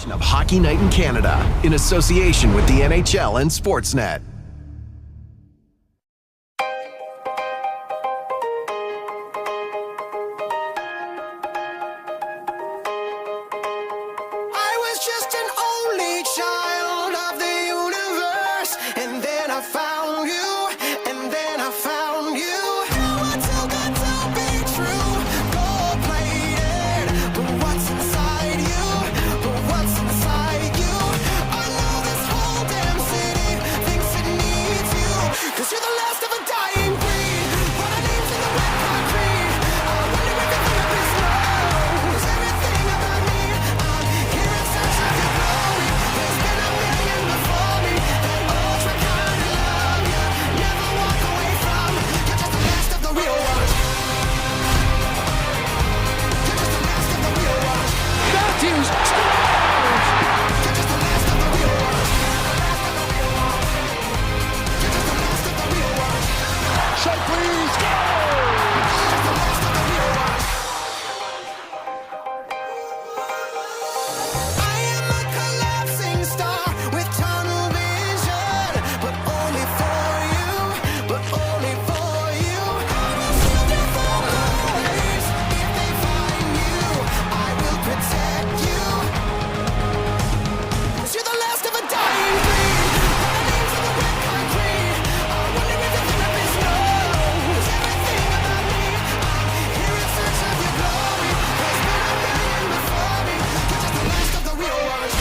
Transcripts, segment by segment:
Of Hockey Night in Canada, in association with the NHL and Sportsnet. I was just an only child of the universe, and then I found you, and then I found you. You were too good to be true, gold-plated, but what's inside you? But what's inside you? I know this whole damn city thinks it needs you, 'cause you're the last of a dying breed. What our names in the red concrete. I wonder if everything of this knows everything about me. I'm here in search of your glory. There's been a million before me that ultra kind of love you never walk away from. You're just the last of the real ones. You're just the last of the real ones. Matthews scores! You're just the last of the real ones. You're just the last of the real ones. Shapley scores! Just the last of the real ones. I am a collapsing star with tunnel vision, but only for you, but only for you. I will shield you from the waves. If they find you, I will protect you. 'Cause you're the last of a dying breed. What our names in the red concrete. I wonder if everything of this knows everything about me. I'm here in search of your glory. There's been a million before me. You're just the last of the real ones.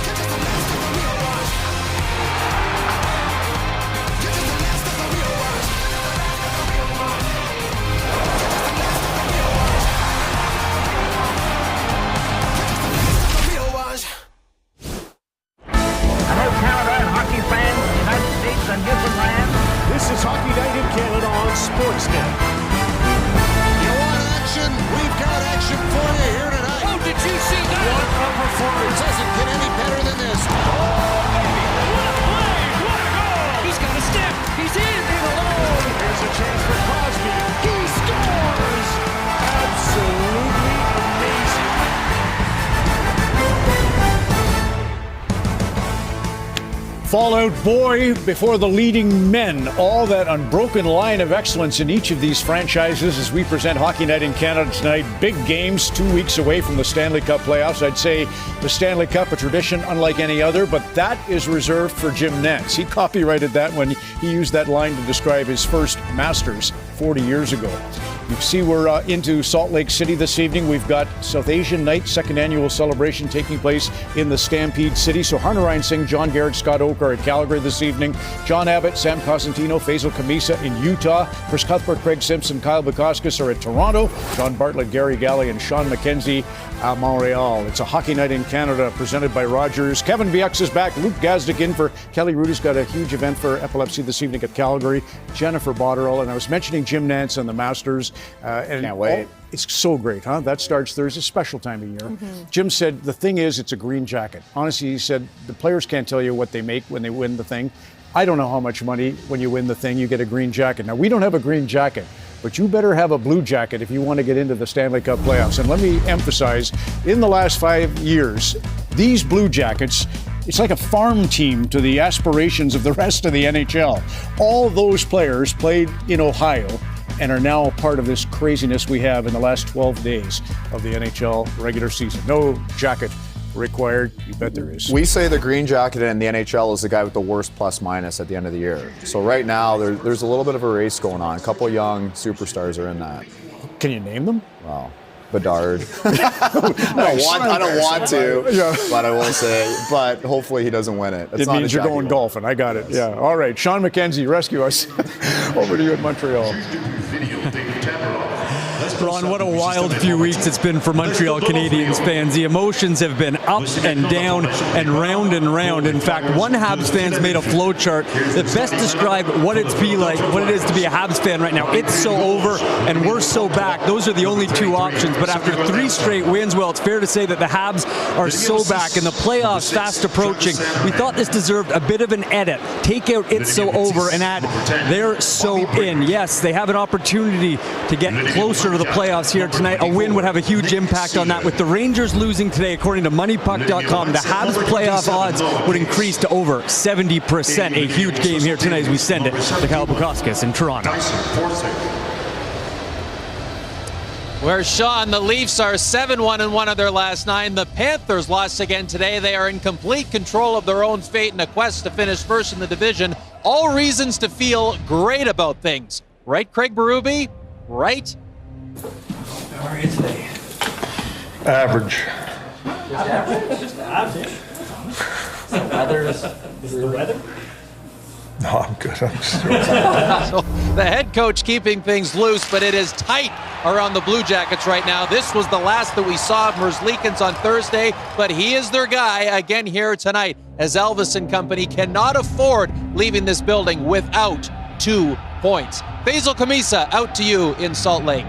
You're just the last of the real ones. You're just the last of the real ones. You're just the last of the real ones. You're just the last of the real ones. Hello, Canada and hockey fans of the United States and Newfoundland. This is Hockey Night in Canada on Sportsnet. You want action? We've got action for you here tonight. Oh, did you see that? What a performance. Doesn't get any better than this. He's got a step. He's in. They're alone. Here's a chance for Crosby. He scores! Absolutely amazing. Fallout Boy before the leading men. All that unbroken line of excellence in each of these franchises as we present Hockey Night in Canada tonight. Big games 2 weeks away from the Stanley Cup playoffs. I'd say the Stanley Cup, a tradition unlike any other, but that is reserved for Jim Nantz. He copyrighted that when he used that line to describe his first Masters 40 years ago. You see we're into Salt Lake City this evening. We've got South Asian Night, second annual celebration taking place in the Stampede City. So Harnarayan Singh, John Garrett, Scott Oak are at Calgary this evening. John Abbott, Sam Cosentino, Faisal Kamisa in Utah. Chris Cuthbert, Craig Simpson, Kyle Bukauskas are at Toronto. John Bartlett, Gary Galley, and Sean McKenzie at Montreal. It's a Hockey Night in Canada presented by Rogers. Kevin Biux is back. Luke Gazdick in for Kelly Rudy's got a huge event for epilepsy this evening at Calgary. Jennifer Botterill, and I was mentioning Jim Nantz and the Masters. Can't wait. It's so great, huh? That starts Thursday, special time of year. Jim said the thing is it's a green jacket. Honestly, he said the players can't tell you what they make when they win the thing. I don't know how much money when you win the thing, you get a green jacket. Now, we don't have a green jacket, but you better have a blue jacket if you want to get into the Stanley Cup playoffs. And let me emphasize, in the last 5 years, these Blue Jackets, it's like a farm team to the aspirations of the rest of the NHL. All those players played in Ohio and are now part of this craziness we have in the last 12 days of the NHL regular season. No jacket required. You bet there is. We say the green jacket in the NHL is the guy with the worst plus minus at the end of the year. So right now there's a little bit of a race going on. A couple young superstars are in that. Can you name them? Wow. Bedard. I don't want to, but I will say. But hopefully he doesn't win it. It means you're going golfing. I got it. Yeah. All right. Sean McKenzie, rescue us. Over to you in Montreal. Ron, what a wild few weeks it's been for Montreal Canadiens fans. The emotions have been up and down and round and round. In fact, one Habs fan's made a flow chart that best described what it is to be a Habs fan right now. It's so over and we're so back. Those are the only two options. But after 3 straight wins, well, it's fair to say that the Habs are so back and the playoffs fast approaching. We thought this deserved a bit of an edit. Take out "it's so over" and add "they're so in." Yes, they have an opportunity to get closer to the playoffs here tonight. A win would have a huge impact on that. With the Rangers losing today, according to MoneyPuck.com, the Habs playoff odds would increase to over 70%. A huge game here tonight as we send it to Kyle Bukauskas in Toronto. Where Sean, the Leafs are 7-1 in one of their last 9. The Panthers lost again today. They are in complete control of their own fate in a quest to finish first in the division. All reasons to feel great about things. Right, Craig Berube? Right? How are you today? Average. Just average? Just average. The weather is the weather? No, I'm good. I'm just So the head coach keeping things loose, but it is tight around the Blue Jackets right now. This was the last that we saw of Merzlikins on Thursday, but he is their guy again here tonight, as Elvis and company cannot afford leaving this building without 2 points. Faisal Kamisa, out to you in Salt Lake.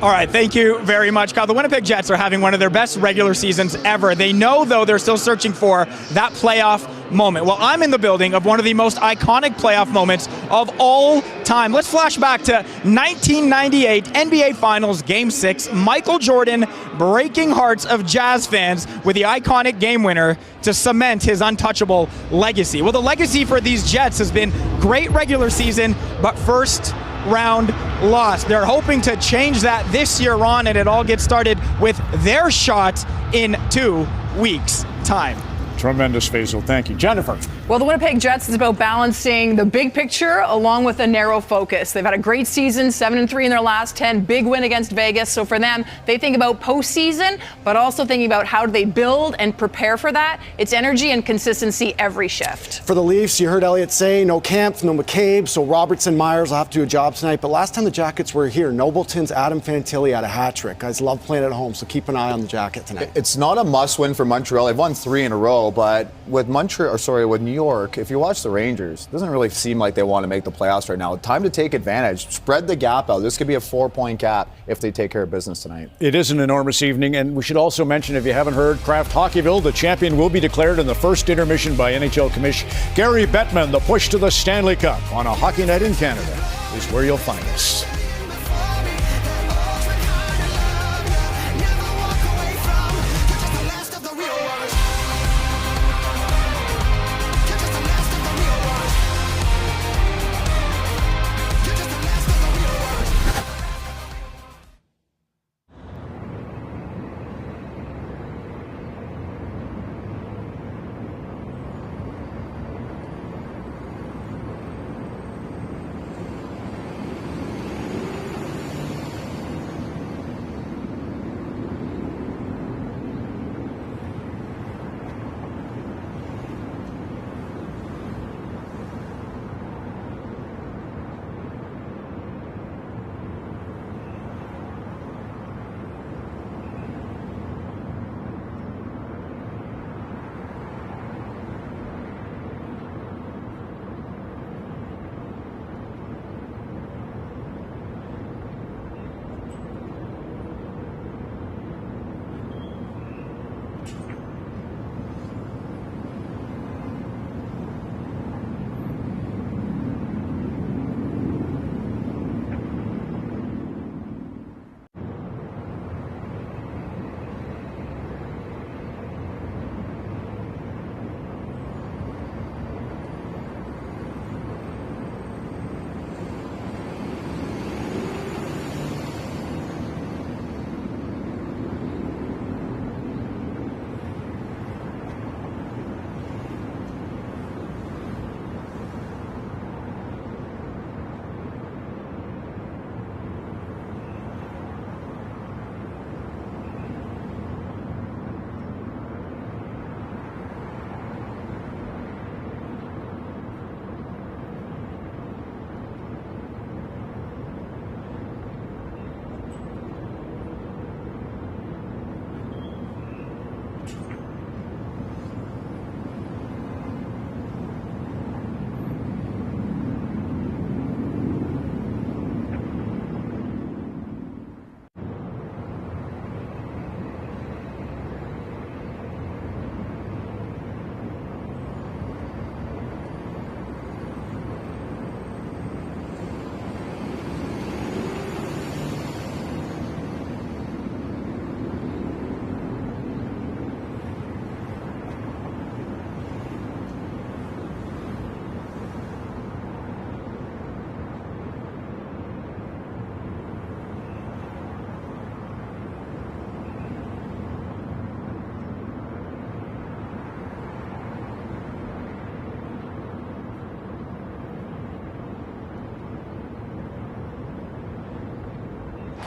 All right, thank you very much, Kyle. The Winnipeg Jets are having one of their best regular seasons ever. They know, though, they're still searching for that playoff moment. Well, I'm in the building of one of the most iconic playoff moments of all time. Let's flash back to 1998 NBA Finals Game 6. Michael Jordan breaking hearts of Jazz fans with the iconic game winner to cement his untouchable legacy. Well, the legacy for these Jets has been great regular season, but first round loss. They're hoping to change that this year on, and it all gets started with their shot in 2 weeks' time. Tremendous, Faisal. Thank you. Jennifer. Well, the Winnipeg Jets is about balancing the big picture along with a narrow focus. They've had a great season, 7-3 in their last 10, big win against Vegas. So for them, they think about postseason, but also thinking about how do they build and prepare for that. It's energy and consistency every shift. For the Leafs, you heard Elliott say no Kampf, no McCabe, so Robertson, Myers will have to do a job tonight. But last time the Jackets were here, Nobleton's Adam Fantilli had a hat trick. Guys love playing at home, so keep an eye on the Jacket tonight. It's not a must-win for Montreal. They've won 3 in a row, but with New York, if you watch the Rangers, it doesn't really seem like they want to make the playoffs right now. Time to take advantage. Spread the gap out. This could be a 4-point gap if they take care of business tonight. It is an enormous evening, and we should also mention, if you haven't heard, Kraft Hockeyville, the champion will be declared in the first intermission by NHL Commissioner Gary Bettman. The push to the Stanley Cup on a Hockey Night in Canada is where you'll find us.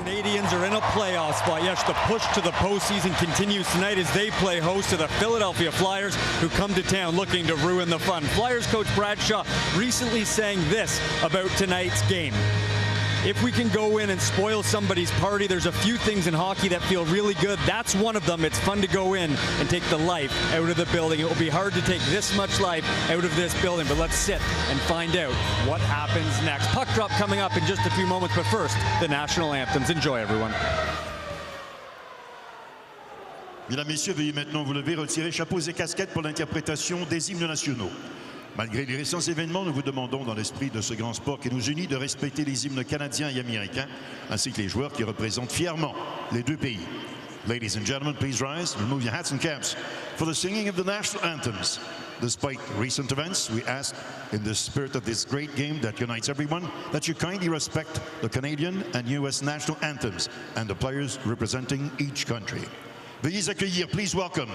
Canadians are in a playoff spot. Yes, the push to the postseason continues tonight as they play host to the Philadelphia Flyers, who come to town looking to ruin the fun. Flyers coach Brad Shaw recently saying this about tonight's game: if we can go in and spoil somebody's party, there's a few things in hockey that feel really good. That's one of them. It's fun to go in and take the life out of the building. It will be hard to take this much life out of this building, but let's sit and find out what happens next. Puck drop coming up in just a few moments, but first, the national anthems. Enjoy, everyone. Mesdames, Messieurs, veuillez maintenant vous lever, retirer chapeaux et casquettes pour l'interprétation des hymnes nationaux. Malgré les récents événements, nous vous demandons, dans l'esprit de ce grand sport qui nous unit, de respecter les hymnes canadiens et américains, ainsi que les joueurs qui représentent fièrement les deux pays. Ladies and gentlemen, please rise, remove your hats and caps for the singing of the national anthems. Despite recent events, we ask, in the spirit of this great game that unites everyone, that you kindly respect the Canadian and U.S. national anthems and the players representing each country. Veuillez accueillir, please welcome,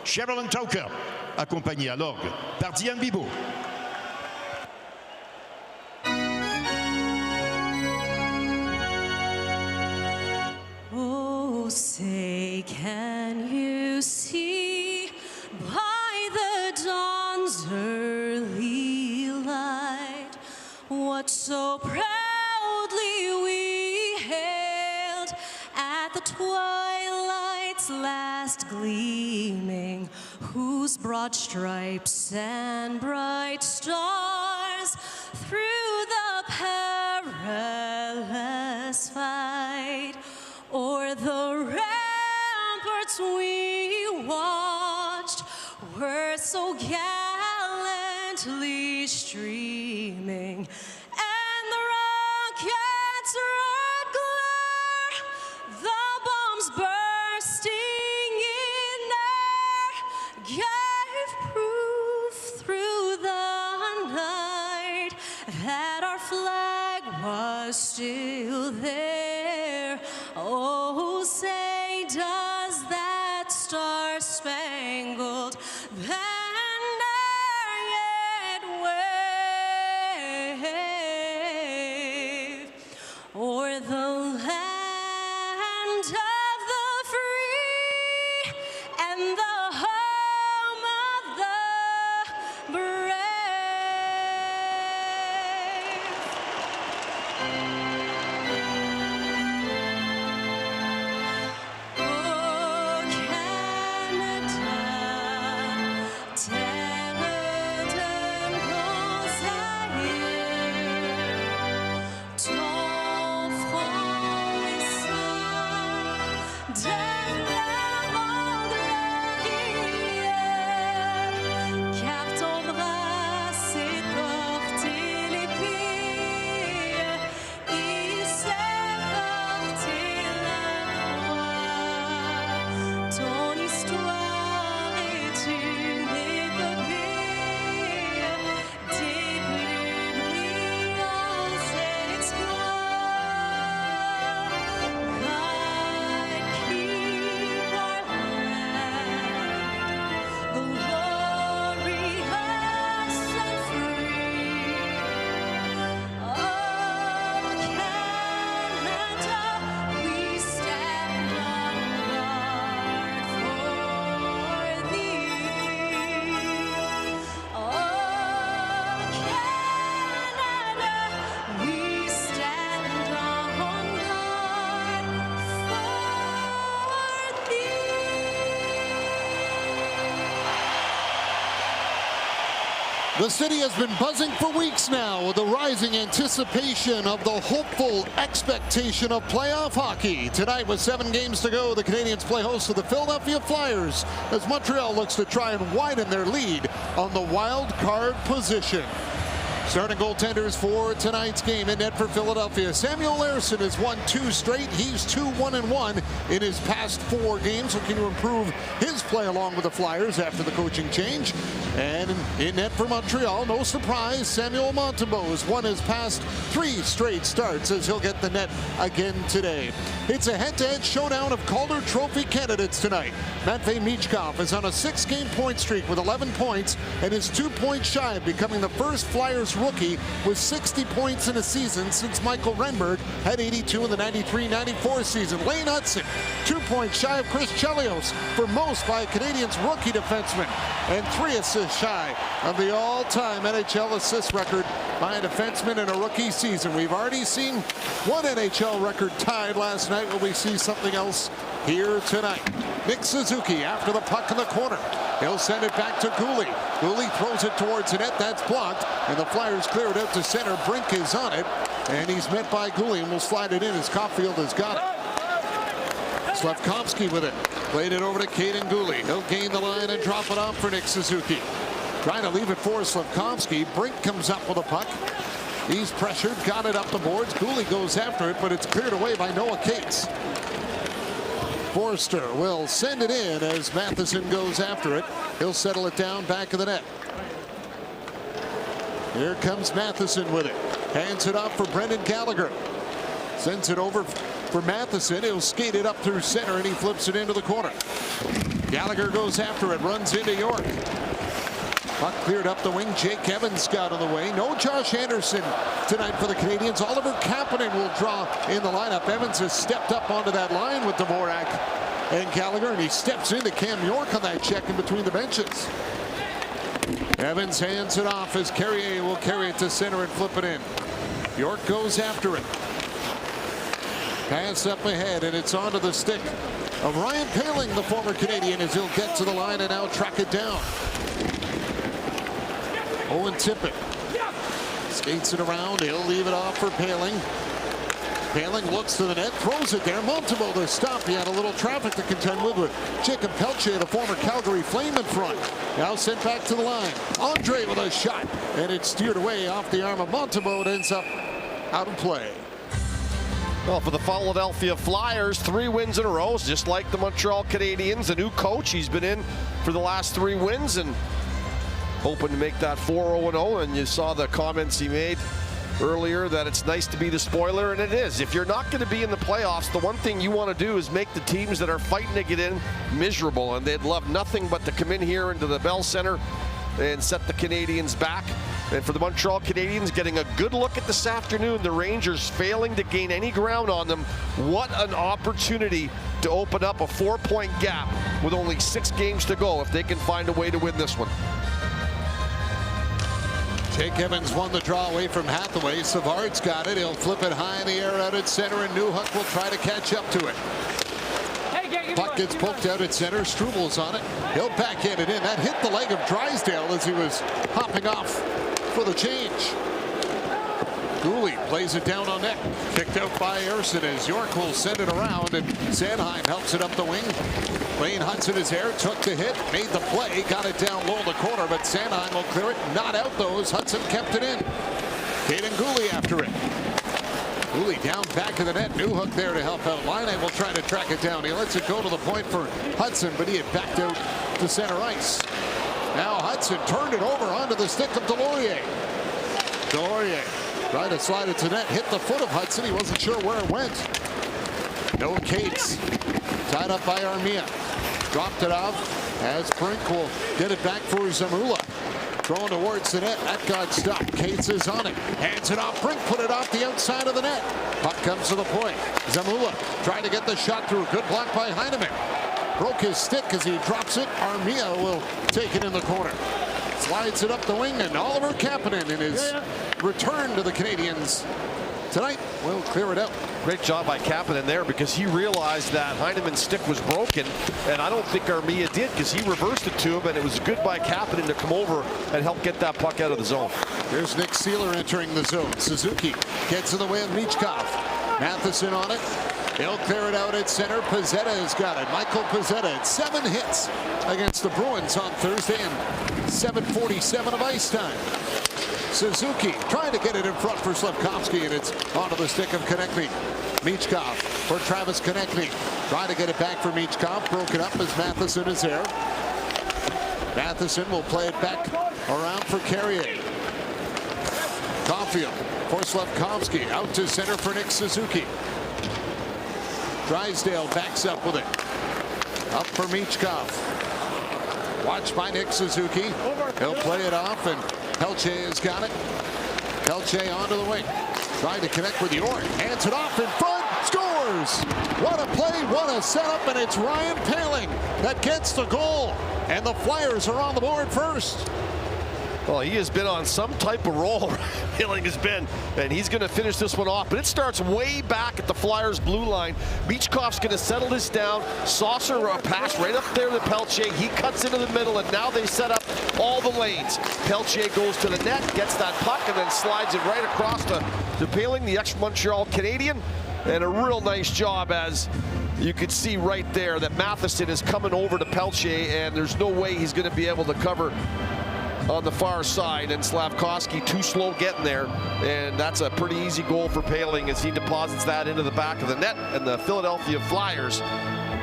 Sherilyn Toka, accompagné à l'orgue par Diane Bibeau. Oh, say, can you see by the dawn's early light what so proudly we hailed at the twilight's last gleaming, whose broad stripes and bright stars through the perilous fight o'er the ramparts we watched were so gallantly streaming, and the rockets' red glare, the bombs bursting in air, gave proof through the night that our flag was still there. Oh, say, does that star-spangled banner yet wave o'er the land of the free and the home of the brave? The city has been buzzing for weeks now with the rising anticipation of the hopeful expectation of playoff hockey. Tonight, with 7 games to go, the Canadians play host to the Philadelphia Flyers as Montreal looks to try and widen their lead on the wild card position. Starting goaltenders for tonight's game in net for Philadelphia. Samuel Larsson has won 2 straight. He's 2-1-1 in his past 4 games, looking to improve his play along with the Flyers after the coaching change. And in net for Montreal, no surprise, Samuel Montembeault has won his past 3 straight starts as he'll get the net again today. It's a head-to-head showdown of Calder Trophy candidates tonight. Matvei Michkov is on a 6-game point streak with 11 points and is 2 points shy of becoming the first Flyers rookie with 60 points in a season since Michael Renberg had 82 in the 93-94 season. Lane Hudson, 2 points shy of Chris Chelios for most by a Canadiens rookie defenseman, and 3 assists shy of the all-time NHL assist record by a defenseman in a rookie season. We've already seen one NHL record tied last night. Will we see something else here tonight? Nick Suzuki after the puck in the corner. He'll send it back to Cooley. Cooley throws it towards the net. That's blocked, and the Flyers clear it out to center. Brink is on it, and he's met by Cooley, and will slide it in as Caulfield has got it. Slafkovsky with it. Played it over to Caden Cooley. He'll gain the line and drop it off for Nick Suzuki. Trying to leave it for Slafkovsky. Brink comes up with a puck. He's pressured, got it up the boards. Cooley goes after it, but it's cleared away by Noah Cates. Forster will send it in as Matheson goes after it. He'll settle it down back of the net. Here comes Matheson with it. Hands it off for Brendan Gallagher. Sends it over for Matheson. He'll skate it up through center, and he flips it into the corner. Gallagher goes after it, runs into York. Puck cleared up the wing. Jake Evans got on the way. No Josh Anderson tonight for the Canadiens. Oliver Kapanen will draw in the lineup. Evans has stepped up onto that line with Dvorak and Gallagher, and he steps into Cam York on that check in between the benches. Evans hands it off as Carrier will carry it to center and flip it in. York goes after it. Pass up ahead, and it's onto the stick of Ryan Poehling, the former Canadian, as he'll get to the line and now track it down. Owen Tippett skates it around. He'll leave it off for Poehling. Poehling looks to the net, throws it there. Montembeault to stop. He had a little traffic to contend with Jacob Pelche, the former Calgary Flame, in front. Now sent back to the line. Andre with a shot, and it's steered away off the arm of Montembeault. It ends up out of play. Well, for the Philadelphia Flyers, 3 wins in a row, just like the Montreal Canadiens. A new coach. He's been in for the last 3 wins and hoping to make that 4-0-0. And you saw the comments he made earlier that it's nice to be the spoiler, and it is. If you're not going to be in the playoffs, the one thing you want to do is make the teams that are fighting to get in miserable, and they'd love nothing but to come in here into the Bell Center and set the Canadiens back. And for the Montreal Canadiens, getting a good look at this afternoon, the Rangers failing to gain any ground on them. What an opportunity to open up a 4-point gap with only 6 games to go if they can find a way to win this one. Jake Evans won the draw away from Hathaway. Savard's got it. He'll flip it high in the air out at center, and Newhook will try to catch up to it. Puck gets poked out at center. Struvel's on it. He'll backhand it in. That hit the leg of Drysdale as he was hopping off for the change. Cooley plays it down on net. Kicked out by Ersson as York will send it around, and Sanheim helps it up the wing. Lane Hudson is there, took the hit, made the play, got it down low in the corner, but Sanheim will clear it. Not out those. Hudson kept it in. Caden Cooley after it. Cooley down back of the net. Newhook there to help out. Laine will try to track it down. He lets it go to the point for Hudson, but he had backed out to center ice. Now Hudson turned it over onto the stick of Delorier. Delorier tried to slide it to net, hit the foot of Hudson. He wasn't sure where it went. No Cates. Tied up by Armia. Dropped it off as Brink will get it back for Zamula. Throwing towards the net. That got stopped. Cates is on it. Hands it off. Brink put it off the outside of the net. Puck comes to the point. Zamula trying to get the shot through. Good block by Heineman. Broke his stick as he drops it. Armia will take it in the corner. Slides it up the wing, and Oliver Kapanen in his return to the Canadiens tonight will clear it out. Great job by Kapanen there, because he realized that Heineman's stick was broken, and I don't think Armia did, because he reversed it to him, and it was good by Kapanen to come over and help get that puck out of the zone. Here's Nick Seeler entering the zone. Suzuki gets in the way of Michkov. Matheson on it. He'll clear it out at center. Pezzetta has got it. Michael Pezzetta had 7 hits against the Bruins on Thursday and 7:47 of ice time. Suzuki trying to get it in front for Slafkovsky, and it's onto the stick of Konechny. Michkov for Travis Konechny. Trying to get it back for Michkov. Broken up as Matheson is there. Matheson will play it back around for Carrier. Caulfield for Slafkovsky. Out to center for Nick Suzuki. Drysdale backs up with it. Up for Michkov. Watched by Nick Suzuki. He'll play it off, and Pelche has got it. Pelche onto the wing. Trying to connect with York. Hands it off in front. Scores! What a play, what a setup, and it's Ryan Poehling that gets the goal. And the Flyers are on the board first. Well, he has been on some type of roll, Poehling has been, and he's going to finish this one off. But it starts way back at the Flyers' blue line. Michkov's going to settle this down. Saucer a pass right up there to Pelche. He cuts into the middle, and now they set up all the lanes. Pelche goes to the net, gets that puck, and then slides it right across to Poehling, the ex-Montreal Canadian. And a real nice job, as you could see right there, that Matheson is coming over to Pelche, and there's no way he's going to be able to cover on the far side, and Slavkovsky too slow getting there, and that's a pretty easy goal for Poehling as he deposits that into the back of the net, and the Philadelphia Flyers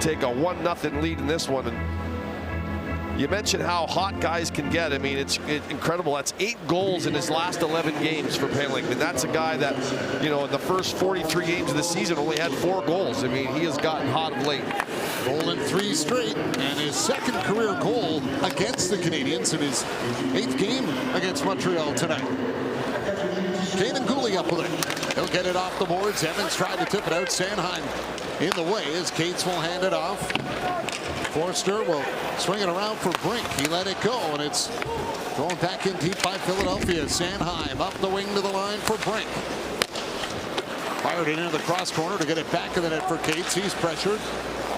take a 1-0 lead in this one. And you mentioned how hot guys can get. I mean, it's incredible. That's 8 goals in his last 11 games for Poehling. I mean, that's a guy that, you know, in the first 43 games of the season only had 4 goals. I mean, he has gotten hot of late. Goal in 3 straight, and his second career goal against the Canadiens in his 8th game against Montreal tonight. Kanan Guhle up with it. He'll get it off the boards. Evans tried to tip it out. Sanheim in the way as Cates will hand it off. Forster will swing it around for Brink. He let it go, and it's thrown back in deep by Philadelphia. Sanheim up the wing to the line for Brink. Fired it into the cross corner to get it back in the net for Cates. He's pressured.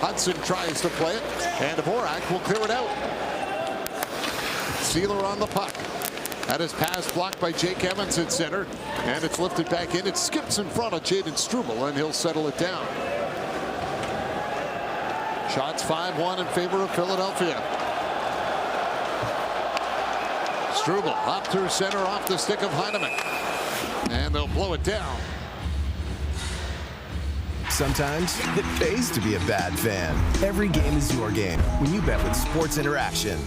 Hudson tries to play it, and Dvorak will clear it out. Sealer on the puck. That is pass blocked by Jake Evans at center, and it's lifted back in. It skips in front of Jaden Struble, and he'll settle it down. Shots 5-1 in favor of Philadelphia. Struble up through center off the stick of Heineman, and they'll blow it down. Sometimes it pays to be a bad fan. Every game is your game when you bet with Sports Interaction.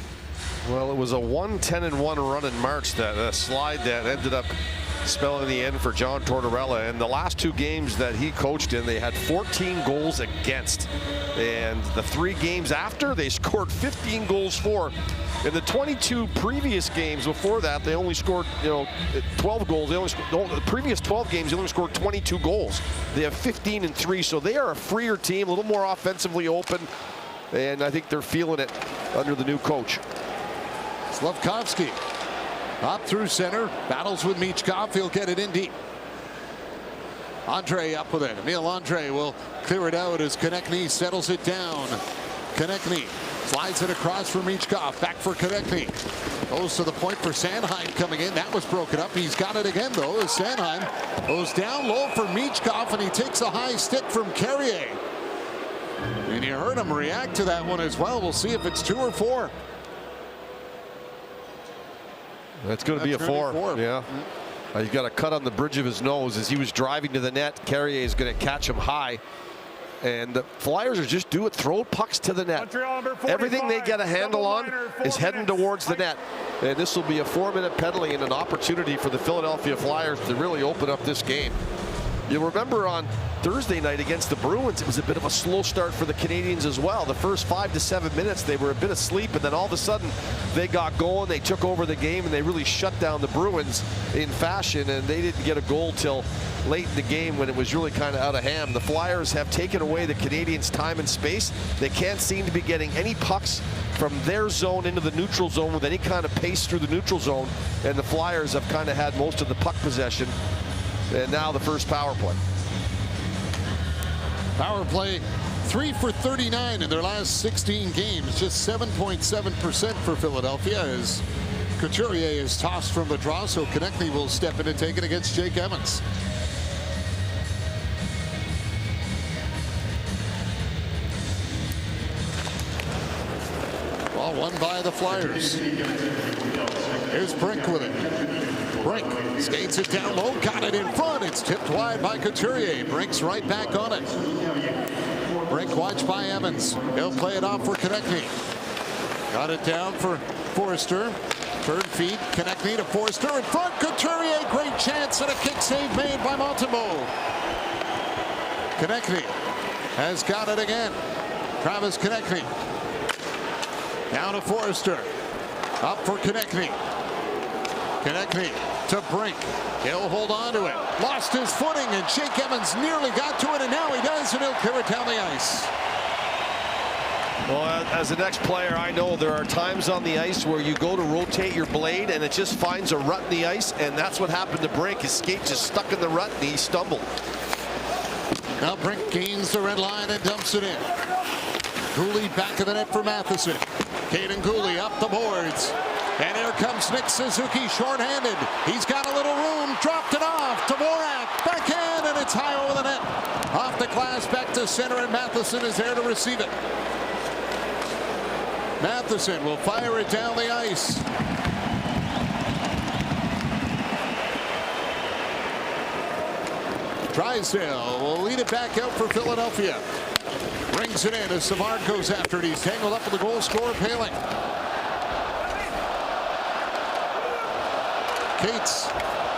Well, it was a 1-10-1 run in March, that slide that ended up spelling the end for John Tortorella. And the last 2 games that he coached in, they had 14 goals against. And the 3 games after, they scored 15 goals for. In the 22 previous games before that, they only scored, 12 goals. They only the previous 12 games, they only scored 22 goals. They have 15-3, so they are a freer team, a little more offensively open, and I think they're feeling it under the new coach. Slavkovsky up through center, battles with Michkov. He'll get it in deep. Andre up with it. Emil Andre will clear it out as Konechny settles it down. Konechny slides it across for Michkov. Back for Konechny. Goes to the point for Sanheim coming in. That was broken up. He's got it again, though, as Sanheim goes down low for Michkov, and he takes a high stick from Carrier. And you heard him react to that one as well. We'll see if it's 2 or 4. That's going to be a 4. Yeah. He's got a cut on the bridge of his nose as he was driving to the net. Carrier is going to catch him high. And the Flyers are just throw pucks to the net. Everything they get a handle on is heading towards the net. And this will be a 4-minute penalty and an opportunity for the Philadelphia Flyers to really open up this game. You'll remember on Thursday night against the Bruins, it was a bit of a slow start for the Canadiens as well. The first 5 to 7 minutes, they were a bit asleep, and then all of a sudden they got going, they took over the game, and they really shut down the Bruins in fashion, and they didn't get a goal till late in the game when it was really kind of out of hand. The Flyers have taken away the Canadiens' time and space. They can't seem to be getting any pucks from their zone into the neutral zone with any kind of pace through the neutral zone, and the Flyers have kind of had most of the puck possession. And now the first power play. Power play 3 for 39 in their last 16 games. Just 7.7% for Philadelphia as Couturier is tossed from the draw. So Konechny will step in and take it against Jake Evans. Ball won by the Flyers. Here's Brink with it. Brink skates it down low, got it in front. It's tipped wide by Couturier. Brink's right back on it. Brink watched by Evans. He'll play it off for Konechny. Got it down for Forster. Third feed, Konechny to Forster in front. Couturier, great chance and a kick save made by Montembeault. Konechny has got it again. Travis Konechny. Down to Forster. Up for Konechny. Konechny to Brink. He'll hold on to it. Lost his footing, and Jake Evans nearly got to it, and now he does, and he'll clear it down the ice. Well, as an ex-player, I know there are times on the ice where you go to rotate your blade and it just finds a rut in the ice, and that's what happened to Brink. His skate just stuck in the rut and he stumbled. Now Brink gains the red line and dumps it in. Cooley back of the net for Matheson. Caden Cooley up the boards. And here comes Nick Suzuki shorthanded. He's got a little room, dropped it off. Dvorak backhand, and it's high over the net. Off the glass, back to center, and Matheson is there to receive it. Matheson will fire it down the ice. Drysdale will lead it back out for Philadelphia. Brings it in as Savard goes after it. He's tangled up with the goal scorer, Paling. Cates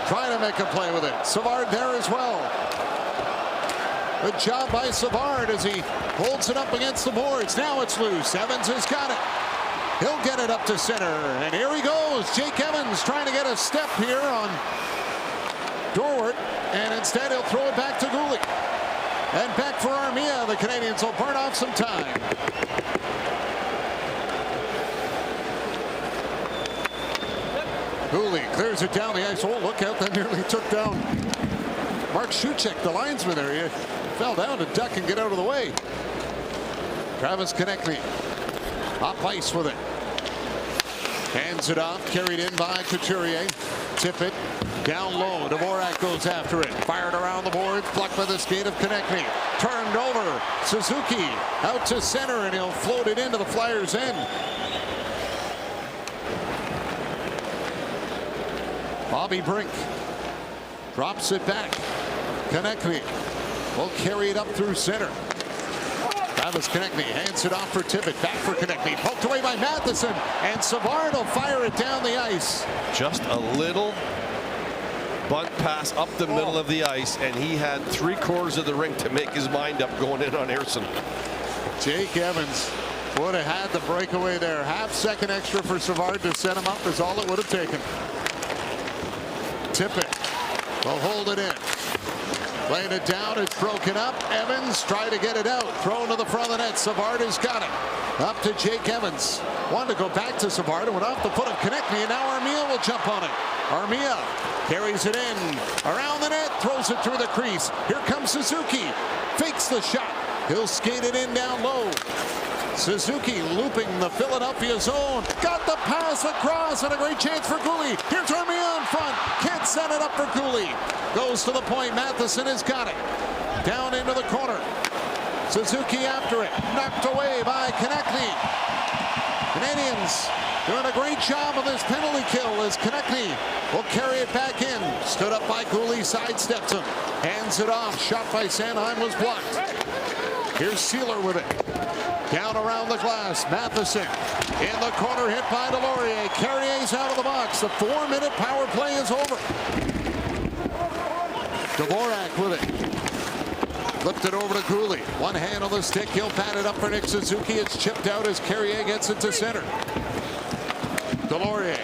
trying to make a play with it. Savard there as well. Good job by Savard as he holds it up against the boards. Now it's loose. Evans has got it. He'll get it up to center. And here he goes. Jake Evans trying to get a step here on Dorwart. And instead he'll throw it back to Cooley. And back for Armia. The Canadians will burn off some time. Cooley clears it down the ice. Oh, look out. That nearly took down Mark Shuchek, the linesman there. He fell down to duck and get out of the way. Travis Konechny up ice with it. Hands it off. Carried in by Couturier. Tippett down low. Dvorak goes after it. Fired around the boards. Blocked by the skate of Konechny. Turned over. Suzuki out to center, and he'll float it into the Flyers' end. Bobby Brink drops it back. Konechny will carry it up through center. Travis Konechny hands it off for Tippett. Back for Konechny. Poked away by Matheson. And Savard will fire it down the ice. Just a little bunt pass up the middle of the ice, and he had 3/4 of the rink to make his mind up going in on Ersson. Jake Evans would have had the breakaway there. Half second extra for Savard to set him up is all it would have taken. Tippett will hold it in. Laying it down, it's broken up. Evans try to get it out. Thrown to the front of the net. Savard has got it. Up to Jake Evans. Wanted to go back to Savard. It went off the foot of Konechny, and now Armia will jump on it. Armia carries it in. Around the net, throws it through the crease. Here comes Suzuki. Fakes the shot. He'll skate it in down low. Suzuki looping the Philadelphia zone. Got the pass across, and a great chance for Cooley. Here's Armia in front. Can't set it up for Cooley. Goes to the point. Matheson has got it. Down into the corner. Suzuki after it. Knocked away by Konechny. Canadians doing a great job on this penalty kill as Konechny will carry it back in. Stood up by Cooley. Sidesteps him. Hands it off. Shot by Sanheim was blocked. Here's Sealer with it. Down around the glass. Matheson in the corner, hit by Delorier. Carrier's out of the box. The 4-minute power play is over. Dvorak with it. Flipped it over to Cooley. One hand on the stick. He'll pat it up for Nick Suzuki. It's chipped out as Carrier gets it to center. Delorier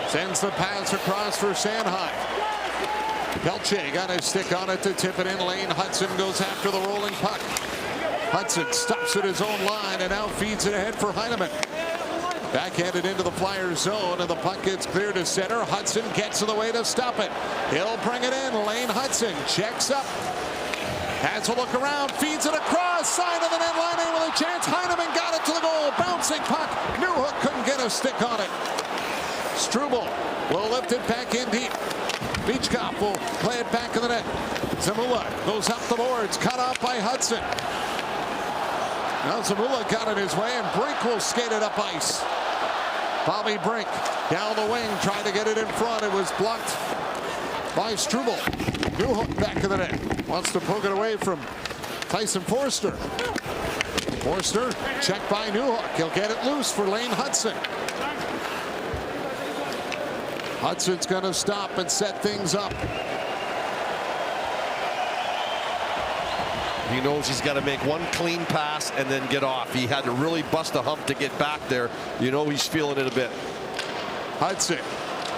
sends the pass across for Sanheim. Pelche got his stick on it to tip it in lane. Hudson goes after the rolling puck. Hudson stops at his own line and now feeds it ahead for Heineman. Backhanded into the Flyers zone, and the puck gets cleared to center. Hudson gets in the way to stop it. He'll bring it in. Lane Hudson checks up. Has a look around, feeds it across. Side of the net line in with a chance. Heineman got it to the goal. Bouncing puck. Newhook couldn't get a stick on it. Struble will lift it back in deep. Beachcop will play it back in the net. Zamula goes up the boards. Cut off by Hudson. Now Zamula got it his way, and Brink will skate it up ice. Bobby Brink down the wing, trying to get it in front. It was blocked by Struble. Newhook back of the net. Wants to poke it away from Tyson Forster. Forster checked by Newhook. He'll get it loose for Lane Hudson. Hudson's going to stop and set things up. He knows he's got to make one clean pass and then get off. He had to really bust a hump to get back there. You know he's feeling it a bit. Hudson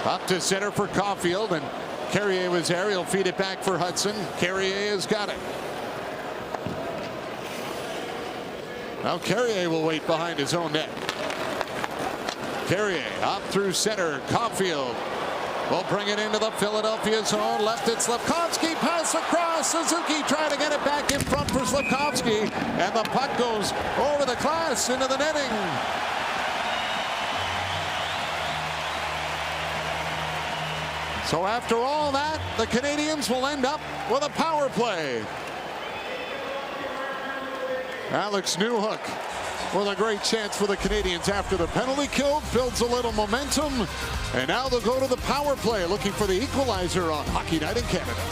Up to center for Caulfield, and Carrier was there. He'll feed it back for Hudson. Carrier has got it. Now Carrier will wait behind his own net. Carrier up through center. Caulfield will bring it into the Philadelphia zone. Left it Slafkovsky. Pass across. Suzuki trying to get it back in front for Slafkovsky. And the puck goes over the glass into the netting. So after all that, the Canadiens will end up with a power play. Alex Newhook with a great chance for the Canadiens after the penalty kill, builds a little momentum, and now they'll go to the power play looking for the equalizer on Hockey Night in Canada.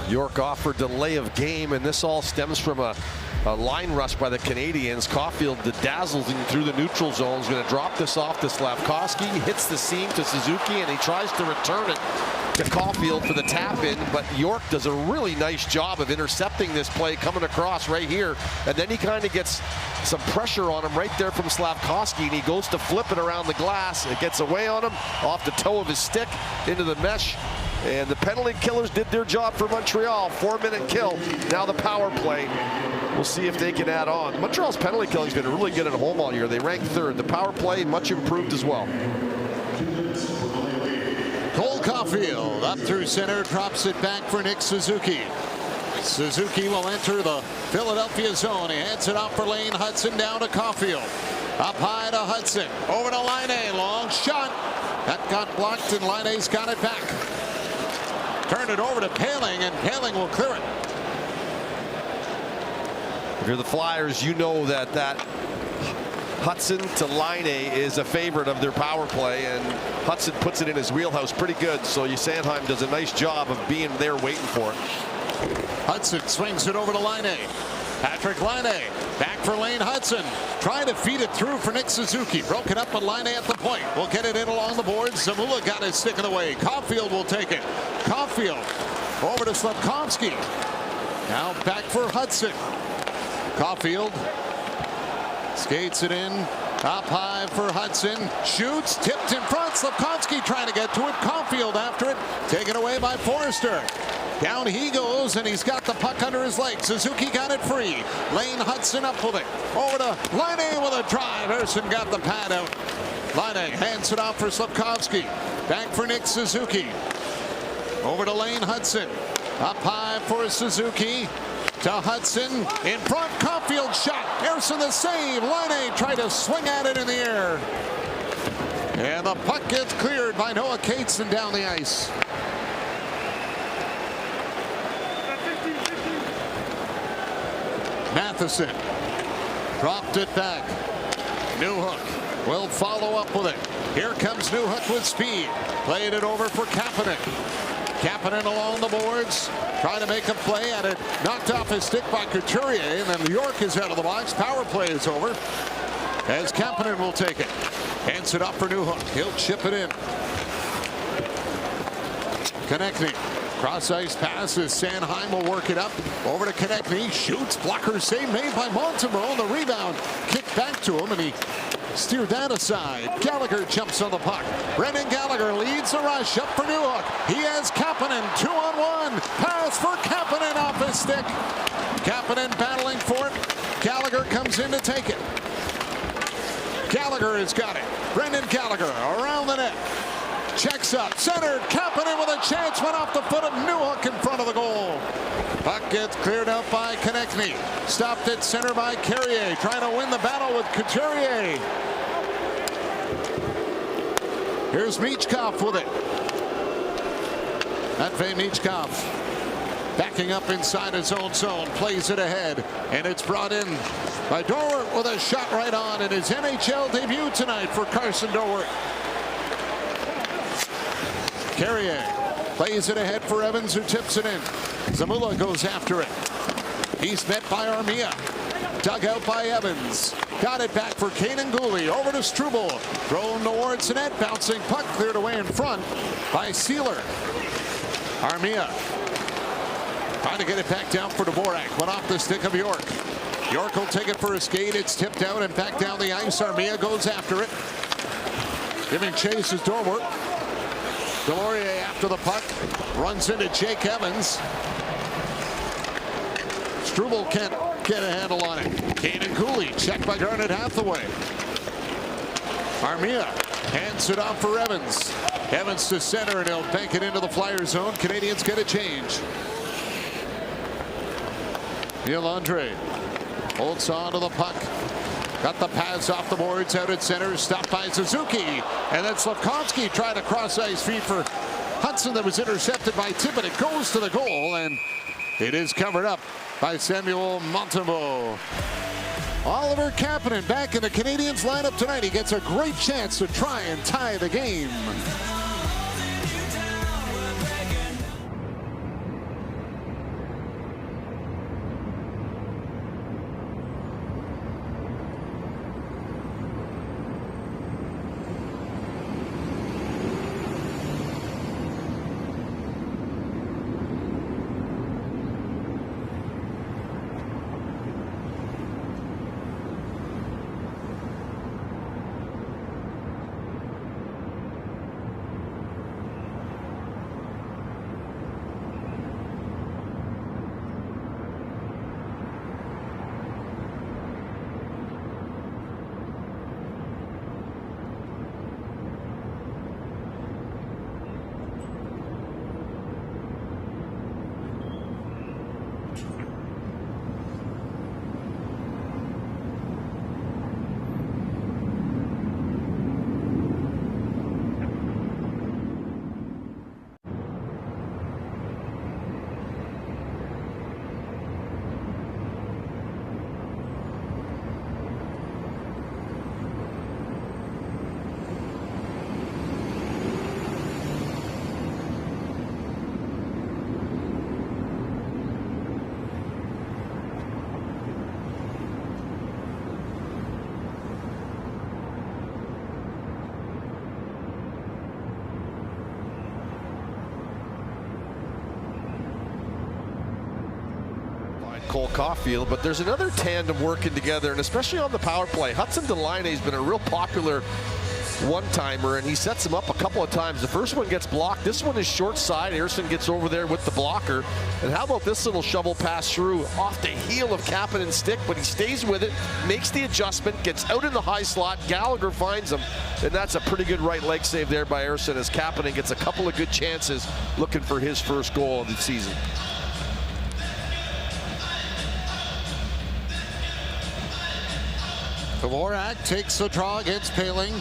York offered delay of game, and this all stems from a line rush by the Canadiens. Caulfield dazzles through the neutral zone. Is going to drop this off to Slafkovsky. Hits the seam to Suzuki, and he tries to return it to Caulfield for the tap in, but York does a really nice job of intercepting this play coming across right here, and then he kind of gets some pressure on him right there from Slafkovsky, and he goes to flip it around the glass. It gets away on him off the toe of his stick into the mesh. And the penalty killers did their job for Montreal. 4-minute kill. Now the power play. We'll see if they can add on. Montreal's penalty killing has been really good at home all year. They rank third. The power play much improved as well. Cole Caulfield up through center, drops it back for Nick Suzuki. Suzuki will enter the Philadelphia zone. He hands it off for Lane Hudson, down to Caulfield. Up high to Hudson. Over to Laine. Long shot. That got blocked, and Laine's got it back. Turn it over to Paling, and Paling will clear it. If you're the Flyers, you know that Hudson to Laine is a favorite of their power play, and Hudson puts it in his wheelhouse pretty good. So Sandheim does a nice job of being there waiting for it. Hudson swings it over to Laine. Patrick Laine back for Lane Hudson. Trying to feed it through for Nick Suzuki. Broken up, but Laine at the point. Will get it in along the boards. Zamula got his stick in the way. Caulfield will take it. Caulfield over to Slafkovsky. Now back for Hudson. Caulfield skates it in. Up high for Hudson. Shoots. Tipped in front. Slafkovsky trying to get to it. Caulfield after it. Taken away by Forrester. Down he goes, and he's got the puck under his leg. Suzuki got it free. Lane Hudson up with it. Over to Laine with a drive. Erson got the pad out. Laine hands it off for Slafkovsky. Back for Nick Suzuki. Over to Lane Hudson. Up high for Suzuki. To Hudson. In front, Caulfield shot. Erson the save. Laine tried to swing at it in the air. And the puck gets cleared by Noah Cates down the ice. Matheson dropped it back. Newhook will follow up with it. Here comes Newhook with speed. Played it over for Kapanen. Kapanen along the boards, trying to make a play at it. Knocked off his stick by Couturier, and then York is out of the box. Power play is over as Kapanen will take it. Hands it up for Newhook. He'll chip it in. Konechny. Cross ice passes. Sanheim will work it up. Over to Konechny. Shoots. Blocker save made by Montembeault. The rebound kicked back to him, and he steered that aside. Gallagher jumps on the puck. Brendan Gallagher leads the rush up for Newhook. He has Kapanen 2-on-1. Pass for Kapanen off his stick. Kapanen battling for it. Gallagher comes in to take it. Gallagher has got it. Brendan Gallagher around the net. Checks up, centered, Kapanen with a chance, went off the foot of Newhook in front of the goal. Puck gets cleared out by Konechny. Stopped at center by Carrier, trying to win the battle with Couturier. Here's Michkov with it. Matvei Michkov backing up inside his own zone, plays it ahead, and it's brought in by Dorwart with a shot right on in his NHL debut tonight for Carson Dorwart. Carrier plays it ahead for Evans, who tips it in. Zamula goes after it. He's met by Armia. Dug out by Evans. Got it back for Kanan Guhle. Over to Struble. Thrown towards the net. Bouncing puck cleared away in front by Sealer. Armia trying to get it back down for Dvorak. Went off the stick of York. York will take it for a skate. It's tipped out and back down the ice. Armia goes after it. Giving chase is Dorwart. Delorier after the puck, runs into Jake Evans. Struble can't get a handle on it. Kanan Guhle checked by Garnet Hathaway. Armia hands it off for Evans. Evans to center, and he'll bank it into the Flyer zone. Canadians get a change. Neil Andre holds on to the puck. Got the pass off the boards out at center, stopped by Suzuki, and then Slavkovsky tried to cross ice feed for Hudson that was intercepted by Tippett. It goes to the goal, and it is covered up by Samuel Montembeault. Oliver Kapanen back in the Canadiens lineup tonight. He gets a great chance to try and tie the game. Cole Caulfield, but there's another tandem working together, and especially on the power play. Hudson Deline has been a real popular one-timer, and he sets him up a couple of times. The first one gets blocked. This one is short side. Ersson gets over there with the blocker. And how about this little shovel pass through off the heel of Kapanen's stick, but he stays with it, makes the adjustment, gets out in the high slot. Gallagher finds him, and that's a pretty good right leg save there by Ersson as Kapanen gets a couple of good chances looking for his first goal of the season. Dvorak takes the draw against Poehling.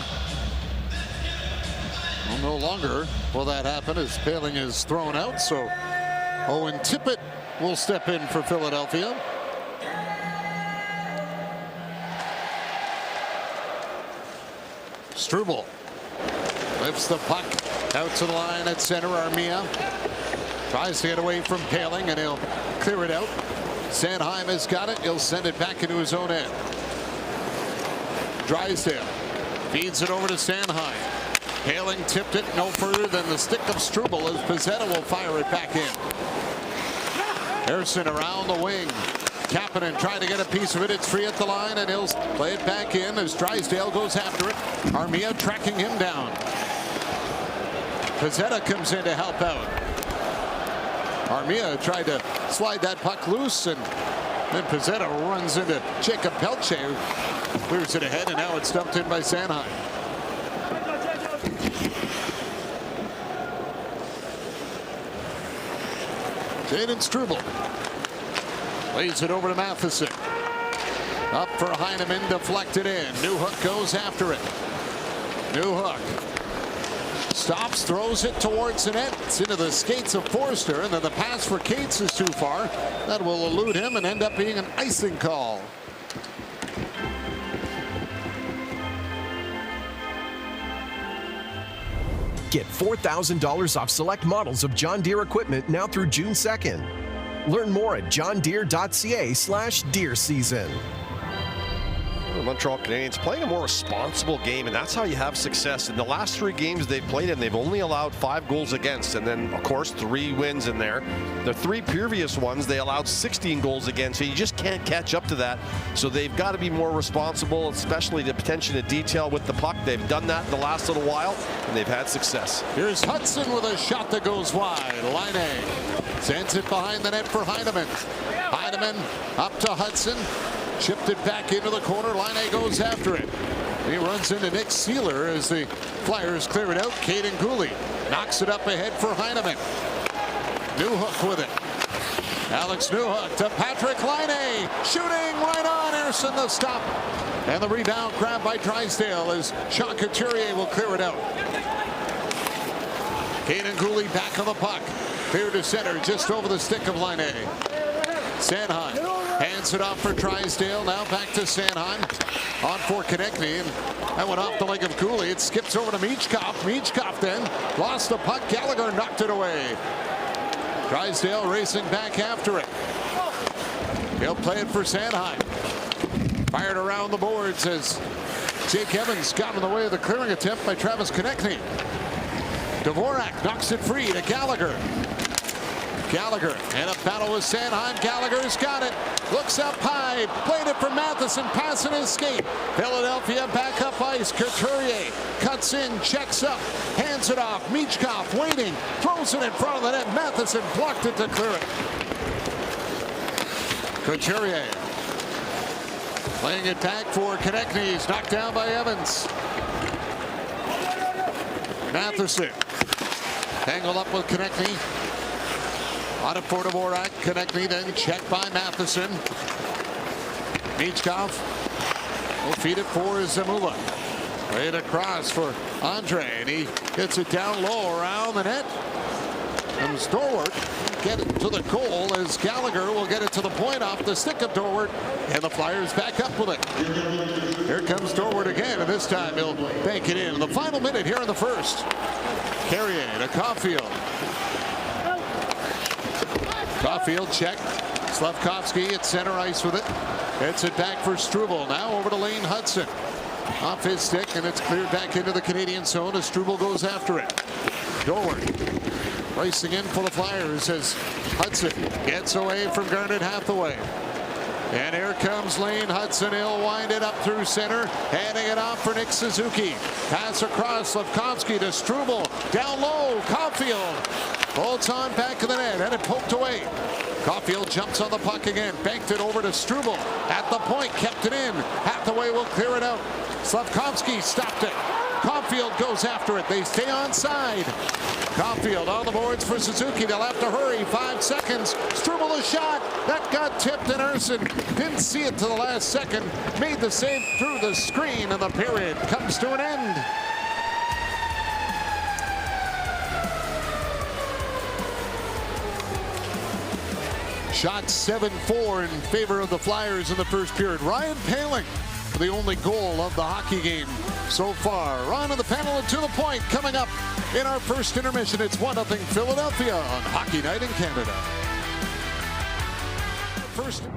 Well, no longer will that happen as Poehling is thrown out, so Owen Tippett will step in for Philadelphia. Struble lifts the puck Out to the line at center, Armia. Tries to get away from Paling, and he'll clear it out. Sanheim has got it. He'll send it back into his own end. Drysdale feeds it over to Sanheim. Paling tipped it no further than the stick of Struble as Pezzetta will fire it back in. Harrison around the wing. Kapanen trying to get a piece of it. It's free at the line, and he'll play it back in as Drysdale goes after it. Armia tracking him down. Pezzetta comes in to help out. Armia tried to slide that puck loose, and then Pezzetta runs into Jacob Pelche, who clears it ahead, and now it's dumped in by Sanheim. Jaden Struble lays it over to Matheson. Up for Heineman, deflected in. Newhook goes after it. Newhook stops, throws it towards the net. It's into the skates of Forster, and then the pass for Cates is too far. That will elude him and end up being an icing call. Get $4,000 off select models of John Deere equipment now through June 2nd. Learn more at johndeere.ca/deer season. The Montreal Canadiens playing a more responsible game, and that's how you have success. In the last 3 games they've played in, they've only allowed 5 goals against, and then of course 3 wins in there. The 3 previous ones they allowed 16 goals against, so you just can't catch up to that. So they've got to be more responsible, especially the attention to detail with the puck. They've done that in the last little while, and they've had success. Here's Hudson with a shot that goes wide. Laine sends it behind the net for Heineman. Heineman up to Hudson. Chipped it back into the corner. Laine goes after it. He runs into Nick Seeler as the Flyers clear it out. Caden Gooley knocks it up ahead for Heineman. Newhook with it. Alex Newhook to Patrick Laine. Shooting right on. Ersson the stop. And the rebound grabbed by Drysdale as Sean Couturier will clear it out. Caden Gooley back on the puck. Clear to center just over the stick of Laine. Sanheim hands it off for Drysdale. Now back to Sanheim. On for Konechny, and that went off the leg of Cooley. It skips over to Michkov. Michkov then lost the puck. Gallagher knocked it away. Drysdale racing back after it. He'll play it for Sanheim. Fired around the boards as Jake Evans got in the way of the clearing attempt by Travis Konechny. Dvorak knocks it free to Gallagher. Gallagher and a battle with Sanheim. Gallagher's got it. Looks up high. Played it for Matheson. Pass and escape. Philadelphia back up ice. Couturier cuts in. Checks up. Hands it off. Michkov waiting. Throws it in front of the net. Matheson blocked it to clear it. Couturier playing it back for Konechny. He's knocked down by Evans. Matheson tangled up with Konechny. On it for Dvorak. Konechny then checked by Matheson. Michkov will feed it for Zamula. Played across for Andre, and he gets it down low around the net. And Dorwart get it to the goal as Gallagher will get it to the point off the stick of Dorwart, and the Flyers back up with it. Here comes Dorwart again, and this time he'll bank it in the final minute here in the first. Carrier to Caulfield. Caulfield checked. Slavkovsky at center ice with it. Gets it back for Struble. Now over to Lane Hudson. Off his stick, and it's cleared back into the Canadian zone as Struble goes after it. Dorwart racing in for the Flyers as Hudson gets away from Garnet Hathaway. And here comes Lane Hudson. He'll wind it up through center, handing it off for Nick Suzuki. Pass across Slavkovsky to Struble. Down low, Caulfield holds on back of the net, and it poked away. Caulfield jumps on the puck again, banked it over to Struble. At the point, kept it in. Hathaway will clear it out. Slavkovsky stopped it. Caulfield goes after it. They stay on side. Caulfield on the boards for Suzuki. They'll have to hurry. 5 seconds. Struble a shot. That got tipped, and Ersson didn't see it to the last second. Made the save through the screen, and the period comes to an end. Shot 7-4 in favor of the Flyers in the first period. Ryan Paling, the only goal of the hockey game so far. Ron to the panel and to the point coming up in our first intermission. It's 1-0 Philadelphia on Hockey Night in Canada. First.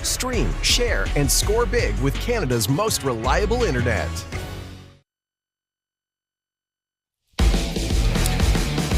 Stream, share, and score big with Canada's most reliable internet.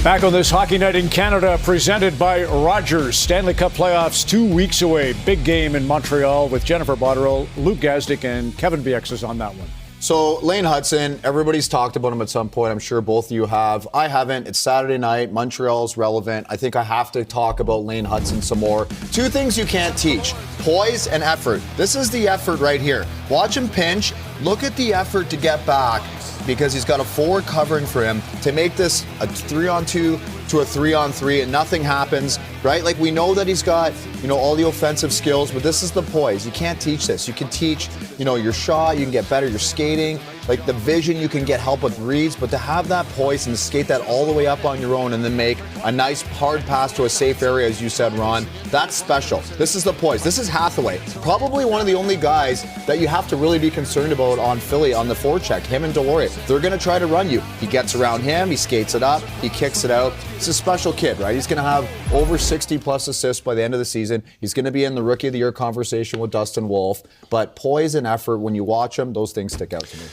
Back on this Hockey Night in Canada, presented by Rogers. Stanley Cup playoffs 2 weeks away. Big game in Montreal with Jennifer Botterill, Luke Gazdic, and Kevin Bieksa on that one. So Lane Hutson, everybody's talked about him at some point. I'm sure both of you have. I haven't. It's Saturday night. Montreal's relevant. I think I have to talk about Lane Hutson some more. Two things you can't teach: poise and effort. This is the effort right here. Watch him pinch. Look at the effort to get back, because he's got a forward covering for him to make this a 3-on-2 to a 3-on-3 and nothing happens, right? Like, we know that he's got, all the offensive skills, but this is the poise. You can't teach this. You can teach, your shot, you can get better, your skating, like the vision, you can get help with reads, but to have that poise and to skate that all the way up on your own and then make a nice hard pass to a safe area, as you said, Ron, that's special. This is the poise. This is Hathaway. Probably one of the only guys that you have to really be concerned about on Philly on the forecheck, him and Deloria. They're going to try to run you. He gets around him, he skates it up, he kicks it out. He's a special kid, right? He's going to have over 60 plus assists by the end of the season. He's going to be in the Rookie of the Year conversation with Dustin Wolf. But poise and effort, when you watch him, those things stick out to me.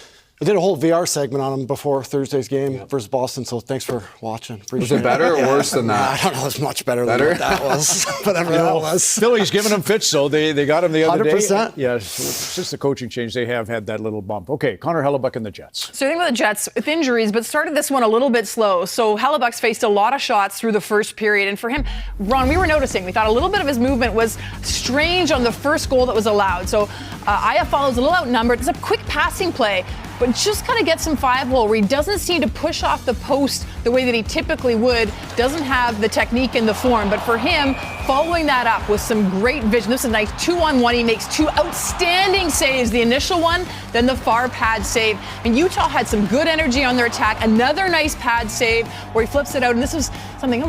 I did a whole VR segment on him before Thursday's game versus Boston, so thanks for watching. Was it better or worse than that? I don't know. It's much better than what that was. Whatever that was. Philly's giving him fits, so they got him the other 100%. day. Yeah, since the coaching change, they have had that little bump. Okay, Connor Hellebuyck and the Jets. So I think about the Jets with injuries, but started this one a little bit slow. So Hellebuyck's faced a lot of shots through the first period, and for him, Ron, we were noticing, we thought a little bit of his movement was strange on the first goal that was allowed. So Iafallo is a little outnumbered. It's a quick passing play, but just kind of gets some 5-hole where he doesn't seem to push off the post the way that he typically would, doesn't have the technique and the form. But for him, following that up with some great vision, this is a nice 2-on-1. He makes two outstanding saves, the initial one, then the far pad save. And Utah had some good energy on their attack. Another nice pad save where he flips it out. And this was something,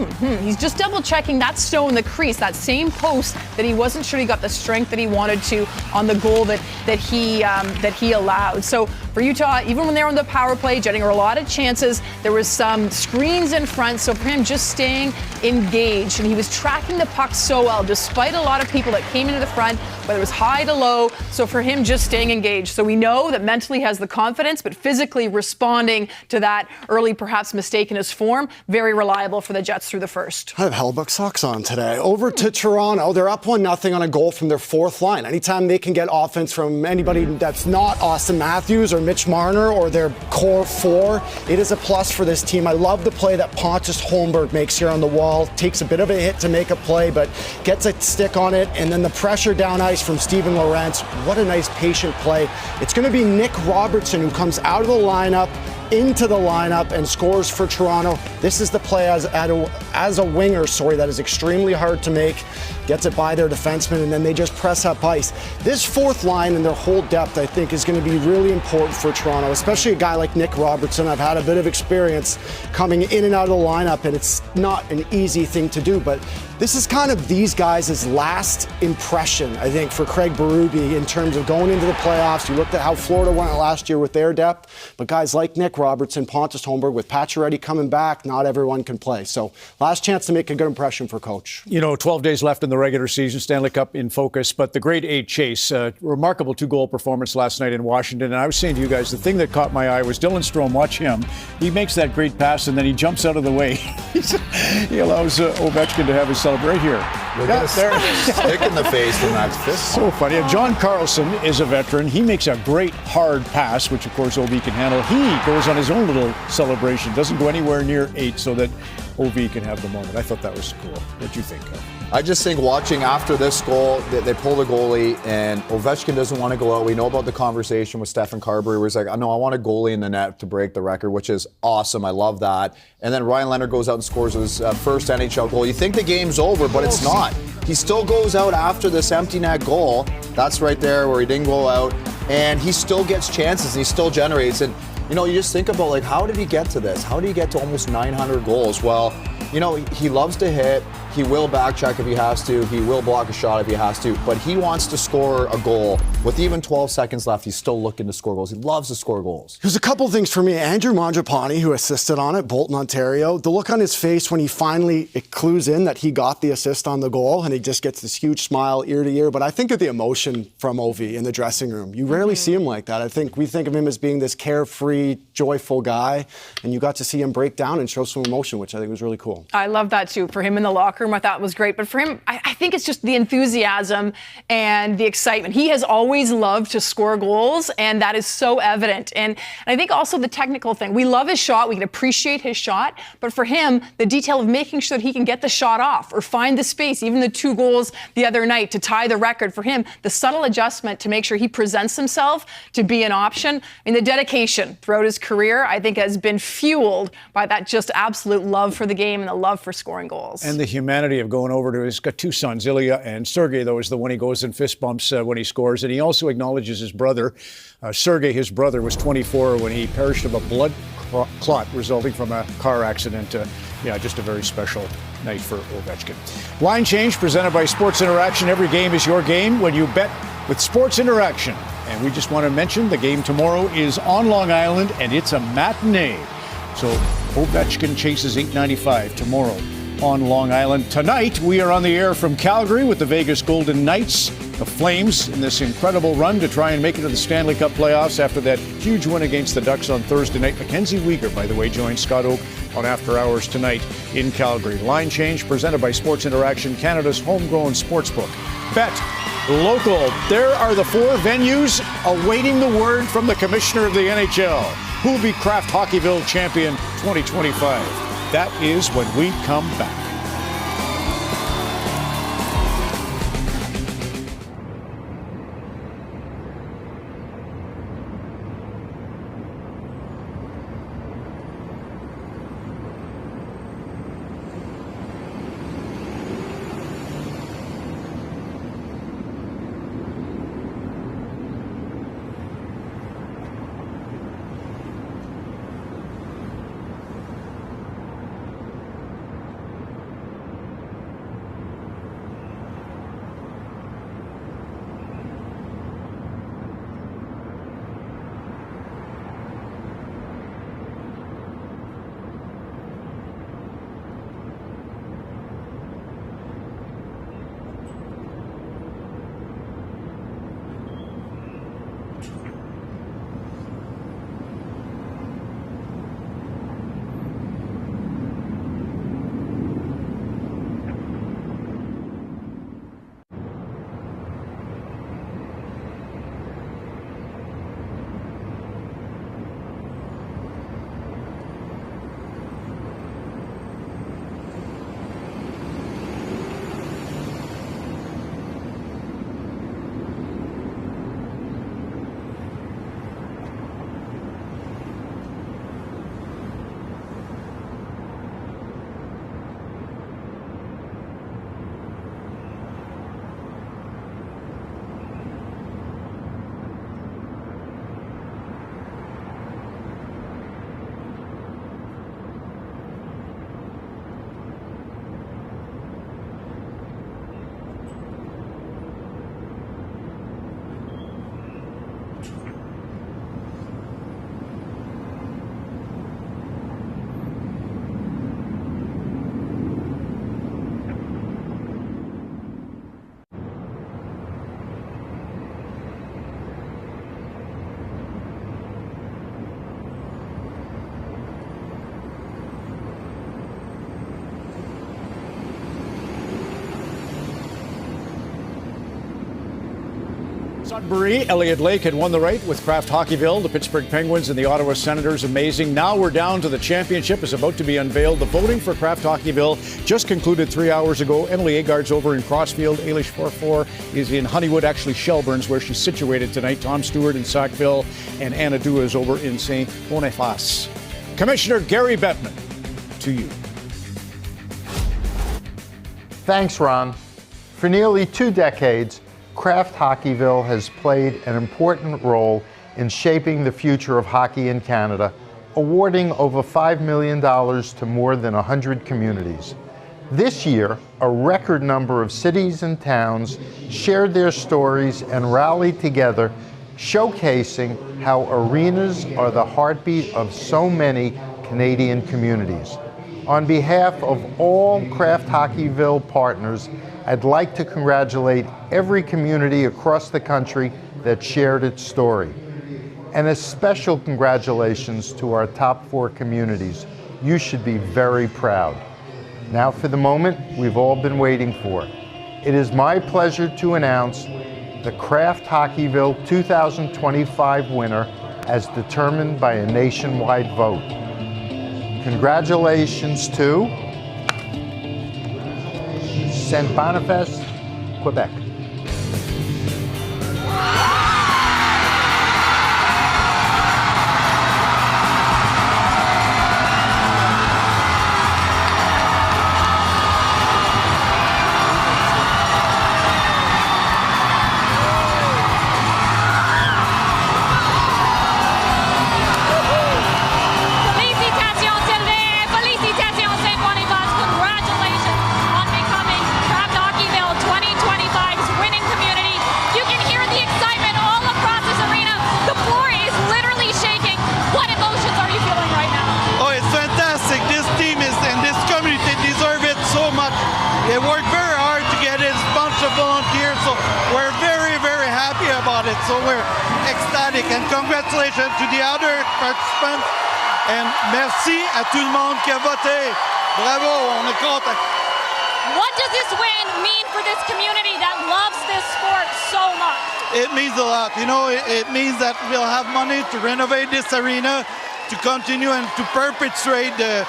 he's just double checking that stone in the crease, that same post that he wasn't sure he got the strength that he wanted to on the goal that he allowed. So for Utah, even when they were on the power play, getting a lot of chances, there was some screens in front. So for him, just staying engaged, and he was tracking the puck so well, despite a lot of people that came into the front. whether it was high to low. So for him, just staying engaged. So we know that mentally he has the confidence, but physically responding to that early, perhaps mistake in his form, very reliable for the Jets through the first. I have Hellbuck socks on today. Over to Toronto. They're up 1-0 on a goal from their fourth line. Anytime they can get offense from anybody that's not Austin Matthews or Mitch Marner or their core four, it is a plus for this team. I love the play that Pontus Holmberg makes here on the wall. Takes a bit of a hit to make a play, but gets a stick on it. And then the pressure down ice from Steven Lorentz. What a nice patient play. It's going to be Nick Robertson who comes out of the lineup, into the lineup, and scores for Toronto. This is the play as a winger, that is extremely hard to make. Gets it by their defenseman, and then they just press up ice. This fourth line and their whole depth, I think, is going to be really important for Toronto, especially a guy like Nick Robertson. I've had a bit of experience coming in and out of the lineup, and it's not an easy thing to do, but this is kind of these guys' last impression, I think, for Craig Berube in terms of going into the playoffs. You looked at how Florida went last year with their depth, but guys like Nick Robertson, Pontus Holmberg, with Pacioretty coming back, not everyone can play. So last chance to make a good impression for Coach. 12 days left in the regular season, Stanley Cup in focus, but the grade 8 chase, remarkable 2-goal performance last night in Washington. And I was saying to you guys, the thing that caught my eye was Dylan Strome. Watch him. He makes that great pass and then he jumps out of the way. He allows Ovechkin to have his celebration right here. Stick in the face from that fist. So funny. John Carlson is a veteran. He makes a great hard pass, which of course OV can handle. He goes on his own little celebration, doesn't go anywhere near 8 so that OV can have the moment. I thought that was cool. What'd you think of? I just think watching after this goal, they pull the goalie and Ovechkin doesn't want to go out. We know about the conversation with Stephen Carberry where he's like, no, I want a goalie in the net to break the record, which is awesome. I love that. And then Ryan Leonard goes out and scores his first NHL goal. You think the game's over, but it's not. He still goes out after this empty net goal. That's right there where he didn't go out. And he still gets chances and he still generates. And, you just think about, how did he get to this? How did he get to almost 900 goals? Well, he loves to hit. He will backcheck if he has to. He will block a shot if he has to. But he wants to score a goal. With even 12 seconds left, he's still looking to score goals. He loves to score goals. There's a couple things for me. Andrew Mangiapane, who assisted on it, Bolton, Ontario. The look on his face when he finally clues in that he got the assist on the goal, and he just gets this huge smile ear to ear. But I think of the emotion from Ovi in the dressing room. You rarely see him like that. I think we think of him as being this carefree, joyful guy, and you got to see him break down and show some emotion, which I think was really cool. I love that too. For him in the locker room, I thought was great. But for him, I think it's just the enthusiasm and the excitement. He has always loved to score goals, and that is so evident. And I think also the technical thing. We love his shot. We can appreciate his shot. But for him, the detail of making sure that he can get the shot off or find the space, even the 2 goals the other night to tie the record, for him, the subtle adjustment to make sure he presents himself to be an option. The dedication throughout his career, I think, has been fueled by that just absolute love for the game and the love for scoring goals. And the humanity of going over to he's got 2 sons, Ilya and Sergei, though, is the one he goes and fist bumps when he scores. And he also acknowledges his brother. Sergei, his brother, was 24 when he perished of a blood clot resulting from a car accident. Just a very special night for Ovechkin. Line change presented by Sports Interaction. Every game is your game when you bet with Sports Interaction. And we just want to mention the game tomorrow is on Long Island, and it's a matinee. So Ovechkin chases $8.95 tomorrow on Long Island. Tonight, we are on the air from Calgary with the Vegas Golden Knights, the Flames, in this incredible run to try and make it to the Stanley Cup playoffs after that huge win against the Ducks on Thursday night. Mackenzie Weegar, by the way, joins Scott Oak on After Hours tonight in Calgary. Line change presented by Sports Interaction, Canada's homegrown sportsbook. Bet local. There are the 4 venues awaiting the word from the commissioner of the NHL. Who will be Kraft Hockeyville champion 2025? That is when we come back. Sudbury, Elliott Lake had won the right with Kraft Hockeyville, the Pittsburgh Penguins, and the Ottawa Senators. Amazing. Now we're down to the championship is about to be unveiled. The voting for Kraft Hockeyville just concluded 3 hours ago. Emily Agard's over in Crossfield. Ailish Forfor is in Honeywood, actually Shelburne's, where she's situated tonight. Tom Stewart in Sackville, and Anna Dua is over in St. Boniface. Commissioner Gary Bettman, to you. Thanks, Ron. For nearly 2 decades, Kraft Hockeyville has played an important role in shaping the future of hockey in Canada, awarding over $5 million to more than 100 communities. This year, a record number of cities and towns shared their stories and rallied together, showcasing how arenas are the heartbeat of so many Canadian communities. On behalf of all Kraft Hockeyville partners, I'd like to congratulate every community across the country that shared its story. And a special congratulations to our top 4 communities. You should be very proud. Now for the moment we've all been waiting for. It is my pleasure to announce the Kraft Hockeyville 2025 winner as determined by a nationwide vote. Congratulations to St. Boniface, Quebec. They worked very hard to get it. It's a bunch of volunteers, so we're very, very happy about it. So we're ecstatic, and congratulations to the other participants. And merci à tout le monde qui a voté. Bravo, on est content. What does this win mean for this community that loves this sport so much? It means a lot. You know, it means that we'll have money to renovate this arena, to continue and to perpetuate the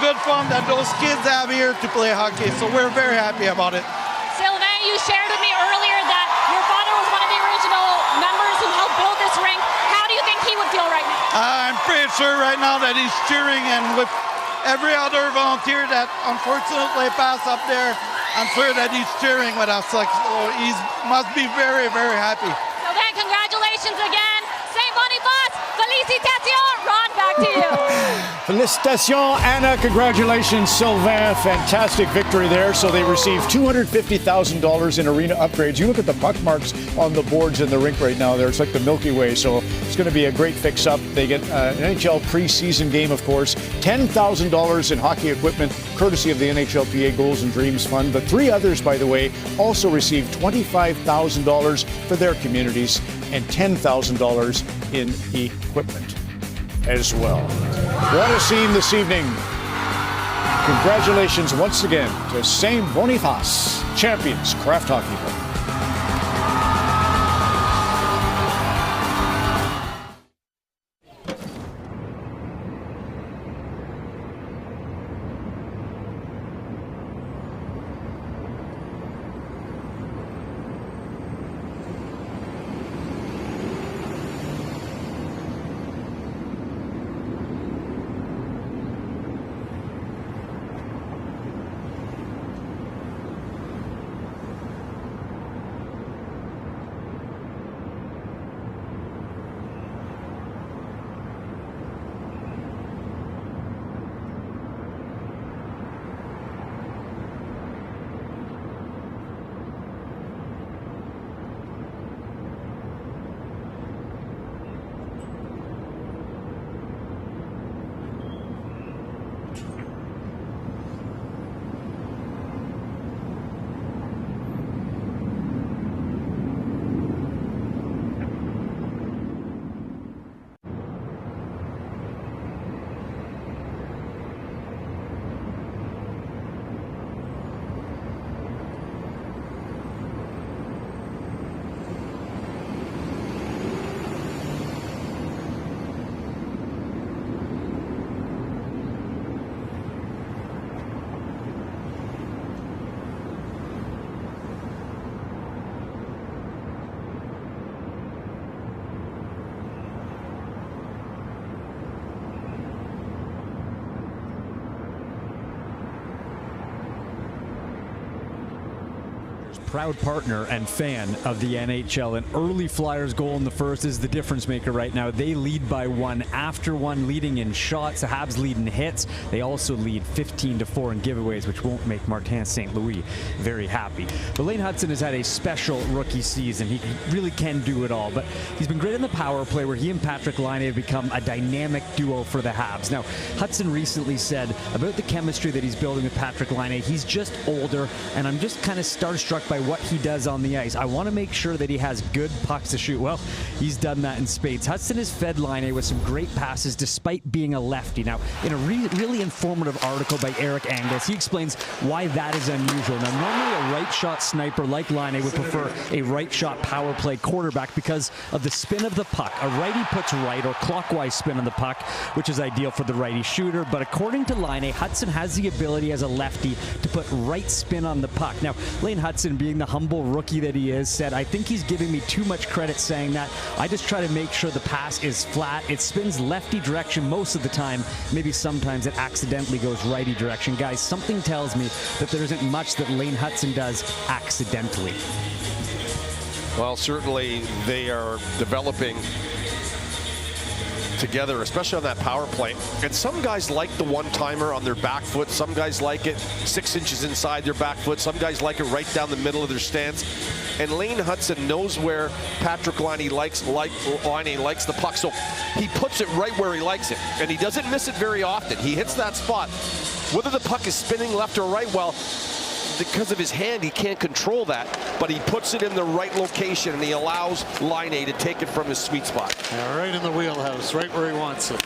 good fun that those kids have here to play hockey. So we're very happy about it. Sylvain, you shared with me earlier that your father was one of the original members who helped build this rink. How do you think he would feel right now? I'm pretty sure right now that he's cheering, and with every other volunteer that unfortunately passed up there, I'm sure that he's cheering with us. Like, so he must be very, very happy. Sylvain, congratulations again. St. Boniface, félicitations. Ron, back to you. Félicitations, Anna. Congratulations, Sylvain. Fantastic victory there. So they received $250,000 in arena upgrades. You look at the puck marks on the boards in the rink right now there. It's like the Milky Way. So it's going to be a great fix-up. They get an NHL preseason game, of course. $10,000 in hockey equipment, courtesy of the NHLPA Goals and Dreams Fund. The 3 others, by the way, also received $25,000 for their communities and $10,000 in equipment as well. What a scene this evening. Congratulations once again to St. Boniface, champions Kraft Hockeyville. proud partner and fan of the NHL. An early Flyers goal in the first is the difference maker right now. They lead by 1 after 1, leading in shots. The Habs lead in hits. They also lead 15-4 in giveaways, which won't make Martin St. Louis very happy. But Lane Hutson has had a special rookie season. He really can do it all, but he's been great in the power play, where he and Patrik Laine have become a dynamic duo for the Habs. Now, Hutson recently said about the chemistry that he's building with Patrik Laine, he's just older, and I'm just kind of starstruck by what he does on the ice. I want to make sure that he has good pucks to shoot. Well, he's done that in spades. Hutson has fed Laine with some great passes despite being a lefty. Now, in a really informative article by Eric Angles, he explains why that is unusual. Now, normally a right shot sniper like Laine would prefer a right shot power play quarterback because of the spin of the puck. A righty puts right or clockwise spin on the puck, which is ideal for the righty shooter. But according to Laine, Hutson has the ability as a lefty to put right spin on the puck. Now, Lane Hutson, being the humble rookie that he is, said, I think he's giving me too much credit saying that. I just try to make sure the pass is flat. It spins lefty direction most of the time. Maybe sometimes it accidentally goes righty direction. Guys, something tells me that there isn't much that Lane Hutson does accidentally. Well, certainly they are developing together, especially on that power play. And some guys like the one-timer on their back foot. Some guys like it 6 inches inside their back foot. Some guys like it right down the middle of their stance. And Lane Hutson knows where Patrik Laine likes the puck, so he puts it right where he likes it. And he doesn't miss it very often. He hits that spot. Whether the puck is spinning left or right, well, because of his hand, he can't control that, but he puts it in the right location, and he allows Laine to take it from his sweet spot. Yeah, right in the wheelhouse, right where he wants it.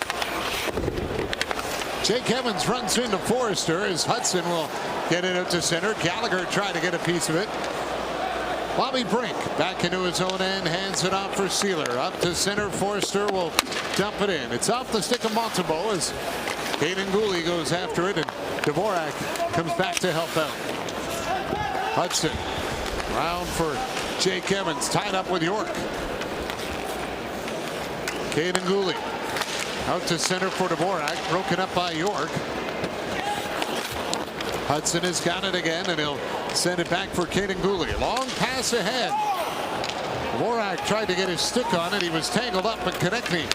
Jake Evans runs into Forrester as Hutson will get it out to center. Gallagher tried to get a piece of it. Bobby Brink back into his own end, hands it off for Sealer. Up to center, Forrester will dump it in. It's off the stick of Montembeault as Kaiden Guhle goes after it, and Dvorak comes back to help out. Hutson round for Jake Evans, tied up with York. Kaiden Guhle out to center for Dvorak, broken up by York. Hutson has got it again, and he'll send it back for Kaiden Guhle. Long pass ahead. Dvorak tried to get his stick on it. He was tangled up, but Konechny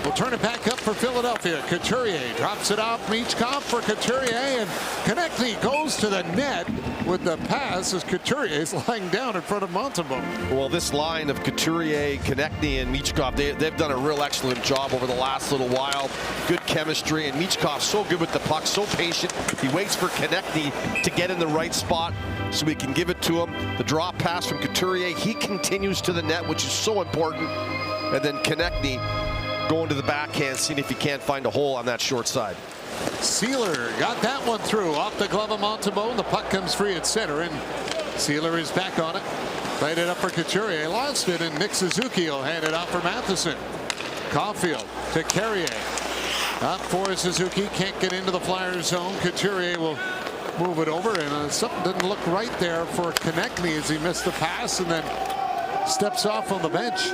will turn it back up for Philadelphia. Couturier drops it off Michkov for Couturier, and Konechny goes to the net with the pass as Couturier is lying down in front of Montembeault. Well, this line of Couturier, Konechny, and Michkov, they've done a real excellent job over the last little while. Good chemistry, and Michkov so good with the puck, so patient. He waits for Konechny to get in the right spot so we can give it to him. The drop pass from Couturier, he continues to the net, which is so important. And then Konechny going to the backhand, seeing if he can't find a hole on that short side. Sealer got that one through off the glove of Montembeault. The puck comes free at center, and Sealer is back on it. Played it up for Couturier, lost it, and Nick Suzuki will hand it off for Matheson. Caulfield to Carrier. Up for Suzuki, can't get into the Flyers zone. Couturier will move it over, and something didn't look right there for Konechny as he missed the pass and then steps off on the bench.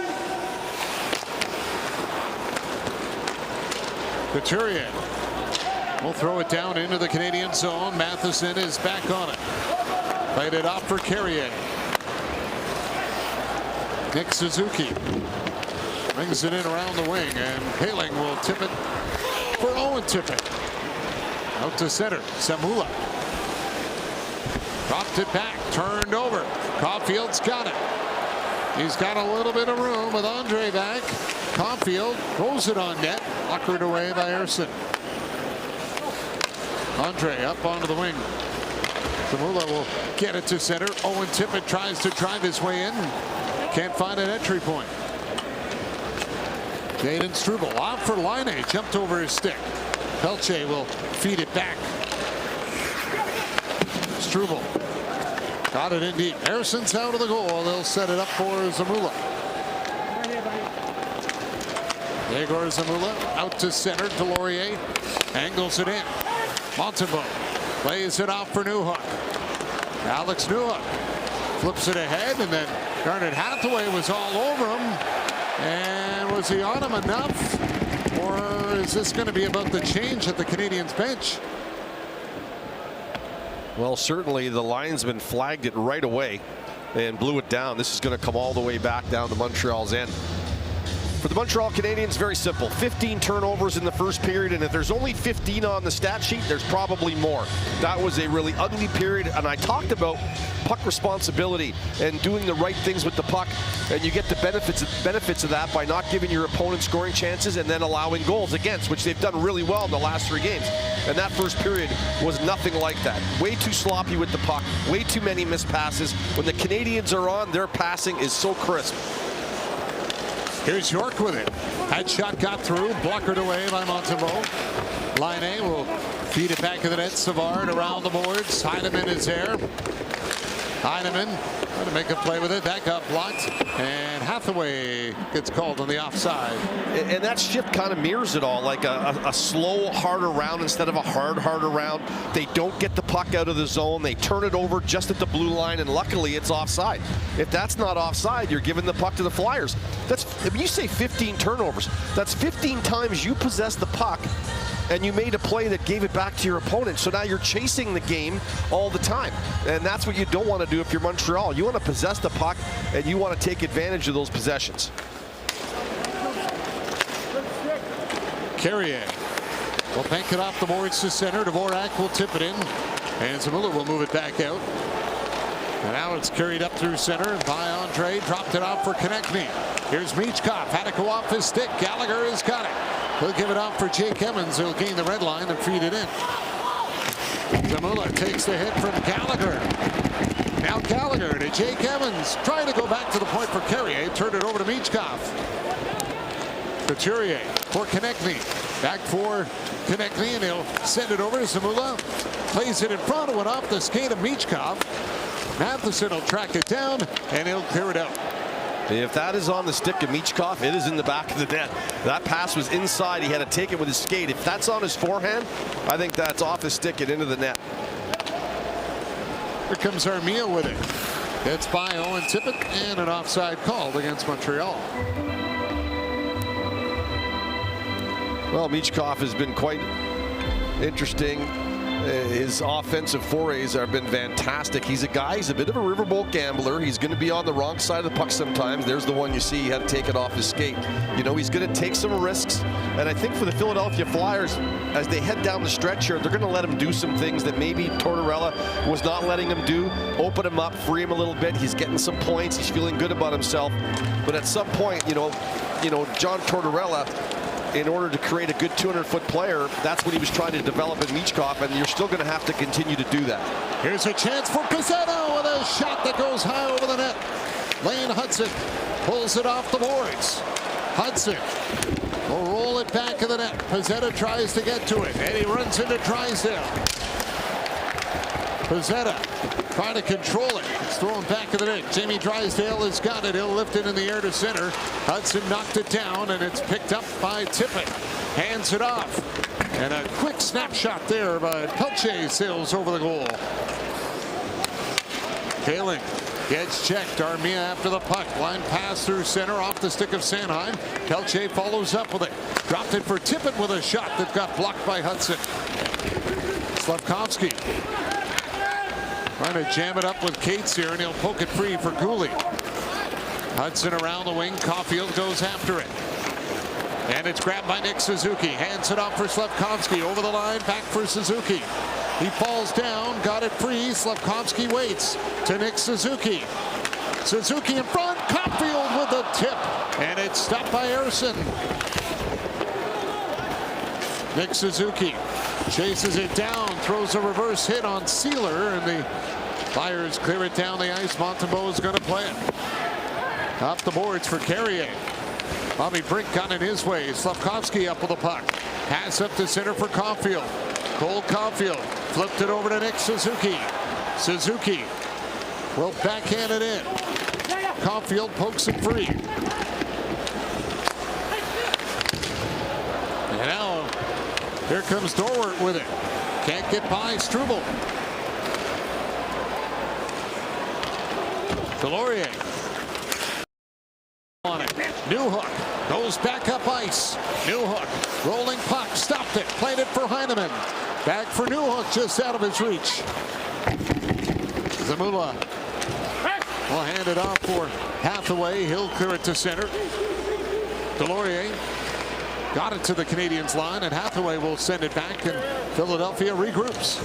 Couturier will throw it down into the Canadian zone. Matheson is back on it. Played it off for Carrier. Nick Suzuki brings it in around the wing, and Poehling will tip it for Owen Tippett. Out to center, Samula. Dropped it back, turned over. Caulfield's got it. He's got a little bit of room with Andre back. Caulfield throws it on net, puckered away by Ersson. Andre up onto the wing. Samula will get it to center. Owen Tippett tries to drive his way in. Can't find an entry point. Jayden Struble off for Laine, jumped over his stick. Pelche will feed it back. Struble got it in deep. Harrison's out of the goal. They'll set it up for Zamula. Yegor Zamula out to center to Laurier. Angles it in. Montembeault plays it off for Newhook. Alex Newhook flips it ahead, and then Garnet Hathaway was all over him. And was he on him enough? Or is this going to be about the change at the Canadiens bench? Well, certainly the linesman flagged it right away. and blew it down. This is going to come all the way back down to Montreal's end. For the Montreal Canadiens, very simple. 15 turnovers in the first period, and if there's only 15 on the stat sheet, there's probably more. That was a really ugly period, and I talked about puck responsibility and doing the right things with the puck, and you get the benefits of that by not giving your opponent scoring chances and then allowing goals against, which they've done really well in the last 3 games. And that first period was nothing like that. Way too sloppy with the puck, way too many missed passes. When the Canadiens are on, their passing is so crisp. Here's York with it. Headshot got through, blockered away by Montembeault. Laine will feed it back to the net. Savard around the boards. Heineman is there. Heineman trying to make a play with it. That got blocked. And Hathaway gets called on the offside. And that shift kind of mirrors it all, like a slow, harder round instead of a harder round. They don't get the puck out of the zone. They turn it over just at the blue line, and luckily it's offside. If that's not offside, you're giving the puck to the Flyers. When you say 15 turnovers, that's 15 times you possessed the puck and you made a play that gave it back to your opponent. So now you're chasing the game all the time. And that's what you don't want to do if you're Montreal. You want to possess the puck and you want to take advantage of those possessions. Carrier will bank it off the boards to center. Dvorak will tip it in. And Zamula will move it back out. And now it's carried up through center by Andre. Dropped it off for Konechny. Here's Michkov. Had to go off his stick. Gallagher has got it. He'll give it off for Jake Emmons. He'll gain the red line and feed it in. Zamula takes the hit from Gallagher. Now Gallagher to Jake Emmons. Trying to go back to the point for Carrier. Turned it over to Michkov. Couturier for Konechny. Back for Konechny, and he'll send it over to Zamula. Plays it in front, went off the skate of Michkov. Matheson will track it down, and he'll clear it out. If that is on the stick of Michkov, it is in the back of the net. That pass was inside. He had to take it with his skate. If that's on his forehand, I think that's off his stick and into the net. Here comes Armia with it. It's by Owen Tippett, and an offside called against Montreal. Well, Michkov has been quite interesting. His offensive forays have been fantastic. He's a bit of a riverboat gambler. He's going to be on the wrong side of the puck sometimes. There's the one you see. He had to take it off his skate. You know, he's going to take some risks. And I think for the Philadelphia Flyers, as they head down the stretch here, they're going to let him do some things that maybe Tortorella was not letting him do. Open him up, free him a little bit. He's getting some points. He's feeling good about himself. But at some point, you know, John Tortorella, in order to create a good 200-foot player, that's what he was trying to develop in Michkov, and you're still going to have to continue to do that. Here's a chance for Pezzetta with a shot that goes high over the net. Lane Hudson pulls it off the boards. Hudson will roll it back in the net. Pezzetta tries to get to it, and he runs into Drysdale. Pezzetta trying to control it. It's thrown back in the net. Jamie Drysdale has got it. He'll lift it in the air to center. Hudson knocked it down, and it's picked up by Tippett. Hands it off. And a quick snapshot there by Pelche sails over the goal. Kaling gets checked. Armia after the puck. Line pass through center off the stick of Sanheim. Pelche follows up with it. Dropped it for Tippett with a shot that got blocked by Hudson. Slavkovsky trying to jam it up with Cates here, and he'll poke it free for Cooley. Hudson around the wing. Caulfield goes after it. And it's grabbed by Nick Suzuki. Hands it off for Slavkovsky. Over the line, back for Suzuki. He falls down, got it free. Slavkovsky waits to Nick Suzuki. Suzuki in front. Caulfield with the tip. And it's stopped by Ersson. Nick Suzuki chases it down, throws a reverse hit on Sealer, and the Flyers clear it down the ice. Montembeault is going to play it. Off the boards for Carrier. Bobby Brink got in his way. Slavkovsky up with the puck. Pass up to center for Caulfield. Cole Caulfield flipped it over to Nick Suzuki. Suzuki will backhand it in. Caulfield pokes it free. And now here comes Dorwart with it. Can't get by Struble. Delorier on it. Newhook goes back up ice. Newhook rolling puck. Stopped it. Played it for Heineman. Back for Newhook, just out of his reach. Zamula will hand it off for Hathaway. He'll clear it to center. Delorier got it to the Canadiens line, and Hathaway will send it back, and Philadelphia regroups.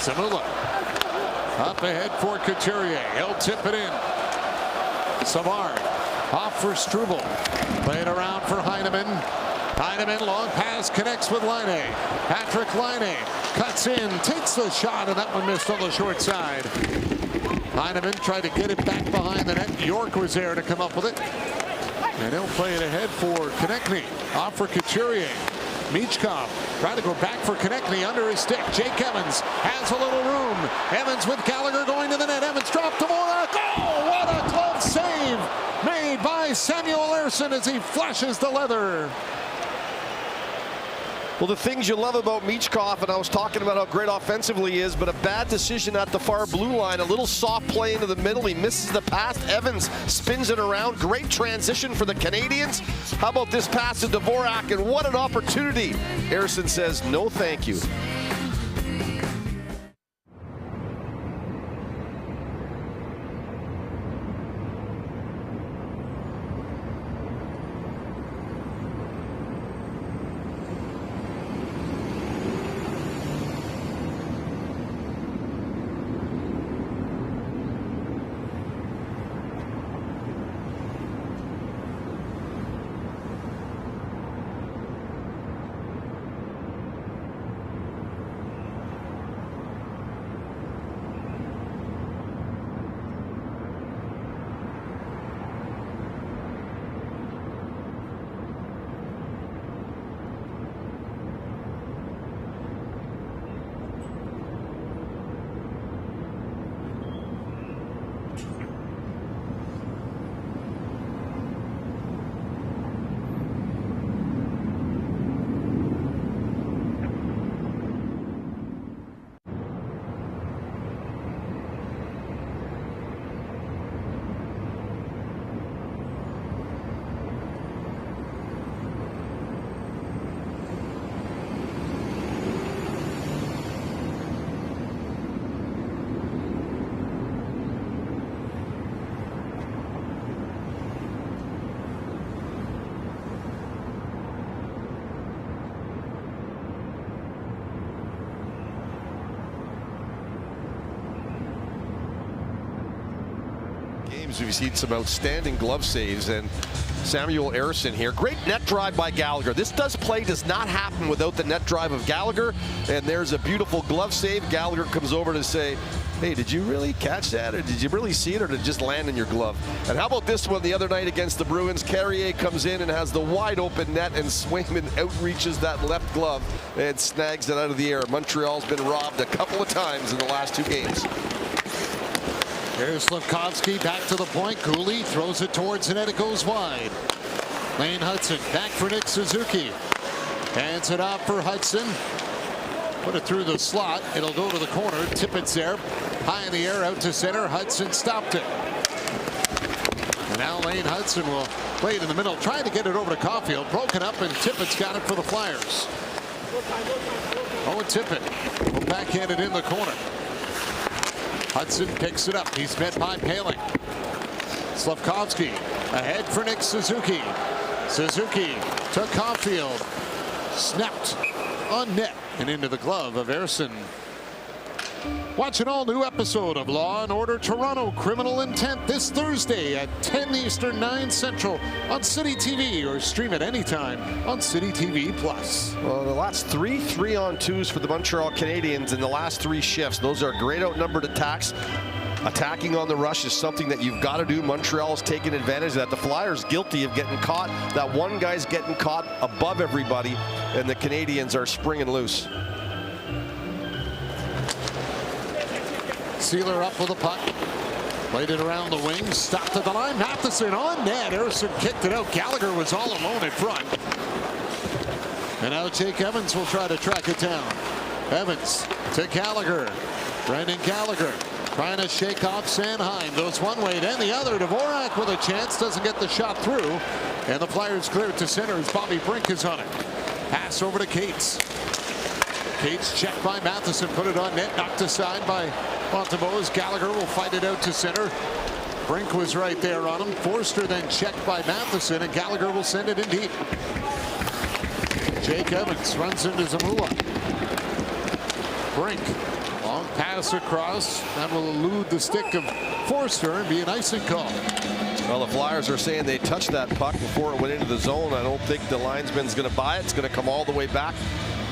Zamula up ahead for Couturier. He'll tip it in. Savard off for Struble. Play it around for Heineman. Heineman, long pass, connects with Laine. Patrick Laine cuts in, takes the shot, and that one missed on the short side. Heineman tried to get it back behind the net. York was there to come up with it. And he'll play it ahead for Konechny. Off for Couturier. Michkov trying to go back for Konechny under his stick. Jake Evans has a little room. Evans with Gallagher going to the net. Evans dropped to Dvorak. Oh, what a glove save made by Samuel Ersson as he flashes the leather. Well, the things you love about Michkov, and I was talking about how great offensively he is, but a bad decision at the far blue line. A little soft play into the middle. He misses the pass. Evans spins it around. Great transition for the Canadiens. How about this pass to Dvorak, and what an opportunity. Ersson says, no thank you. We've seen some outstanding glove saves, and Samuel Ersson here. Great net drive by Gallagher. This does not happen without the net drive of Gallagher, and there's a beautiful glove save. Gallagher comes over to say, hey, did you really catch that, or did you really see it, or did it just land in your glove? And how about this one the other night against the Bruins? Carrier comes in and has the wide open net, and Swayman outreaches that left glove and snags it out of the air. Montreal's been robbed a couple of times in the last two games. Here's Slafkovsky back to the point. Cooley throws it towards the net. It goes wide. Lane Hudson back for Nick Suzuki. Hands it off for Hudson. Put it through the slot. It'll go to the corner. Tippett's there. High in the air out to center. Hudson stopped it. And now Lane Hudson will play it in the middle. Trying to get it over to Caulfield. Broken up, and Tippett's got it for the Flyers. Owen Tippett will backhand it in the corner. Hudson picks it up. He's met by Paling. Slafkovsky ahead for Nick Suzuki. Suzuki to Caulfield. Snapped on net and into the glove of Ersson. Watch an all-new episode of Law & Order Toronto Criminal Intent this Thursday at 10 Eastern, 9 Central on City TV, or stream it anytime on City TV+. Well, the last 3 3-on-2s for the Montreal Canadiens in the last 3 shifts. Those are great outnumbered attacks. Attacking on the rush is something that you've got to do. Montreal's taking advantage of that. The Flyers guilty of getting caught. That one guy's getting caught above everybody, and the Canadiens are springing loose. Sealer up with a puck. Played it around the wings. Stopped at the line. Matheson on net. Ersson kicked it out. Gallagher was all alone in front. And now Jake Evans will try to track it down. Evans to Gallagher. Brendan Gallagher trying to shake off Sanheim. Goes one way, then the other. Dvorak with a chance. Doesn't get the shot through. And the Flyers clear it to center as Bobby Brink is on it. Pass over to Cates. Cates checked by Matheson, put it on net, knocked aside by Montembeault. Gallagher will fight it out to center. Brink was right there on him. Forster then checked by Matheson, and Gallagher will send it in deep. Jake Evans runs into Zamula. Brink, long pass across. That will elude the stick of Forster and be an icing call. Well, the Flyers are saying they touched that puck before it went into the zone. I don't think the linesman's going to buy it. It's going to come all the way back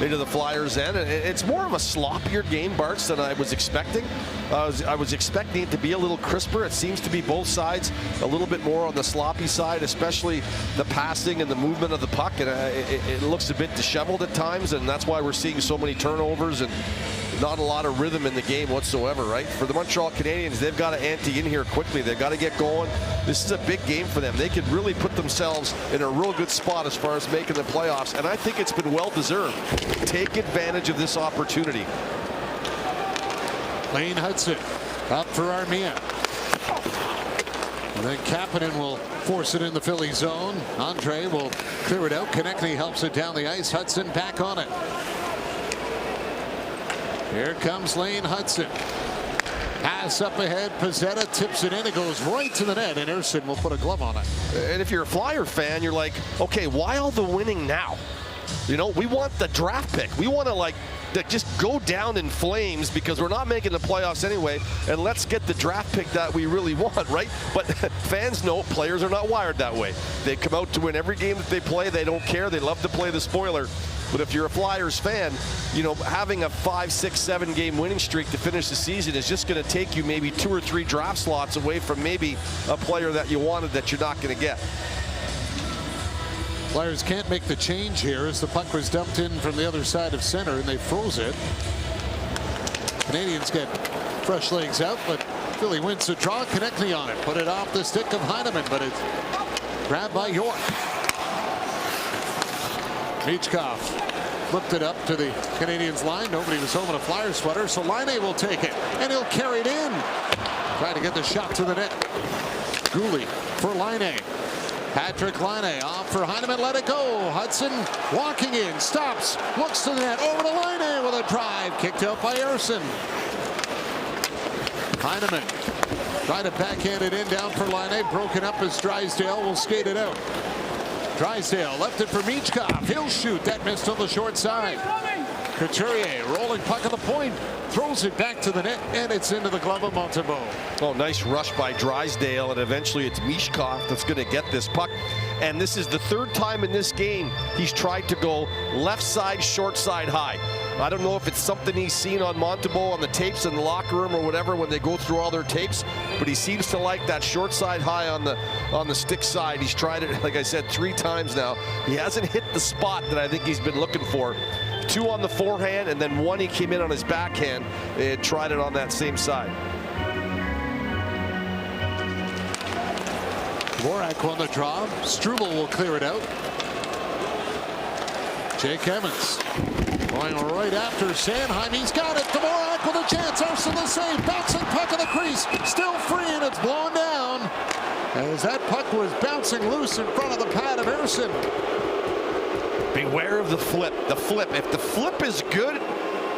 into the Flyers' end. It's more of a sloppier game, Barts, than I was expecting. I was expecting it to be a little crisper. It seems to be both sides a little bit more on the sloppy side, especially the passing and the movement of the puck. And it looks a bit disheveled at times, and that's why we're seeing so many turnovers and not a lot of rhythm in the game whatsoever, right? For the Montreal Canadiens, they've got to ante in here quickly. They've got to get going. This is a big game for them. They could really put themselves in a real good spot as far as making the playoffs, and I think it's been well-deserved. Take advantage of this opportunity. Lane Hudson up for Armia. And then Kapanen will force it in the Philly zone. Andre will clear it out. Konechny helps it down the ice. Hudson back on it. Here comes Lane Hudson. Pass up ahead. Pezzetta tips it in. It goes right to the net, and Ersson will put a glove on it. And if you're a Flyer fan, you're like, okay, why all the winning now? You know, we want the draft pick. We want to just go down in flames because we're not making the playoffs anyway, and let's get the draft pick that we really want, right? But fans know players are not wired that way. They come out to win every game that they play. They don't care. They love to play the spoiler. But if you're a Flyers fan, you know, having a 5, 6, 7 game winning streak to finish the season is just going to take you maybe 2 or 3 draft slots away from maybe a player that you wanted that you're not going to get. Flyers can't make the change here as the puck was dumped in from the other side of center, and they froze it. Canadians get fresh legs out, but Philly wins the draw. Konechny on it. Put it off the stick of Heineman, but it's grabbed by York. Michkov flipped it up to the Canadiens line. Nobody was home in a Flyers sweater, so Laine will take it, and he'll carry it in. Trying to get the shot to the net. Gooley for Laine. Patrick Laine off for Heineman, let it go. Hudson walking in, stops, looks to the net, over to Laine with a drive, kicked out by Ersson. Heineman tried to backhand it in, down for Laine, broken up as Drysdale will skate it out. Drysdale left it for Michkov. He'll shoot. That missed on the short side. Couturier rolling puck at the point. Throws it back to the net, and it's into the glove of Montembeault. Oh, nice rush by Drysdale, and eventually it's Michkov that's going to get this puck. And this is the 3rd time in this game he's tried to go left side, short side, high. I don't know if it's something he's seen on Montembeault on the tapes in the locker room or whatever when they go through all their tapes, but he seems to like that short side high on the stick side. He's tried it, like I said, 3 times now. He hasn't hit the spot that I think he's been looking for. 2 on the forehand, and then 1 he came in on his backhand and tried it on that same side. Dvorak on the draw. Struble will clear it out. Jake Evans going right after Sanheim. He's got it. Dvorak with a chance. Ersson the save. Bouncing puck in the crease. Still free, and it's blown down as that puck was bouncing loose in front of the pad of Ersson. Beware of the flip. The flip. If the flip is good,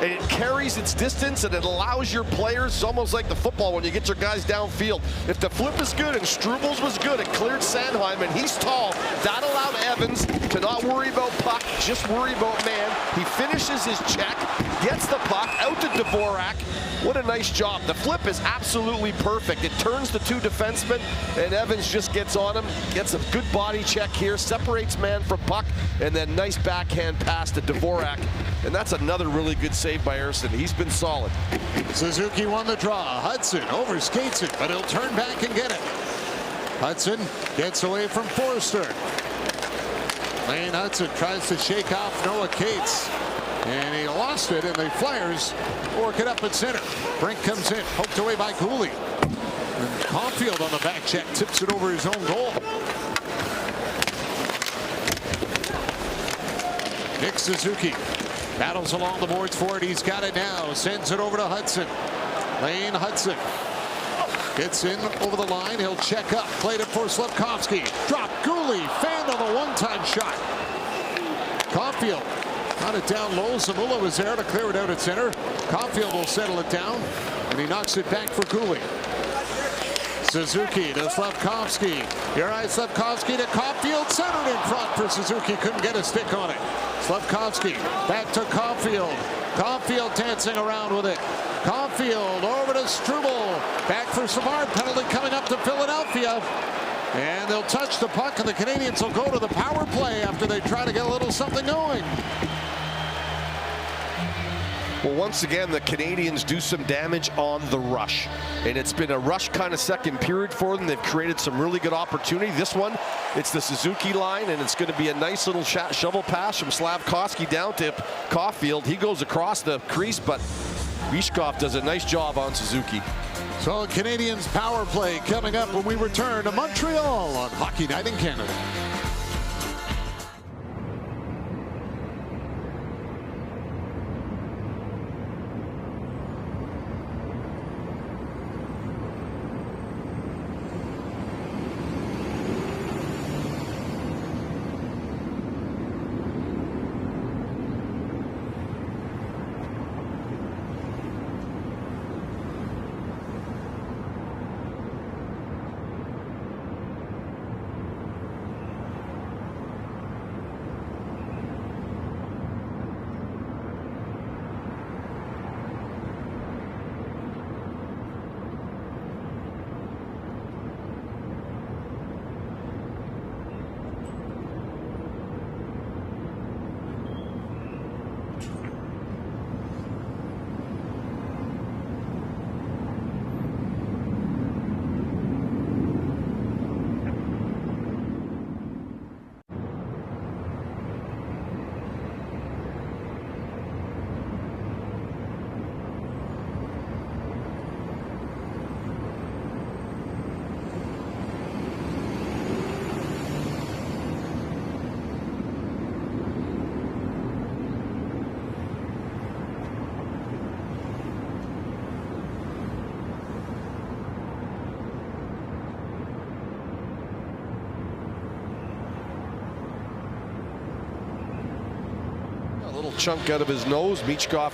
it carries its distance and it allows your players, it's almost like the football when you get your guys downfield. If the flip is good and Struble's was good, it cleared Sanheim, and he's tall. That allowed Evans to not worry about puck, just worry about man. He finishes his check, gets the puck out to Dvorak. What a nice job. The flip is absolutely perfect. It turns the 2 defensemen, and Evans just gets on him, gets a good body check here, separates man from puck, and then nice backhand pass to Dvorak. And that's another really good save by Ersson. He's been solid. Suzuki won the draw. Hudson overskates it, but he'll turn back and get it. Hudson gets away from Forster. Lane Hudson tries to shake off Noah Cates, and he lost it, and the Flyers work it up at center. Brink comes in, poked away by Cooley. And Caulfield on the back check tips it over his own goal. Nick Suzuki battles along the boards for it. He's got it now. Sends it over to Hudson. Lane Hudson gets in over the line. He'll check up. Played it for Slafkovsky. Drop. Gooley fanned on the one-time shot. Caulfield Got it down low. Zamula was there to clear it out at center. Caulfield will settle it down, and he knocks it back for Cooley. Suzuki to Slavkovsky. Here I Slavkovsky to Caulfield, centered in front for Suzuki. Couldn't get a stick on it. Slavkovsky back to Caulfield. Caulfield dancing around with it. Caulfield over to Struble. Back for Savard. Penalty coming up to Philadelphia. And they'll touch the puck, and the Canadians will go to the power play after they try to get a little something going. Well, once again, the Canadians do some damage on the rush. And it's been a rush kind of second period for them. They've created some really good opportunity. This one, it's the Suzuki line, and it's going to be a nice little shovel pass from Slavkovsky down to Caulfield. He goes across the crease, but Mishkov does a nice job on Suzuki. So Canadians power play coming up when we return to Montreal on Hockey Night in Canada. Chunk out of his nose. Michkov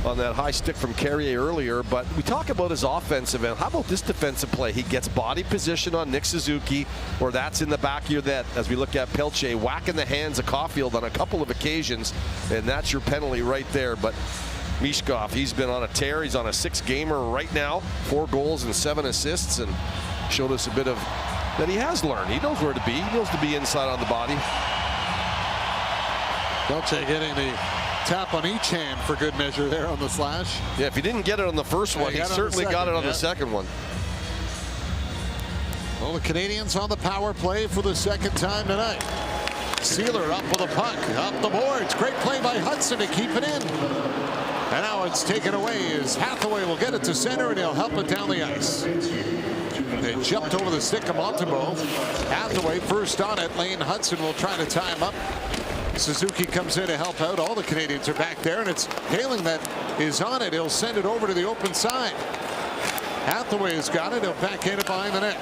on that high stick from Carrier earlier, but we talk about his offensive end. How about this defensive play? He gets body position on Nick Suzuki, or that's in the back of your net as we look at Pelche whacking the hands of Caulfield on a couple of occasions, and that's your penalty right there. But Michkov, he's been on a tear. He's on a 6-gamer right now, 4 goals and 7 assists, and showed us a bit of that he has learned. He knows where to be. He knows to be inside on the body. Pelche getting the tap on each hand for good measure there on the slash. Yeah, if he didn't get it on the first one, he certainly got it on the second one. Well, the Canadians on the power play for the second time tonight. Sealer up with a puck, up the boards. Great play by Hudson to keep it in. And now it's taken away as Hathaway will get it to center, and he'll help it down the ice. They jumped over the stick of Montembeault. Hathaway first on it. Lane Hudson will try to tie him up. Suzuki comes in to help out. All the Canadians are back there, and it's Hailing that is on it. He'll send it over to the open side. Hathaway has got it. He'll backhand it behind the net.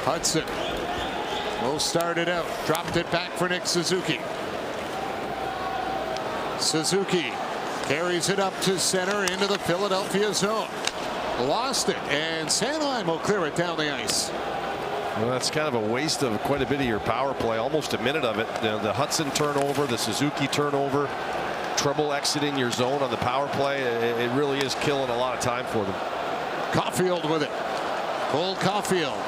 Hudson will start it out. Dropped it back for Nick Suzuki. Suzuki carries it up to center into the Philadelphia zone. Lost it, and Sanheim will clear it down the ice. Well, that's kind of a waste of quite a bit of your power play, almost a minute of it. The Hudson turnover, the Suzuki turnover, trouble exiting your zone on the power play. It really is killing a lot of time for them. Caulfield with it. Cole Caulfield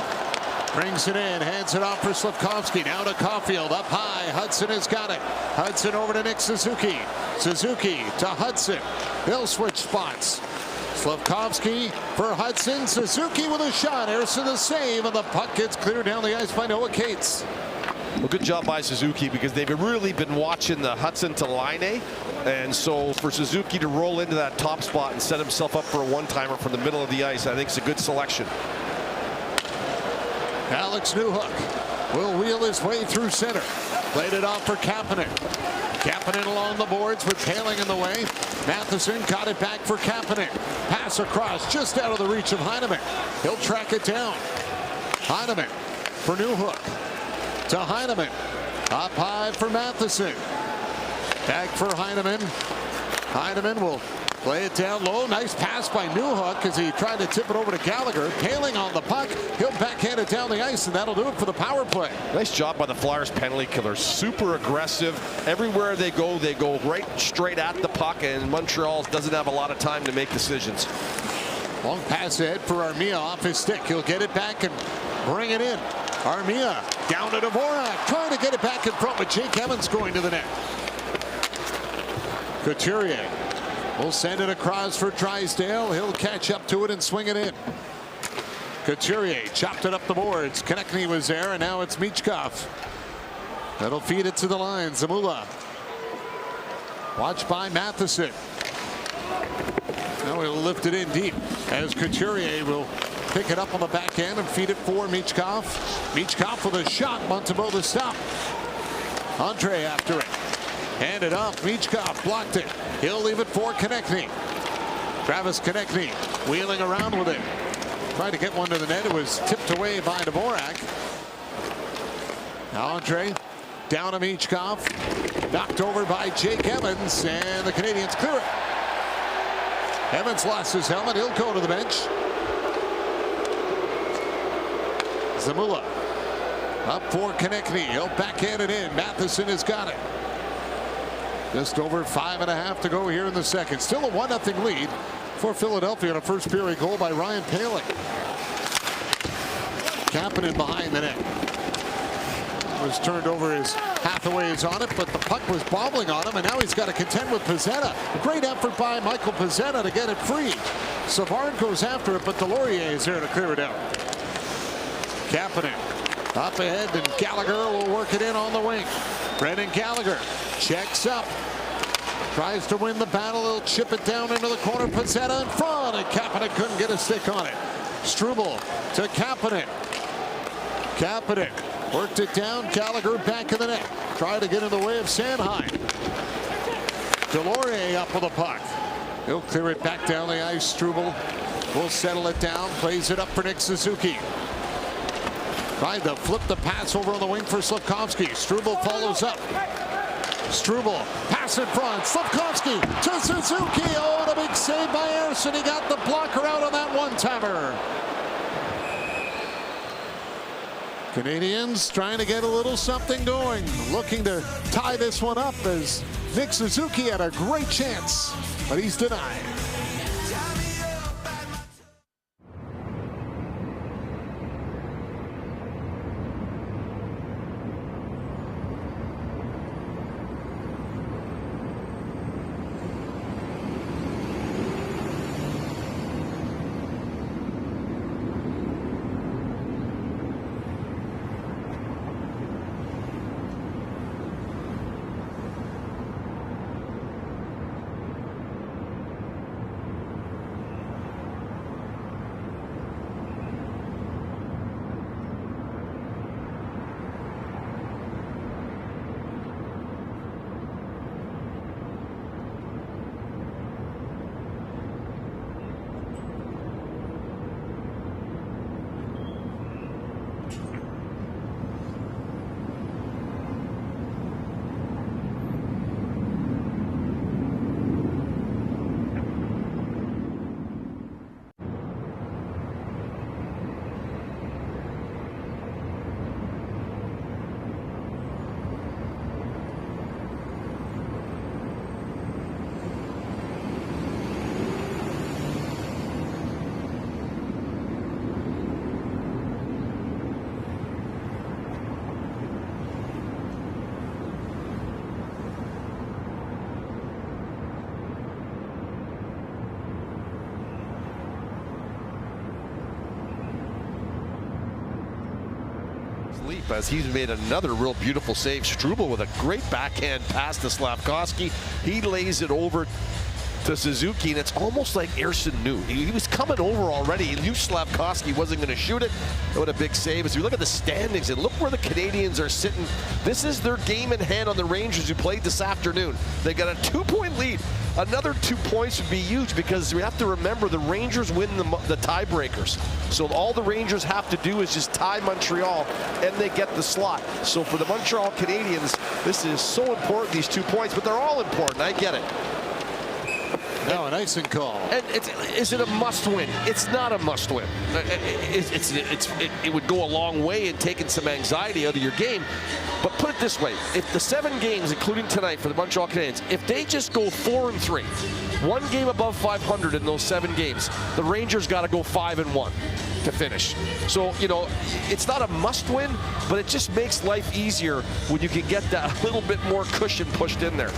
brings it in, hands it off for Slavkovsky. Now to Caulfield, up high. Hudson has got it. Hudson over to Nick Suzuki. Suzuki to Hudson. They'll switch spots. Slavkovsky for Hudson. Suzuki with a shot. Harrison the save, and the puck gets cleared down the ice by Noah Cates. Well, good job by Suzuki, because they've really been watching the Hudson to Laine. And so for Suzuki to roll into that top spot and set himself up for a one-timer from the middle of the ice, I think it's a good selection. Alex Newhook will wheel his way through center. Played it off for Kapanen. Kapanen along the boards with Hailing in the way. Matheson got it back for Kapanen. Pass across just out of the reach of Heineman. He'll track it down. Heineman for Newhook. To Heineman. Up high for Matheson. Back for Heineman. Heineman will play it down low. Nice pass by Newhook as he tried to tip it over to Gallagher. Paling on the puck. He'll backhand it down the ice, and that'll do it for the power play. Nice job by the Flyers penalty killer. Super aggressive. Everywhere they go right straight at the puck, and Montreal doesn't have a lot of time to make decisions. Long pass ahead for Armia off his stick. He'll get it back and bring it in. Armia down to Dvorak, trying to get it back in front with Jake Evans going to the net. Couturier will send it across for Drysdale. He'll catch up to it and swing it in. Couturier chopped it up the boards. Konechny was there, and now it's Michkov. That'll feed it to the line. Zamula. Watched by Matheson. Now he'll lift it in deep as Couturier will pick it up on the back end and feed it for Michkov. Michkov with a shot. Montembeault the stop. Andre after it. Hand it off. Michkov blocked it. He'll leave it for Konechny. Travis Konechny wheeling around with it. Tried to get one to the net. It was tipped away by Dvorak. Andre down to Michkov. Knocked over by Jake Evans, and the Canadians clear it. Evans lost his helmet. He'll go to the bench. Zamula up for Konechny. He'll backhand it in. Matheson has got it. Just over 5.5 to go here in the second. Still a 1-0 lead for Philadelphia on a first period goal by Ryan Paling. Kapanen behind the net. Was turned over as Hathaway is on it, but the puck was bobbling on him, and now he's got to contend with Pezzetta. Great effort by Michael Pezzetta to get it free. Savard goes after it, but Delorier is there to clear it out. Kapanen up ahead, and Gallagher will work it in on the wing. Brendan Gallagher checks up. Tries to win the battle. He'll chip it down into the corner. Pezzetta in front, and Kapanen couldn't get a stick on it. Struble to Kapanen. Kapanen worked it down. Gallagher back in the net. Tried to get in the way of Sanheim. Delorier up with the puck. He'll clear it back down the ice. Struble will settle it down. Plays it up for Nick Suzuki. Tried to flip the pass over on the wing for Slafkovsky. Struble follows up. Struble, pass in front. Slafkovsky to Suzuki. Oh, the big save by Ersson. He got the blocker out on that one-timer. Canadians trying to get a little something going. Looking to tie this one up as Nick Suzuki had a great chance, but he's denied. As he's made another real beautiful save. Struble with a great backhand pass to Slafkovsky. He lays it over to Suzuki, and it's almost like Ersson knew. He was coming over already. He knew Slafkovsky wasn't going to shoot it. What a big save. As we look at the standings and look where the Canadians are sitting, this is their game in hand on the Rangers who played this afternoon. They got a 2-point lead. Another 2 points would be huge because we have to remember the Rangers win the tiebreakers. So all the Rangers have to do is just tie Montreal and they get the slot. So for the Montreal Canadiens, this is so important, these 2 points, but they're all important. I get it. Now an icing call. And is it a must-win? It's not a must-win. It would go a long way in taking some anxiety out of your game. But put it this way, if the 7 games, including tonight for the Montreal Canadiens, if they just go 4-3, 1 game above 500 in those 7 games, the Rangers got to go 5-1 to finish. So, you know, it's not a must-win, but it just makes life easier when you can get that little bit more cushion pushed in there.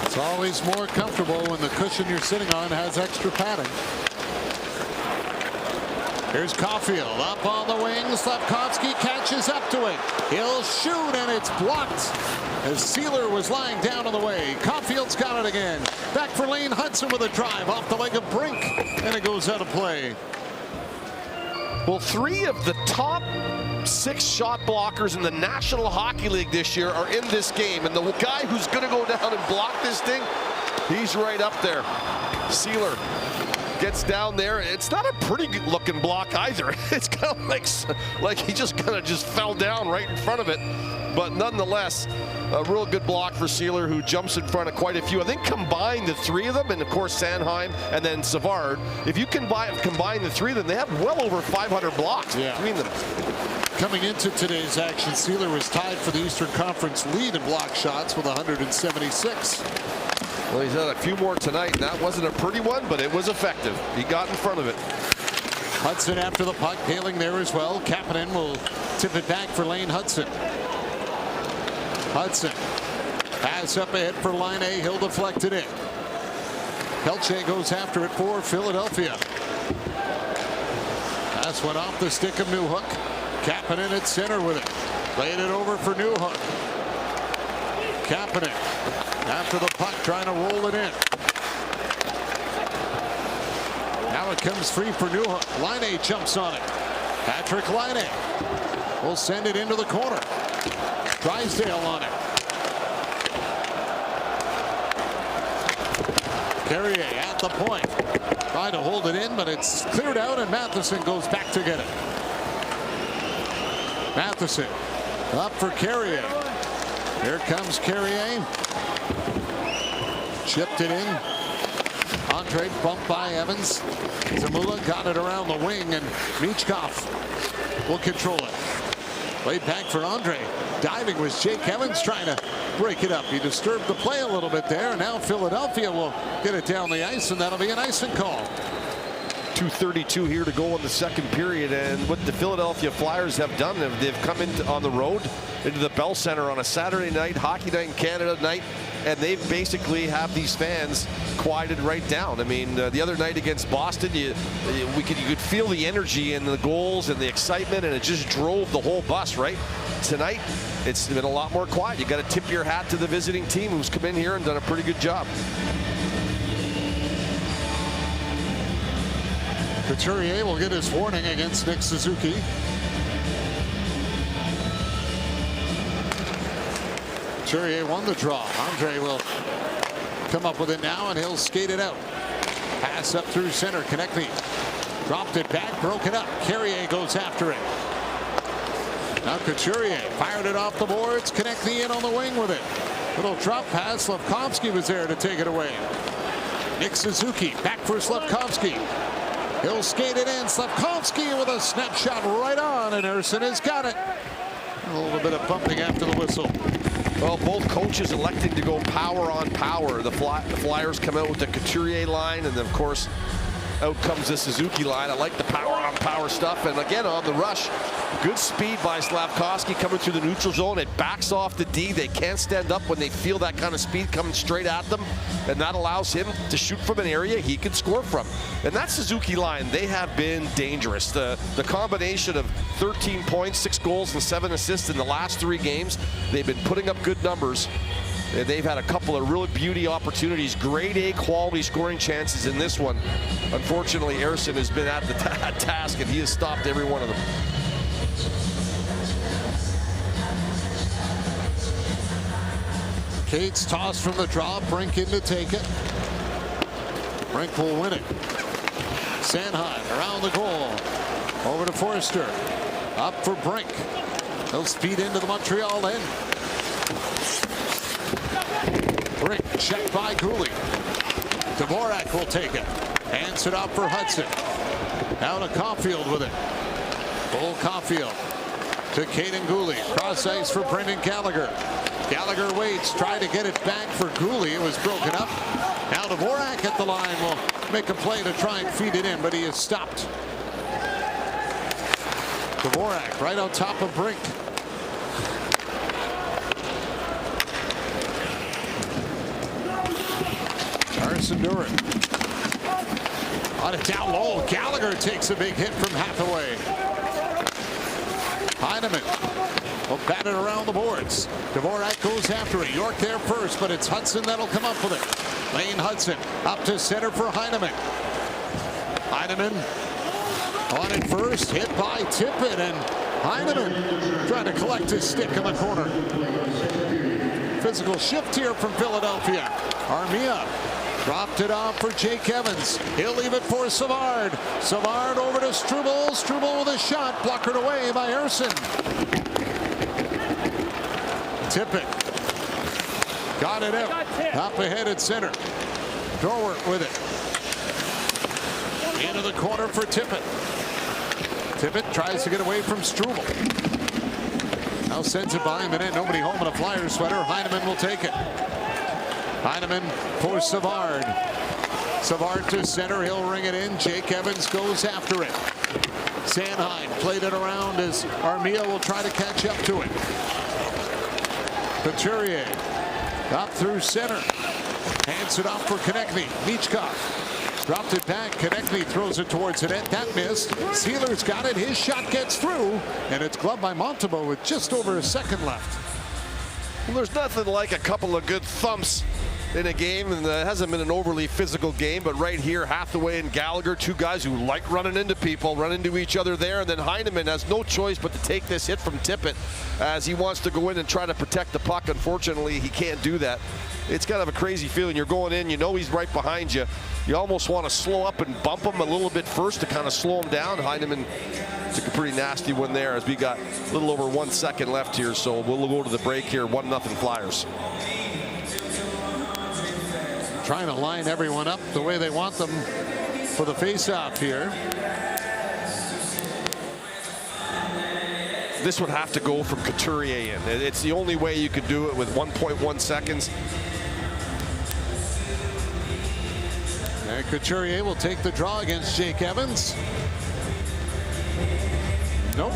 It's always more comfortable when the cushion you're sitting on has extra padding. Here's Caulfield up on the wing. Slafkovsky catches up to it. He'll shoot, and it's blocked as Sealer was lying down on the way. Caulfield's got it again. Back for Lane Hudson with a drive off the leg of Brink, and it goes out of play. Well, 3 of the top 6 shot blockers in the National Hockey League this year are in this game, and the guy who's going to go down and block this thing, he's right up there. Sealer gets down there. It's not a pretty good looking block either. It's kind of like he just kind of fell down right in front of it. But nonetheless, a real good block for Sealer, who jumps in front of quite a few. I think combine the 3 of them, and of course Sanheim and then Savard. If you combine the 3 of them, they have well over 500 blocks between them. Coming into today's action, Sealer was tied for the Eastern Conference lead in block shots with 176. Well, he's had a few more tonight, and that wasn't a pretty one, but it was effective. He got in front of it. Hudson after the puck, hailing there as well. Kapanen will tip it back for Lane Hudson. Hudson pass up ahead for Line A. He'll deflect it in. Pelche goes after it for Philadelphia. Pass went off the stick of Newhook. Kapanen at center with it. Laid it over for Newhook. Kapanen after the puck, trying to roll it in. Now it comes free for Newhook. Laine jumps on it. Patrick Laine will send it into the corner. Drysdale on it. Carrier at the point. Trying to hold it in, but it's cleared out, and Matheson goes back to get it. Matheson up for Carrier. Here comes Carrier. Chipped it in. Andre bumped by Evans. Zamula got it around the wing, and Michkov will control it. Played back for Andre. Diving was Jake Evans, trying to break it up. He disturbed the play a little bit there, and now Philadelphia will get it down the ice, and that'll be an icing call. 2:32 here to go in the second period, and what the Philadelphia Flyers have done, they've come on the road into the Bell Center on a Saturday night, Hockey Night in Canada night, and they basically have these fans quieted right down. I mean, the other night against Boston, you could feel the energy and the goals and the excitement, and it just drove the whole bus, right? Tonight, it's been a lot more quiet. You got to tip your hat to the visiting team who's come in here and done a pretty good job. Couturier will get his warning against Nick Suzuki. Couturier won the draw. Andre will come up with it now, and he'll skate it out. Pass up through center. Konechny dropped it back, broke it up. Carrier goes after it. Now Couturier fired it off the boards. Konechny in on the wing with it. Little drop pass. Slafkovsky was there to take it away. Nick Suzuki back for Slafkovsky. He'll skate it in. Slafkovsky with a snapshot right on, and Ersson has got it. A little bit of bumping after the whistle. Well, both coaches electing to go power on power. The Flyers come out with the Couturier line, and then, of course, out comes the Suzuki line. I like the power on power stuff. And again, on the rush, good speed by Slafkovsky coming through the neutral zone. It backs off the D. They can't stand up when they feel that kind of speed coming straight at them. And that allows him to shoot from an area he can score from. And that Suzuki line, they have been dangerous. The combination of 13 points, 6 goals, and 7 assists in the last 3 games, they've been putting up good numbers. They've had a couple of real beauty opportunities, grade A quality scoring chances in this one. Unfortunately, Ersson has been at the task, and he has stopped every one of them. Cates toss from the draw, Brink in to take it. Brink will win it. Sanheim around the goal. Over to Forster. Up for Brink. He'll speed into the Montreal end. Brink checked by Cooley. Dvorak will take it. Hands it up for Hudson. Now to Caulfield with it. Cole Caulfield to Caden Gooley. Cross ice for Brendan Gallagher. Gallagher waits, trying to get it back for Gooley. It was broken up. Now Dvorak at the line will make a play to try and feed it in, but he is stopped. Dvorak right on top of Brink. Carson Duran. On it down low. Gallagher takes a big hit from Hathaway. Heineman will bat it around the boards. Dvorak goes after it. York there first, but it's Hudson that'll come up with it. Lane Hudson up to center for Heineman. Heineman on it first, hit by Tippett, and Heineman trying to collect his stick in the corner. Physical shift here from Philadelphia. Armia dropped it off for Jake Evans. He'll leave it for Savard. Savard over to Struble. Struble with a shot, blockered away by Ersson. Tippett got it up ahead at center. Dorwart with it. Into the corner for Tippett. Tippett tries to get away from Struble. Now sends it by him and in. Nobody home in a Flyers sweater. Heineman will take it. Heineman for Savard. Savard to center. He'll ring it in. Jake Evans goes after it. Sanheim played it around as Armia will try to catch up to it. Couturier up through center. Hands it off for Konechny. Michkov dropped it back. Konechny throws it towards the net. That missed. Sealer's got it. His shot gets through, and it's gloved by Montembeault with just over a second left. Well, there's nothing like a couple of good thumps in a game, and it hasn't been an overly physical game, but right here, Hathaway and Gallagher, two guys who like running into people, run into each other there, and then Heineman has no choice but to take this hit from Tippett as he wants to go in and try to protect the puck. Unfortunately, he can't do that. It's kind of a crazy feeling. You're going in, you know he's right behind you. You almost want to slow up and bump him a little bit first to kind of slow him down. Heineman took a pretty nasty one there as we got a little over 1 second left here, so we'll go to the break here. 1-0 Flyers. Trying to line everyone up the way they want them for the face-off here. This would have to go from Couturier in. It's the only way you could do it with 1.1 seconds. And Couturier will take the draw against Jake Evans. Nope,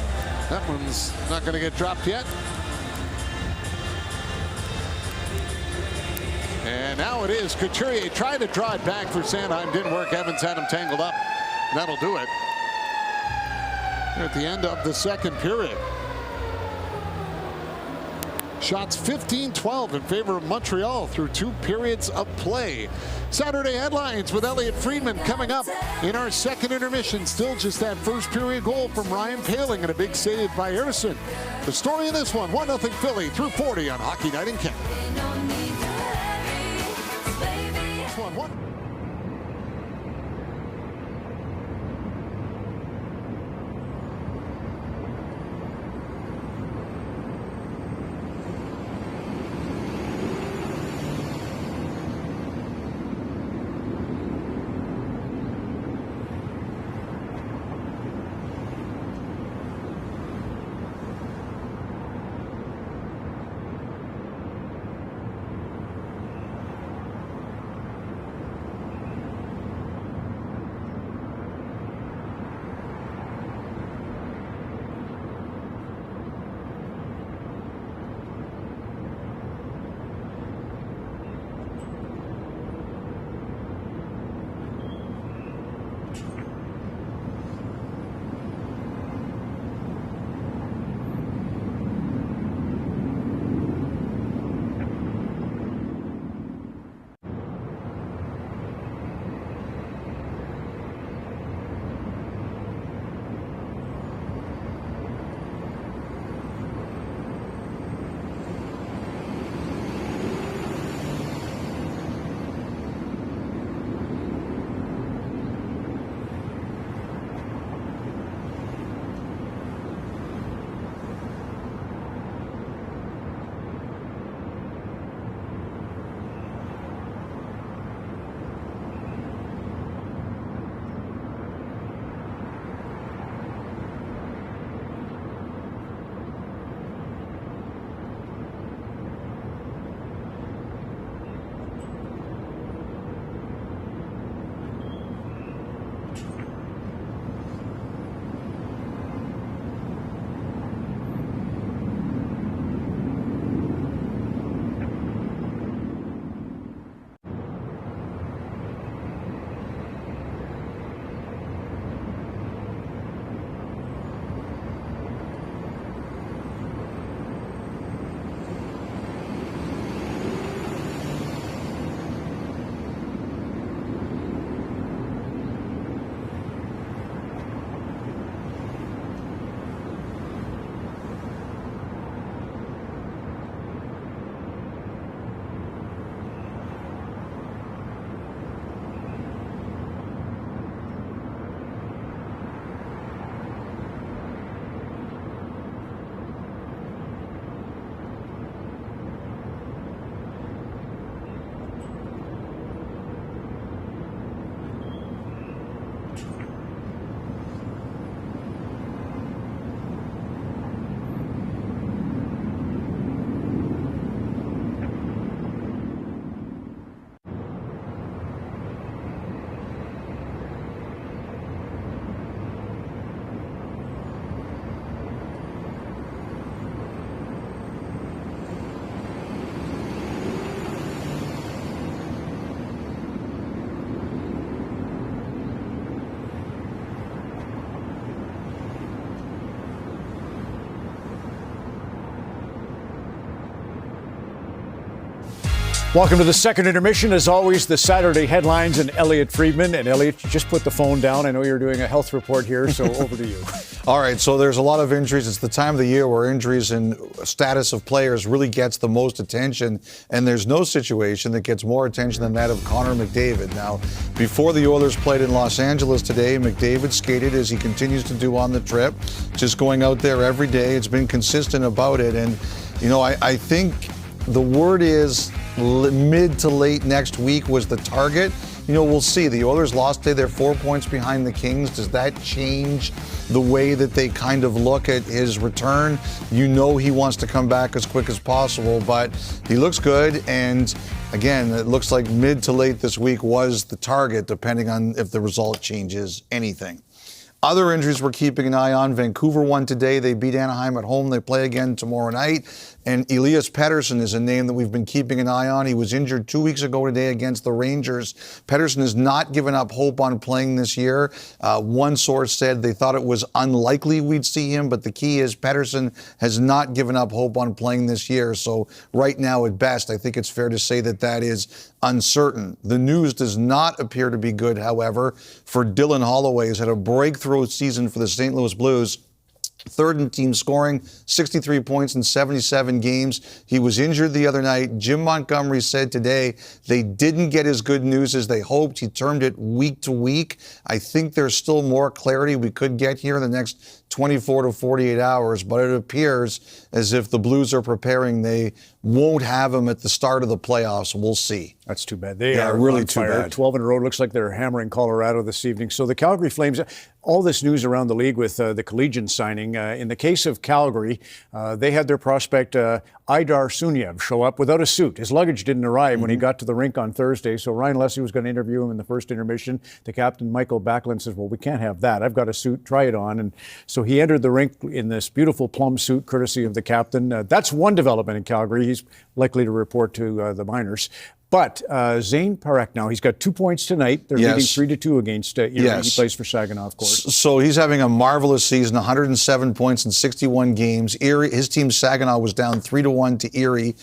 that one's not going to get dropped yet. And now it is. Couturier tried to draw it back for Sanheim. Didn't work. Evans had him tangled up. That'll do it. We're at the end of the second period. Shots 15-12 in favor of Montreal through 2 periods of play. Saturday headlines with Elliot Friedman coming up in our second intermission. Still just that first period goal from Ryan Poehling and a big save by Ersson. The story in this one, 1-0 Philly through 40 on Hockey Night in Canada. Welcome to the second intermission. As always, the Saturday headlines and Elliot Friedman. And Elliot, you just put the phone down. I know you're doing a health report here, so over to you. All right, so there's a lot of injuries. It's the time of the year where injuries and status of players really gets the most attention, and there's no situation that gets more attention than that of Connor McDavid. Now, before the Oilers played in Los Angeles today, McDavid skated as he continues to do on the trip, just going out there every day. It's been consistent about it, and, you know, I think the word is mid to late next week was the target. You know, we'll see. The Oilers lost today. They're 4 points behind the Kings. Does that change the way that they kind of look at his return? You know he wants to come back as quick as possible, but he looks good. And again, it looks like mid to late this week was the target, depending on if the result changes anything. Other injuries we're keeping an eye on. Vancouver won today. They beat Anaheim at home. They play again tomorrow night. And Elias Pettersson is a name that we've been keeping an eye on. He was injured 2 weeks ago today against the Rangers. Pettersson has not given up hope on playing this year. One source said they thought it was unlikely we'd see him, but the key is Pettersson has not given up hope on playing this year. So right now, at best, I think it's fair to say that that is uncertain. The news does not appear to be good, however, for Dylan Holloway, who's had a breakthrough season for the St. Louis Blues. Third in team scoring, 63 points in 77 games. He was injured the other night. Jim Montgomery said today they didn't get as good news as they hoped. He termed it week to week. I think there's still more clarity we could get here in the next 24 to 48 hours, but it appears as if the Blues are preparing. They won't have him at the start of the playoffs. We'll see. That's too bad. They are really too bad. 12 in a row. Looks like they're hammering Colorado this evening. So the Calgary Flames, all this news around the league with the Collegian signing. In the case of Calgary, they had their prospect Aidar Suniev show up without a suit. His luggage didn't arrive when he got to the rink on Thursday. So Ryan Leslie was going to interview him in the first intermission. The captain, Michael Backlund, says, well, we can't have that. I've got a suit. Try it on. And so he entered the rink in this beautiful plum suit, courtesy of the captain. That's one development in Calgary. He's likely to report to the minors. But Zane Parekh now, he's got 2 points tonight. They're leading 3-2 against Erie. He plays for Saginaw, of course. So he's having a marvelous season, 107 points in 61 games. Erie, his team Saginaw was down 3-1 to Erie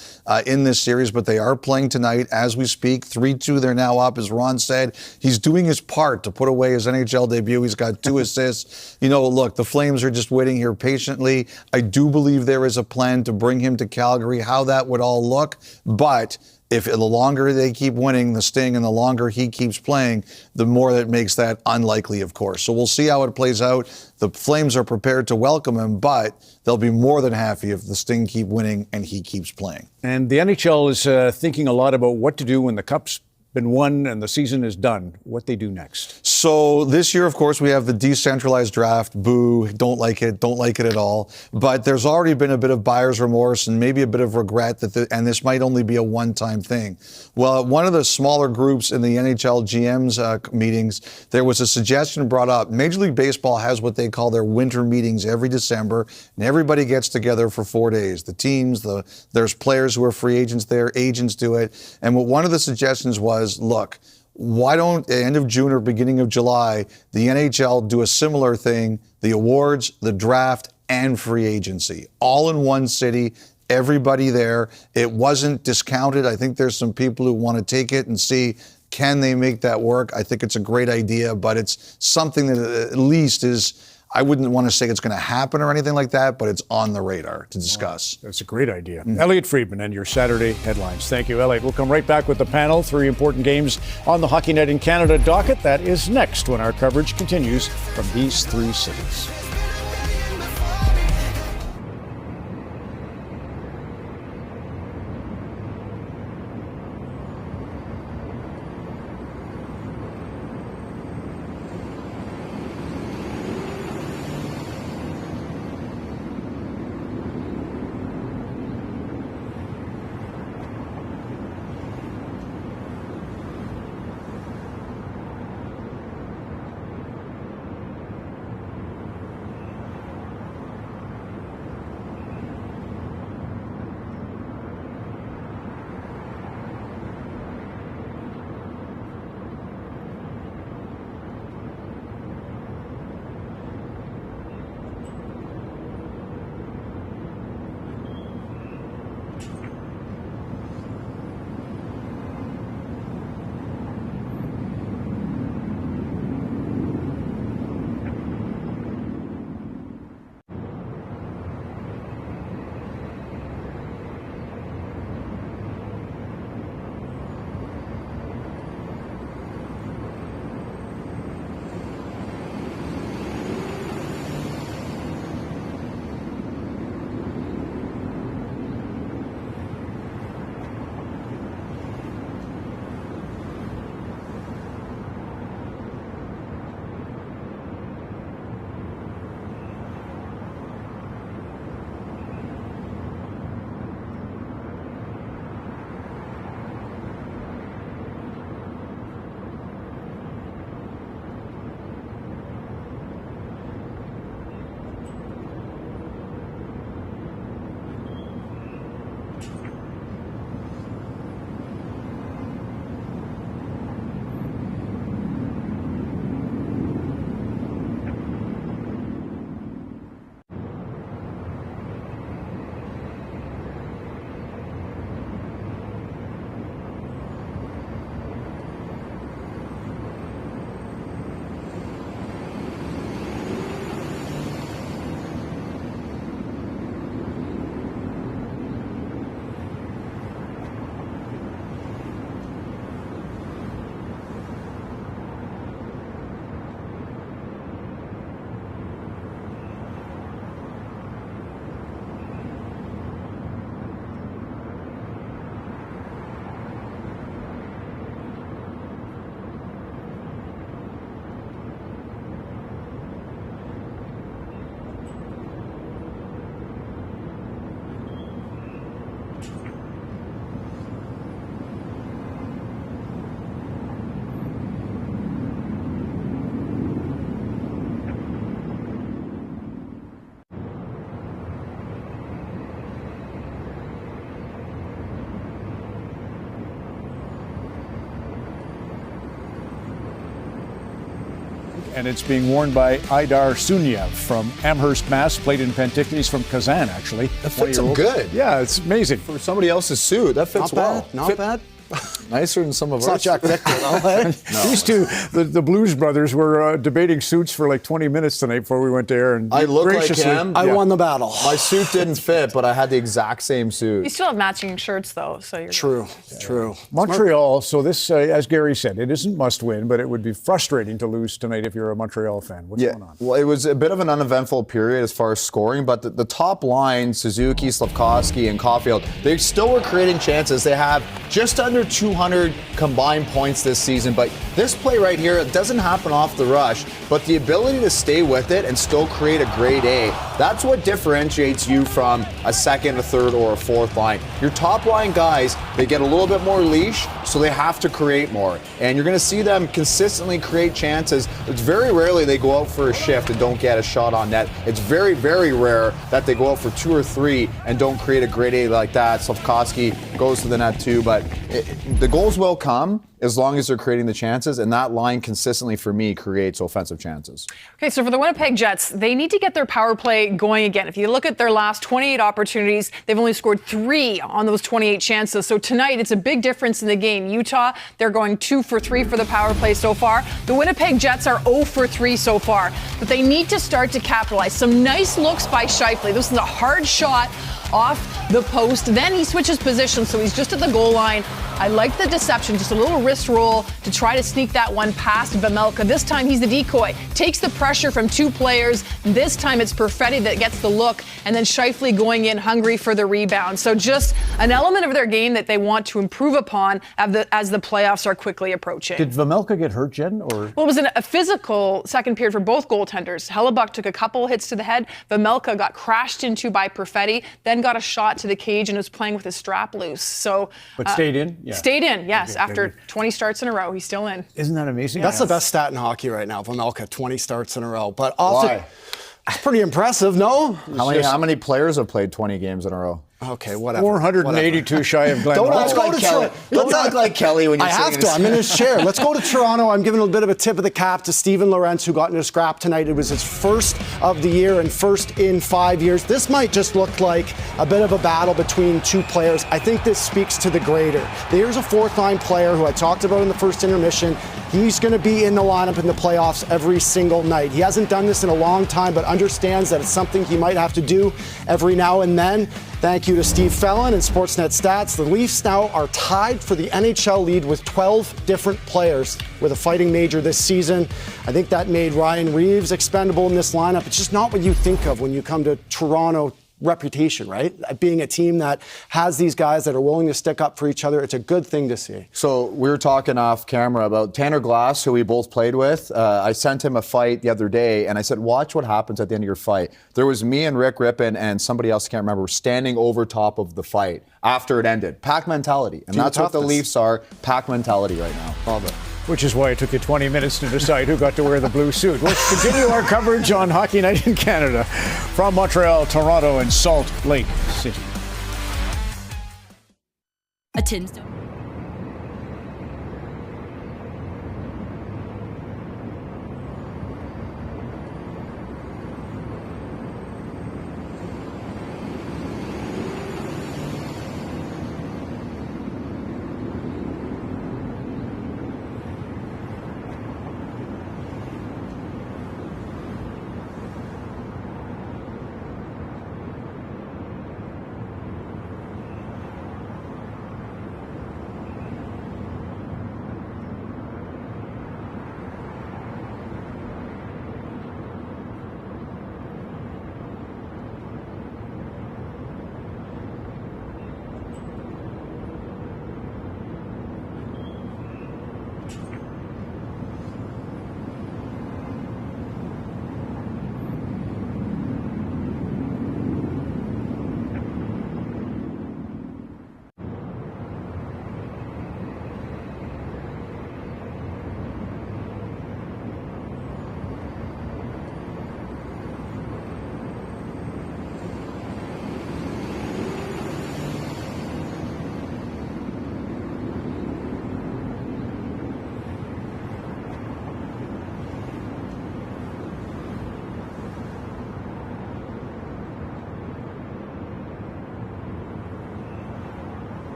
in this series, but they are playing tonight as we speak. 3-2, they're now up. As Ron said, he's doing his part to put away his NHL debut. He's got 2 assists. You know, look, the Flames are just waiting here patiently. I do believe there is a plan to bring him to Calgary, how that would all look, but if the longer they keep winning the Sting and the longer he keeps playing, the more that makes that unlikely, of course. So we'll see how it plays out. The Flames are prepared to welcome him, but they'll be more than happy if the Sting keep winning and he keeps playing. And the NHL is thinking a lot about what to do when the Cup's been won and the season is done, what they do next. So this year, of course, we have the decentralized draft. Boo, don't like it at all. But there's already been a bit of buyer's remorse and maybe a bit of regret and this might only be a one-time thing. Well, at one of the smaller groups in the NHL GM's meetings, there was a suggestion brought up. Major League Baseball has what they call their winter meetings every December, and everybody gets together for 4 days. The teams, there's players who are free agents there, agents do it. And what one of the suggestions was, look, why don't at the end of June or beginning of July, the NHL do a similar thing, the awards, the draft, and free agency, all in one city, everybody there. It wasn't discounted. I think there's some people who want to take it and see, can they make that work? I think it's a great idea, but it's something that at least is, I wouldn't want to say it's going to happen or anything like that, but it's on the radar to discuss. That's a great idea. Elliot Friedman and your Saturday headlines. Thank you, Elliot. We'll come right back with the panel. 3 important games on the Hockey Night in Canada docket. That is next when our coverage continues from these 3 cities. and it's being worn by Aidar Sunyev from Amherst, Mass. Played in Penticton. He's from Kazan, actually. That fits him good. Yeah, it's amazing. For somebody else's suit, that fits well. Not bad. Nicer than some of It's ours. not Jack Victor, though. These two, the Blues brothers, were debating suits for like 20 minutes tonight before we went to air. And I look like him. I won the battle. My suit didn't fit, but I had the exact same You suit. still have matching shirts, though, so you're True. Montreal, so this, as Gary said, it isn't must win, but it would be frustrating to lose tonight if you're a Montreal fan. What's going on? Well, it was a bit of an uneventful period as far as scoring, but the top line, Suzuki, Slafkovsky, and Caulfield, they still were creating chances. They have just under 200 combined points this season, but this play right here, it doesn't happen off the rush, but the ability to stay with it and still create a grade A, that's what differentiates you from a second, a third, or a fourth line. Your top line guys, they get a little bit more leash, so they have to create more. And you're going to see them consistently create chances. It's very rarely they go out for a shift and don't get a shot on net. It's very, very rare that they go out for 2 or 3 and don't create a grade A like that. Slafkovsky goes to the net too, but the goals will come as long as they're creating the chances, and that line consistently, for me, creates offensive chances. Okay, so for the Winnipeg Jets, they need to get their power play going again. If you look at their last 28 opportunities, they've only scored 3 on those 28 chances. So tonight, it's a big difference in the game. Utah, they're going 2 for 3 for the power play so far. The Winnipeg Jets are 0 for 3 so far, but they need to start to capitalize. Some nice looks by Scheifele. This is a hard shot off the post. Then he switches positions, so he's just at the goal line. I like the deception, just a little wrist roll to try to sneak that one past Vejmelka. This time he's the decoy, takes the pressure from 2 players. This time it's Perfetti that gets the look, and then Scheifele going in hungry for the rebound. So just an element of their game that they want to improve upon as the playoffs are quickly approaching. Did Vejmelka get hurt, Jen? Or? Well, it was a physical second period for both goaltenders. Hellebuck took a couple hits to the head. Vejmelka got crashed into by Perfetti, then got a shot to the cage and was playing with his strap loose. So, but stayed in? Yeah. Stayed in, yes. Okay, after 20 starts in a row, he's still in. Isn't that amazing? That's the best stat in hockey right now, Vejmelka, 20 starts in a row. But also, it's pretty impressive, no? How many players have played 20 games in a row? Okay, whatever. 482 shy of Glenn. Don't act like Kelly when you're I have to. I'm in his chair. Let's go to Toronto. I'm giving a bit of a tip of the cap to Steven Lorentz, who got into a scrap tonight. It was his first of the year and first in 5 years. This might just look like a bit of a battle between 2 players. I think this speaks to the greater. There's a fourth-line player who I talked about in the first intermission. He's going to be in the lineup in the playoffs every single night. He hasn't done this in a long time, but understands that it's something he might have to do every now and then. Thank you to Steve Fallon and Sportsnet Stats. The Leafs now are tied for the NHL lead with 12 different players with a fighting major this season. I think that made Ryan Reeves expendable in this lineup. It's just not what you think of when you come to Toronto reputation, right? Being a team that has these guys that are willing to stick up for each other, it's a good thing to see. So we were talking off camera about Tanner Glass, who we both played with. I sent him a fight the other day, and I said, watch what happens at the end of your fight. There was me and Rick Rippon and somebody else, I can't remember, standing over top of the fight after it ended. Pack mentality. And that's what the Leafs are, pack mentality right now. Love it. Which is why it took you 20 minutes to decide who got to wear the blue suit. We'll continue our coverage on Hockey Night in Canada from Montreal, Toronto, and Salt Lake City. A Tinstone.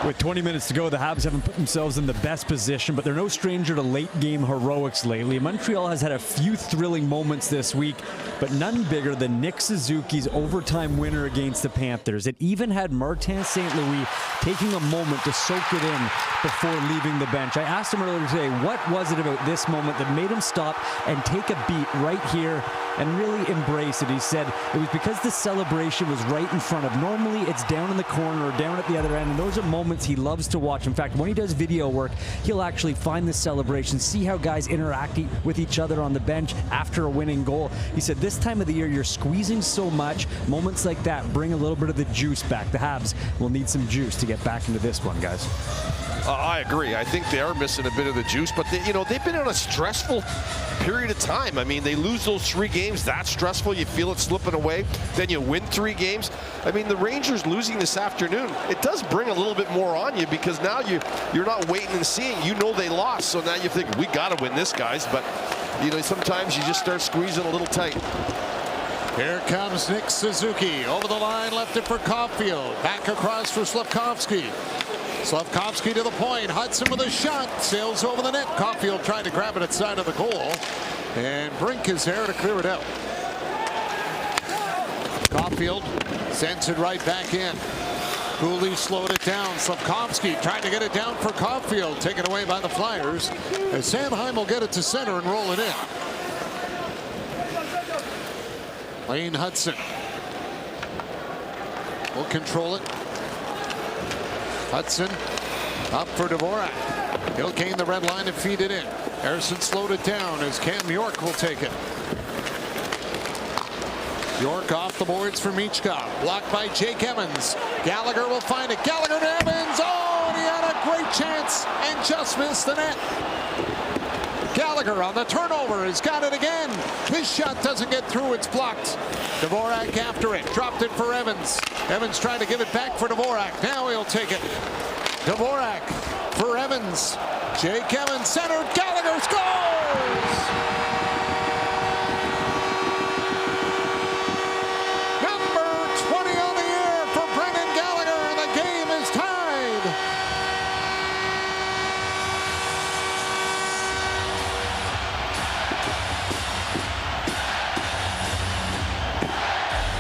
With 20 minutes to go, the Habs haven't put themselves in the best position, but they're no stranger to late-game heroics lately. Montreal has had a few thrilling moments this week, but none bigger than Nick Suzuki's overtime winner against the Panthers. It even had Martin St. Louis taking a moment to soak it in before leaving the bench. I asked him earlier today, what was it about this moment that made him stop and take a beat right here and really embrace it? He said it was because the celebration was right in front of. Normally it's down in the corner or down at the other end, and those are moments he loves to watch. In fact, when he does video work, he'll actually find the celebration, see how guys interact with each other on the bench after a winning goal. He said this time of the year you're squeezing so much, moments like that bring a little bit of the juice back. The Habs will need some juice to get back into this one, guys. I agree. I think they are missing a bit of the juice, but they've been on a stressful period of time. I mean, they lose those 3 games. That's stressful. You feel it slipping away. Then you win 3 games. I mean, the Rangers losing this afternoon, it does bring a little bit more on you because now you're not waiting and seeing. You know they lost, so now you think, we got to win this, guys. But, sometimes you just start squeezing a little tight. Here comes Nick Suzuki. Over the line, left it for Caulfield. Back across for Slafkovsky. Slafkovsky to the point. Hudson with a shot. Sails over the net. Caulfield trying to grab it at side of the goal. And Brink is there to clear it out. Caulfield sends it right back in. Cooley slowed it down. Slafkovsky trying to get it down for Caulfield. Taken away by the Flyers. As Sanheim will get it to center and roll it in. Lane Hudson will control it. Hudson up for Dvorak. He'll gain the red line and feed it in. Harrison slowed it down as Cam York will take it. York off the boards for Michkov. Blocked by Jake Evans. Gallagher will find it. Gallagher to Evans. Oh, and he had a great chance and just missed the net. Gallagher on the turnover has got it again. His shot doesn't get through. It's blocked. Dvorak after it. Dropped it for Evans. Evans trying to give it back for Dvorak. Now he'll take it. Dvorak for Evans. Jake Evans centered. Gallagher scores! Number 20 on the year for Brendan Gallagher, and the game is tied.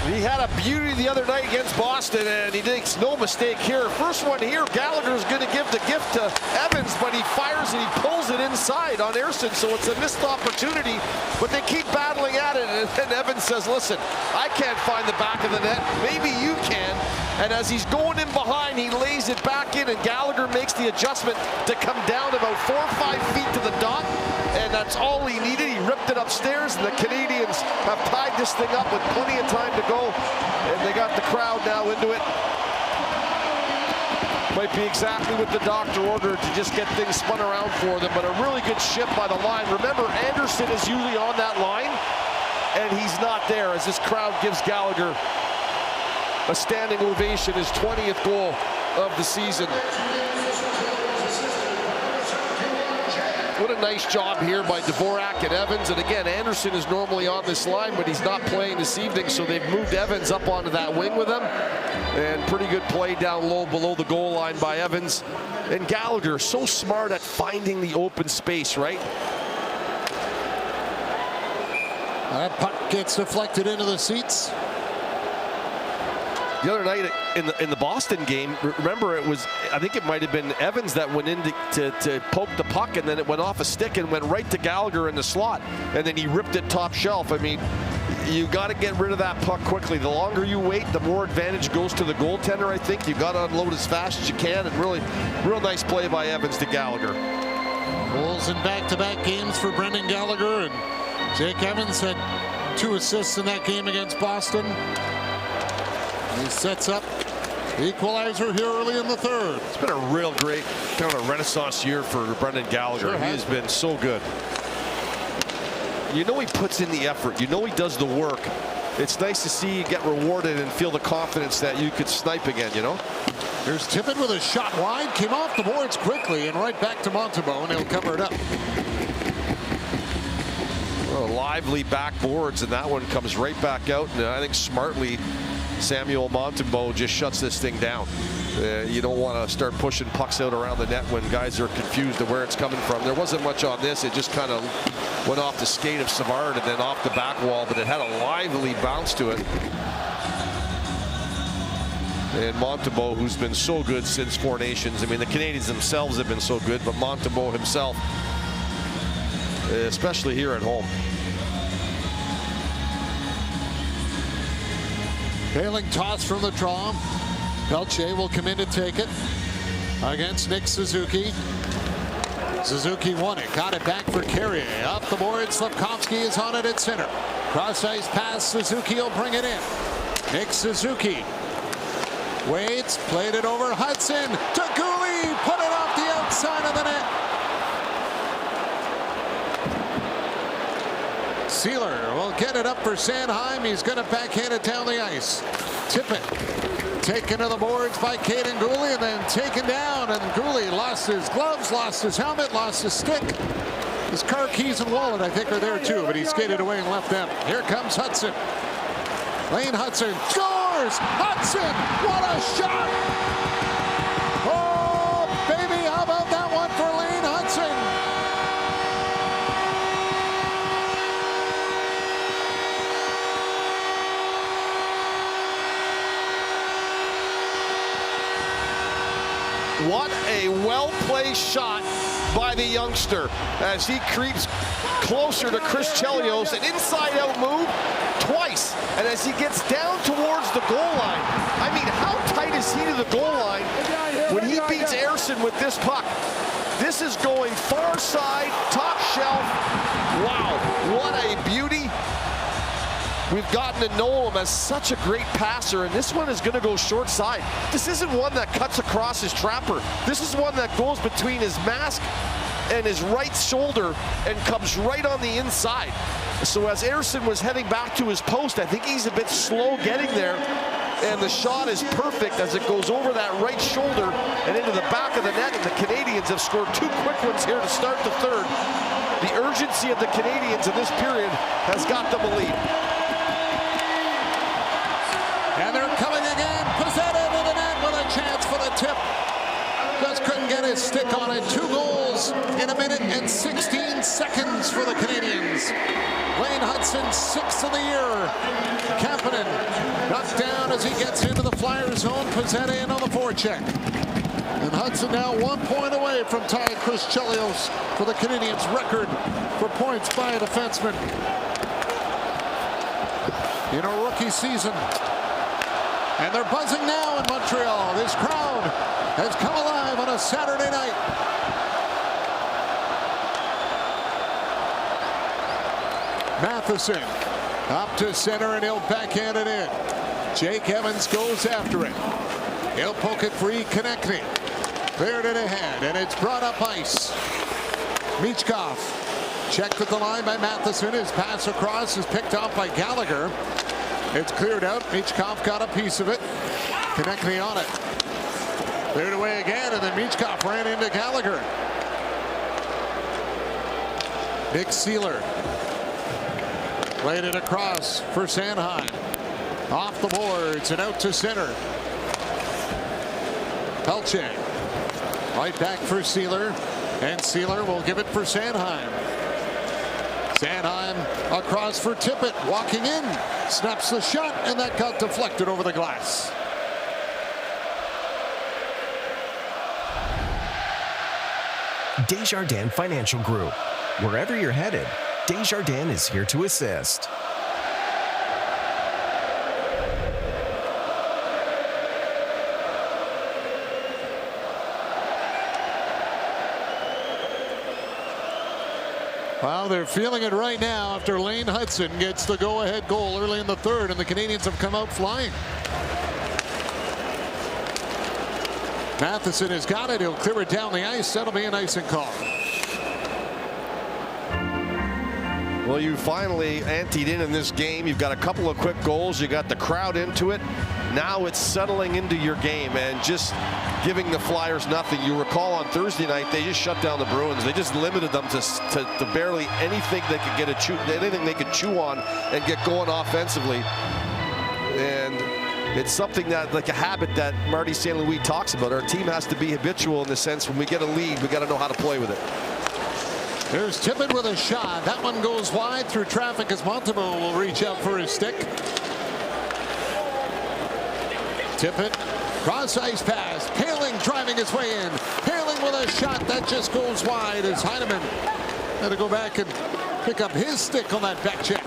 He had a beauty the other night against Boston, and he makes no mistake here. First one here, Gallagher's going to give the gift to Evans, but he fires and he pulls it inside on Ersson, so it's a missed opportunity, but they keep battling at it, and then Evans says, listen, I can't find the back of the net. Maybe you can. And as he's going in behind, he lays it back in, and Gallagher makes the adjustment to come down about 4 or 5 feet to the dot, and that's all he needed. He ripped it upstairs, and the Canadians have tied this thing up with plenty of time to go, and they got the crowd now into it. Might be exactly what the doctor ordered to just get things spun around for them, but a really good shift by the line. Remember, Anderson is usually on that line, and he's not there as this crowd gives Gallagher a standing ovation, his 20th goal of the season. What a nice job here by Dvorak and Evans. And again, Anderson is normally on this line, but he's not playing this evening, so they've moved Evans up onto that wing with him. And pretty good play down low below the goal line by Evans. And Gallagher, so smart at finding the open space, right? That puck gets deflected into the seats. The other night in the Boston game, remember I think it might have been Evans that went in to poke the puck, and then it went off a stick and went right to Gallagher in the slot, and then he ripped it top shelf. I mean, you got to get rid of that puck quickly. The longer you wait, the more advantage goes to the goaltender, I think. You got to unload as fast as you can, and really, real nice play by Evans to Gallagher. Goals in back-to-back games for Brendan Gallagher, and Jake Evans had 2 assists in that game against Boston. He sets up the equalizer here early in the third. It's been a real great kind of renaissance year for Brendan Gallagher. Sure he has been so good. You know he puts in the effort. You know he does the work. It's nice to see you get rewarded and feel the confidence that you could snipe again, you know? Here's Tippett with a shot wide. Came off the boards quickly and right back to Montembeault, and he'll cover it up. Well, lively backboards, and that one comes right back out. And I think smartly, Samuel Montembeault just shuts this thing down. You don't want to start pushing pucks out around the net when guys are confused of where it's coming from. There wasn't much on this. It just kind of went off the skate of Savard and then off the back wall, but it had a lively bounce to it. And Montembeault, who's been so good since Four Nations. I mean, the Canadians themselves have been so good, but Montembeault himself, especially here at home. Failing toss from the draw. Pelche will come in to take it against Nick Suzuki. Suzuki won it, got it back for Carrier. Up the board, Slafkovsky is on it at center. Cross-ice pass, Suzuki will bring it in. Nick Suzuki waits, played it over Hudson to Gooley, put it off the outside of the net. Sealer will get it up for Sanheim. He's going to backhand it down the ice. Tippett taken to the boards by Caden Gooley and then taken down. And Gooley lost his gloves, lost his helmet, lost his stick. His car keys and wallet, I think, are there too, but he skated away and left them. Here comes Hudson. Lane Hudson scores! Hudson! What a shot! Oh, baby, how about that one for Lane Hudson? What a well-placed shot by the youngster as he creeps closer to Chris Chelios. An inside-out move twice. And as he gets down towards the goal line, I mean, how tight is he to the goal line when he beats Ersson with this puck? This is going far side, top shelf. Wow, what a beauty. We've gotten to know him as such a great passer, and this one is going to go short side. This isn't one that cuts across his trapper. This is one that goes between his mask and his right shoulder and comes right on the inside. So as Ersson was heading back to his post, I think he's a bit slow getting there, and the shot is perfect as it goes over that right shoulder and into the back of the net, and the Canadians have scored two quick ones here to start the third. The urgency of the Canadians in this period has got them a lead. And they're coming again. Pezzetta to the net with a chance for the tip. Just couldn't get his stick on it. 2 goals in a minute and 16 seconds for the Canadians. Lane Hudson, 6th of the year. Kapanen knocked down as he gets into the Flyers zone. Pezzetta in on the forecheck. And Hudson now 1 point away from tying Chris Chelios for the Canadians' record for points by a defenseman in a rookie season. And they're buzzing now in Montreal. This crowd has come alive on a Saturday night. Matheson up to center and he'll backhand it in. Jake Evans goes after it. He'll poke it free. Konechny cleared it ahead and it's brought up ice. Michkov checked at the line by Matheson. His pass across is picked off by Gallagher. It's cleared out. Michkov got a piece of it. Konechny on it. Cleared away again, and then Michkov ran into Gallagher. Nick Sealer played it across for Sanheim. Off the boards and out to center. Pelche right back for Sealer, and Sealer will give it for Sanheim. Sanheim across for Tippett, walking in, snaps the shot, and that got deflected over the glass. Desjardins Financial Group. Wherever you're headed, Desjardins is here to assist. Well, they're feeling it right now after Lane Hudson gets the go-ahead goal early in the third, and the Canadians have come out flying. Matheson has got it. He'll clear it down the ice. That'll be an icing call. Well, you finally anteed in this game. You've got a couple of quick goals. You got the crowd into it. Now it's settling into your game and just giving the Flyers nothing. You recall on Thursday night, they just shut down the Bruins. They just limited them to barely anything they could anything they could chew on and get going offensively. And it's something that, like a habit that Marty St. Louis talks about. Our team has to be habitual in the sense when we get a lead, we got to know how to play with it. There's Tippett with a shot. That one goes wide through traffic as Montembeault will reach out for his stick. Tippett, cross ice pass. Poehling driving his way in. Poehling with a shot that just goes wide as Heineman had to go back and pick up his stick on that back check.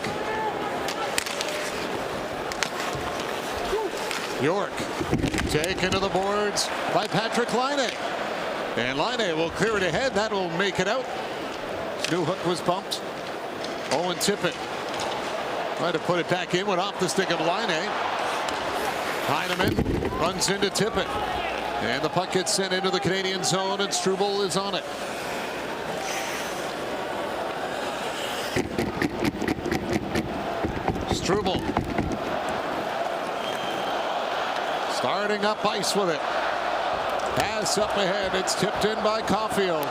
York taken to the boards by Patrick Laine. And Laine will clear it ahead. That will make it out. Newhook was bumped. Owen Tippett tried to put it back in, went off the stick of Laine. Heineman runs into Tippett. And the puck gets sent into the Canadian zone, and Struble is on it. Struble starting up ice with it. Pass up ahead. It's tipped in by Caulfield.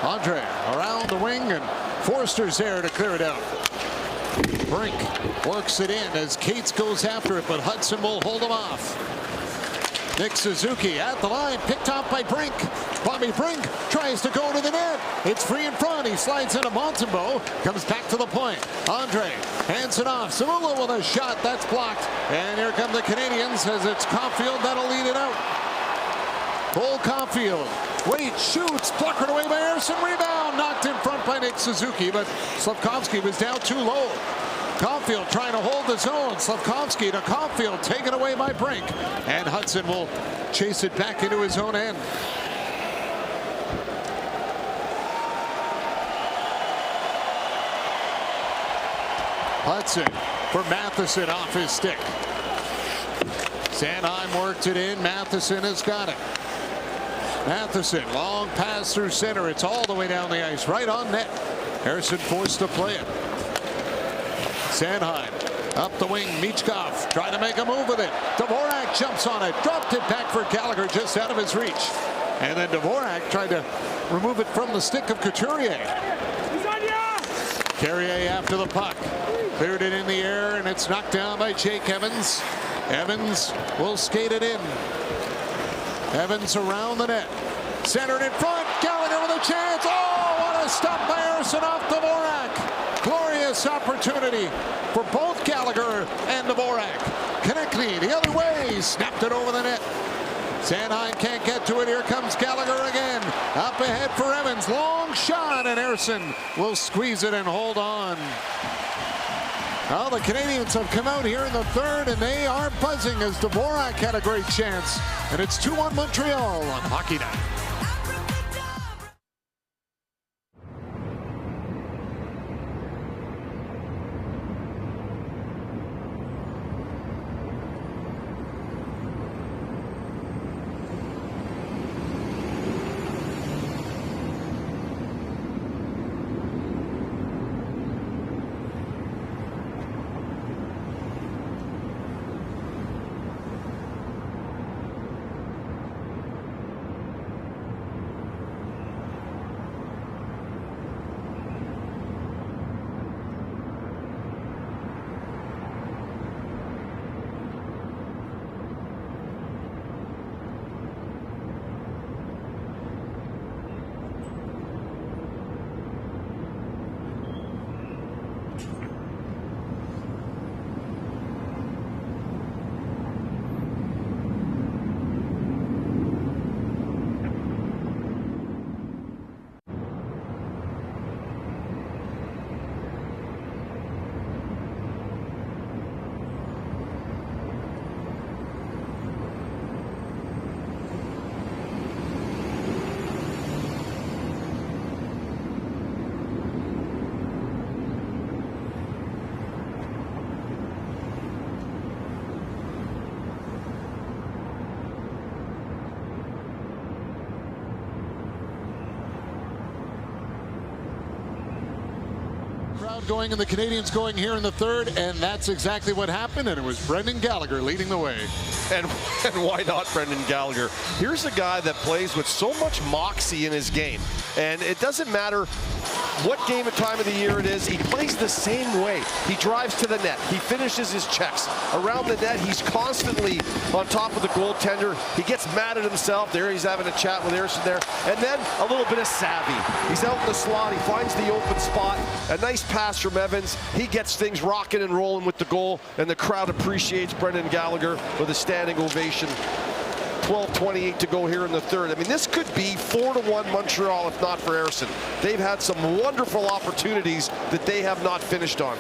Andre around the wing, and Forster's there to clear it out. Brink works it in as Cates goes after it, but Hudson will hold him off. Nick Suzuki at the line, picked off by Brink. Bobby Brink tries to go to the net. It's free in front. He slides into Montembeault, comes back to the point. Andre hands it off. Zamula with a shot that's blocked. And here come the Canadians as it's Caulfield that'll lead it out. Cole Caulfield waits, shoots, pluckered away by Ersson. Rebound knocked in front by Nick Suzuki, but Slavkovsky was down too low. Caulfield trying to hold the zone. Slavkovsky to Caulfield, taken away by Brink. And Hudson will chase it back into his own end. Hudson for Matheson off his stick. Sanheim worked it in. Matheson has got it. Matheson, long pass through center. It's all the way down the ice, right on net. Harrison forced to play it. Sanheim up the wing. Michkov trying to make a move with it. Dvorak jumps on it, dropped it back for Gallagher, just out of his reach. And then Dvorak tried to remove it from the stick of Couturier. Carrier after the puck. Cleared it in the air, and it's knocked down by Jake Evans. Evans will skate it in. Evans around the net. Centered in front. Gallagher with a chance. Oh, what a stop by Ersson off Dvorak. Glorious opportunity for both Gallagher and Dvorak. Konechny the other way. Snapped it over the net. Sanheim can't get to it. Here comes Gallagher again. Up ahead for Evans. Long shot, and Ersson will squeeze it and hold on. Well, the Canadians have come out here in the third, and they are buzzing as Dvorak had a great chance. And it's 2-1 Montreal on Hockey Night. Going and the Canadians going here in the third, and that's exactly what happened, and it was Brendan Gallagher leading the way. And why not Brendan Gallagher? Here's a guy that plays with so much moxie in his game, and it doesn't matter what game and time of the year it is, he plays the same way. He drives to the net. He finishes his checks. Around the net, he's constantly on top of the goaltender. He gets mad at himself. There he's having a chat with Ersson there. And then a little bit of savvy. He's out in the slot. He finds the open spot. A nice pass from Evans. He gets things rocking and rolling with the goal, and the crowd appreciates Brendan Gallagher with a standing ovation. 12:28 to go here in the third. I mean, this could be 4-1 Montreal if not for Ersson. They've had some wonderful opportunities that they have not finished on.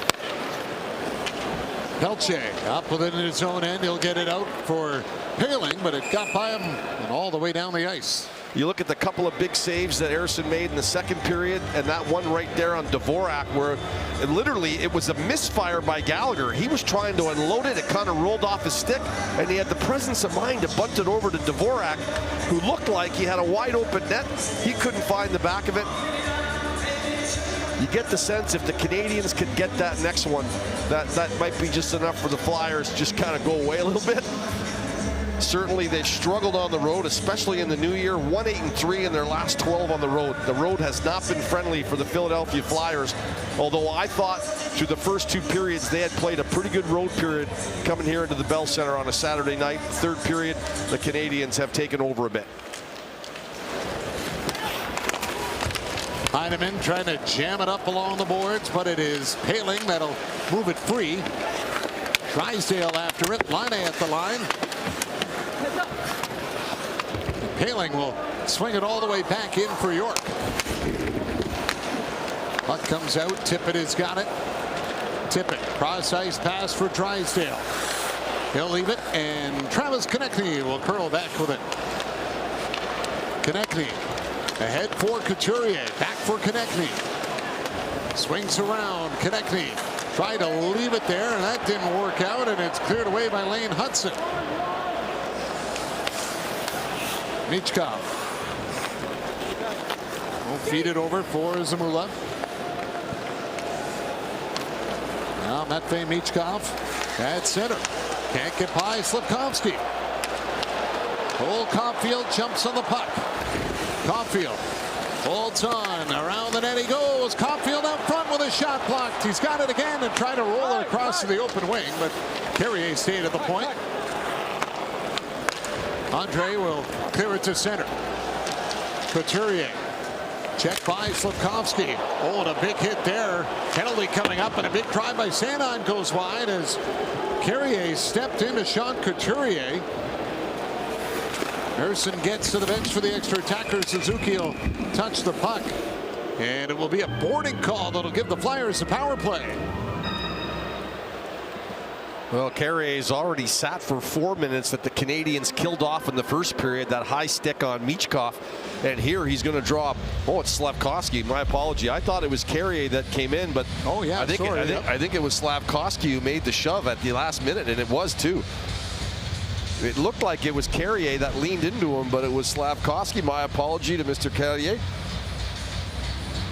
Pelche up within his own end. He'll get it out for Poehling, but it got by him and all the way down the ice. You look at the couple of big saves that Ersson made in the second period, and that one right there on Dvorak, where it was a misfire by Gallagher. He was trying to unload it. It kind of rolled off his stick, and he had the presence of mind to bunt it over to Dvorak, who looked like he had a wide open net. He couldn't find the back of it. You get the sense if the Canadiens could get that next one, that might be just enough for the Flyers to just kind of go away a little bit. Certainly they've struggled on the road, especially in the new year. 1-8-3 in their last 12 on the road. The road has not been friendly for the Philadelphia Flyers, although I thought through the first two periods they had played a pretty good road period coming here into the Bell Center on a Saturday night. Third period, the Canadiens have taken over a bit. Heineman trying to jam it up along the boards, but it is Poehling that'll move it free. Drysdale after it. Line at the line. Poehling will swing it all the way back in for York. Puck comes out. Tippett has got it. Tippett, cross ice pass for Drysdale. He'll leave it, and Travis Konechny will curl back with it. Konechny ahead for Couturier. Back for Konechny. Swings around. Konechny tried to leave it there, and that didn't work out, and it's cleared away by Lane Hudson. Michkov will feed it over for Zamula. Now Matvei Michkov at center. Can't get by Slafkovsky. Cole Caulfield jumps on the puck. Caulfield holds on. Around the net he goes. Caulfield out front with a shot blocked. He's got it again and tried to roll it across to the open wing, but Carrier stayed at the point. Andre will clear it to center. Couturier. Check by Slafkovsky. Oh, and a big hit there. Penalty coming up, and a big try by Sanon goes wide as Carrier stepped into Sean Couturier. Ersson gets to the bench for the extra attacker. Suzuki will touch the puck, and it will be a boarding call that'll give the Flyers a power play. Well, Carrier's already sat for 4 minutes that the Canadiens killed off in the first period. That high stick on Michkov, and here he's going to draw. Oh, it's Slafkovsky. My apology. I thought it was Carrier that came in, but oh yeah, I think it was Slafkovsky who made the shove at the last minute, and it was too. It looked like it was Carrier that leaned into him, but it was Slafkovsky. My apology to Mr. Carrier.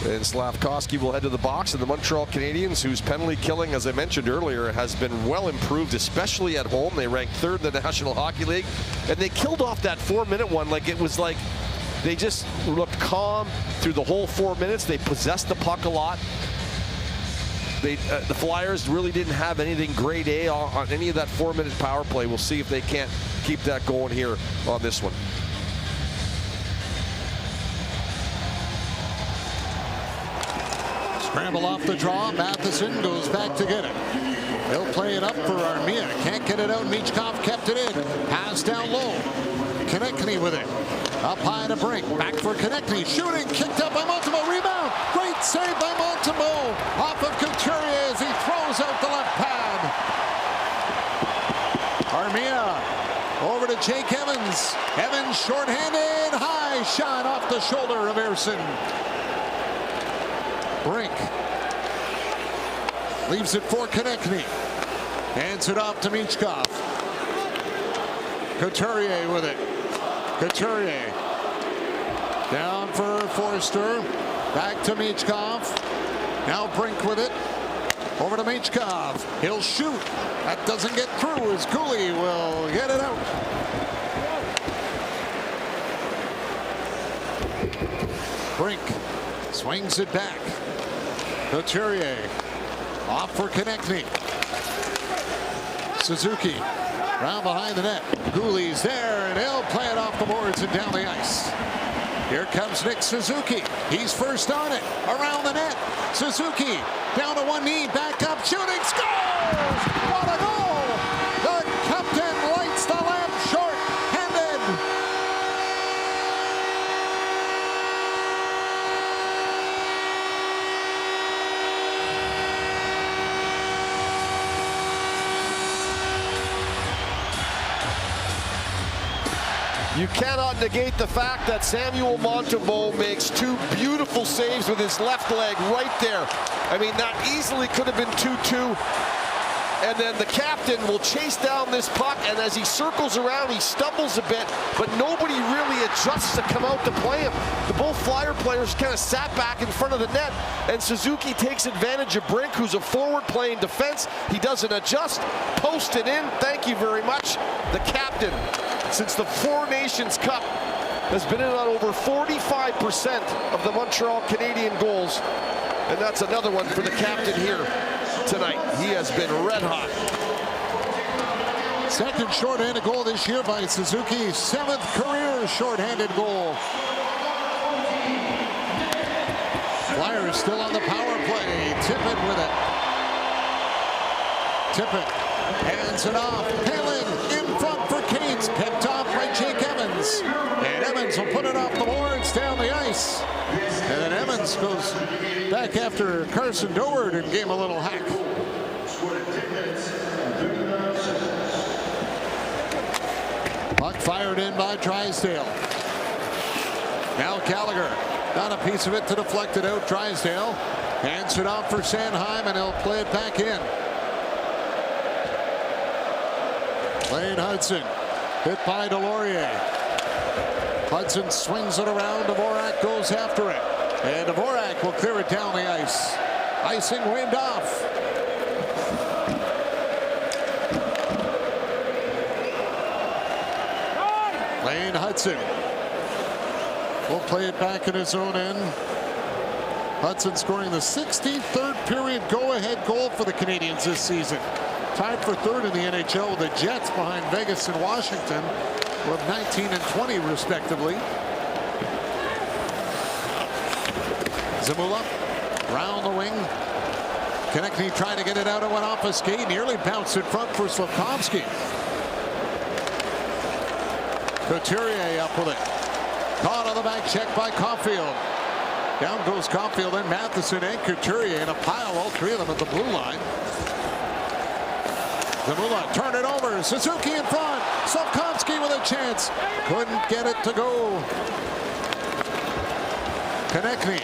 And Slafkovsky will head to the box, and the Montreal Canadiens, whose penalty killing, as I mentioned earlier, has been well improved, especially at home. They ranked third in the National Hockey League, and they killed off that 4-minute one like it was like they just looked calm through the whole 4 minutes. They possessed the puck a lot. The Flyers really didn't have anything grade A on any of that 4-minute power play. We'll see if they can't keep that going here on this one. Scramble off the draw. Matheson goes back to get it. He'll play it up for Armia. Can't get it out. Michkov kept it in. Pass down low. Konechny with it. Up high to Brink. Back for Konechny. Shooting. Kicked up by Montembeault. Rebound. Great save by Montembeault. Off of Couturier as he throws out the left pad. Armia over to Jake Evans. Evans shorthanded. High shot off the shoulder of Ersson. Brink leaves it for Konechny. Hands it off to Michkov. Couturier with it. Couturier down for Forster. Back to Michkov. Now Brink with it. Over to Michkov. He'll shoot. That doesn't get through as Cooley will get it out. Brink swings it back. Couturier off for Konechny. Suzuki round behind the net. Gooley's there, and he'll play it off the boards and down the ice. Here comes Nick Suzuki. He's first on it. Around the net. Suzuki down to one knee. Back up. Shooting. Scores! What a goal! The captain lights the lamp short-handed. You cannot negate the fact that Samuel Montembeault makes two beautiful saves with his left leg right there. I mean, that easily could have been 2-2. And then the captain will chase down this puck, and as he circles around, he stumbles a bit, but nobody really adjusts to come out to play him. The both Flyer players kind of sat back in front of the net, and Suzuki takes advantage of Brink, who's a forward playing defense. He doesn't adjust, post it in. Thank you very much. The captain, since the Four Nations Cup, has been in on over 45% of the Montreal Canadiens goals, and that's another one for the captain here tonight. He has been red hot. Second shorthanded goal this year by Suzuki. 7th career shorthanded goal. Flyers still on the power play. Tippett with it. Tippett hands it off. Paling in front for Canes. Picked off by Jake Evans. And Evans will put it off the boards down the ice. And then Evans goes back after Carson Doward and gave him a little hack. Puck fired in by Drysdale. Now Gallagher got a piece of it to deflect it out. Drysdale hands it off for Sanheim, and he'll play it back in. Lane Hudson hit by Delorier. Hudson swings it around. Dvorak goes after it. And Dvorak will clear it down the ice. Icing wind off. Lane Hudson will play it back in his own end. Hudson scoring the 63rd period go-ahead goal for the Canadiens this season. Tied for third in the NHL with the Jets behind Vegas and Washington with 19 and 20 respectively. Zamula round the wing. Konechny tried to get it out. It went off a skate. Nearly bounced in front for Slafkovsky. Couturier up with it. Caught on the back check by Caulfield. Down goes Caulfield, then Matheson and Couturier in a pile, all three of them at the blue line. Zamula turn it over. Suzuki in front. Slafkovsky with a chance. Couldn't get it to go. Konechny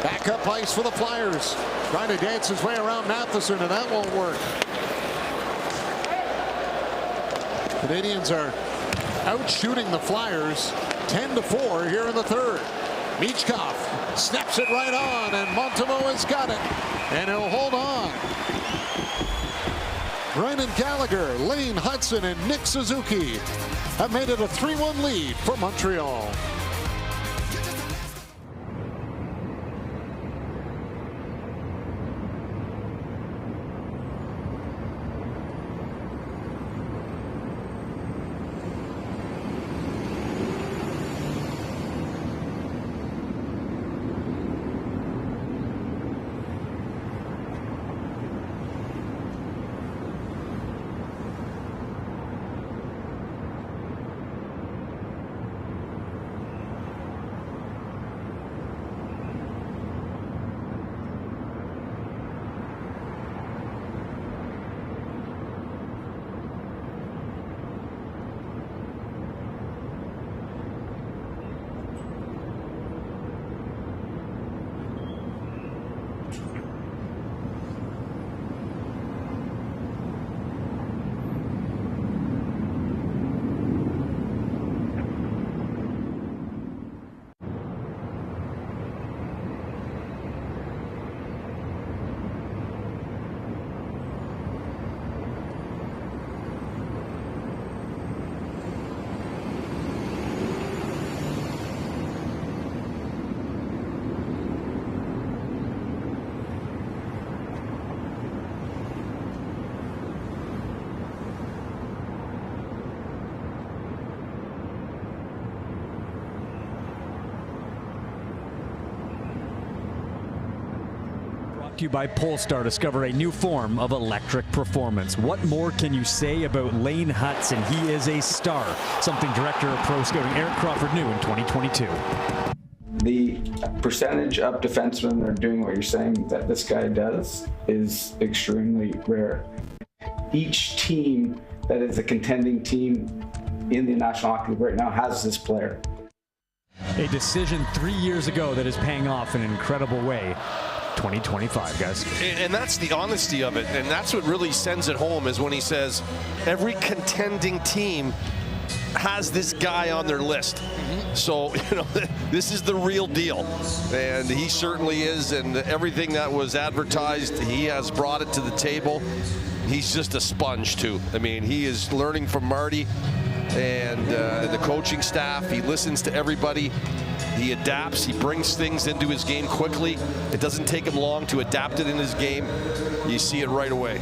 back up ice for the Flyers. Trying to dance his way around Matheson, and that won't work. Canadiens are out shooting the Flyers 10-4 here in the third. Michkov snaps it right on, and Montembeault has got it, and he'll hold on. Brendan Gallagher, Lane Hudson, and Nick Suzuki have made it a 3-1 lead for Montreal. Brought to you by Polestar. Discover a new form of electric performance. What more can you say about Lane Hutson? He is a star. Something Director of Pro Scouting Eric Crawford knew in 2022. The percentage of defensemen that are doing what you're saying that this guy does is extremely rare. Each team that is a contending team in the National Hockey League right now has this player. A decision 3 years ago that is paying off in an incredible way. 2025, guys. And that's the honesty of it. And that's what really sends it home, is when he says every contending team has this guy on their list. So, this is the real deal. And he certainly is. And everything that was advertised, he has brought it to the table. He's just a sponge, too. I mean, he is learning from Marty and the coaching staff. He listens to everybody. He adapts. He brings things into his game quickly. It doesn't take him long to adapt it in his game. You see it right away.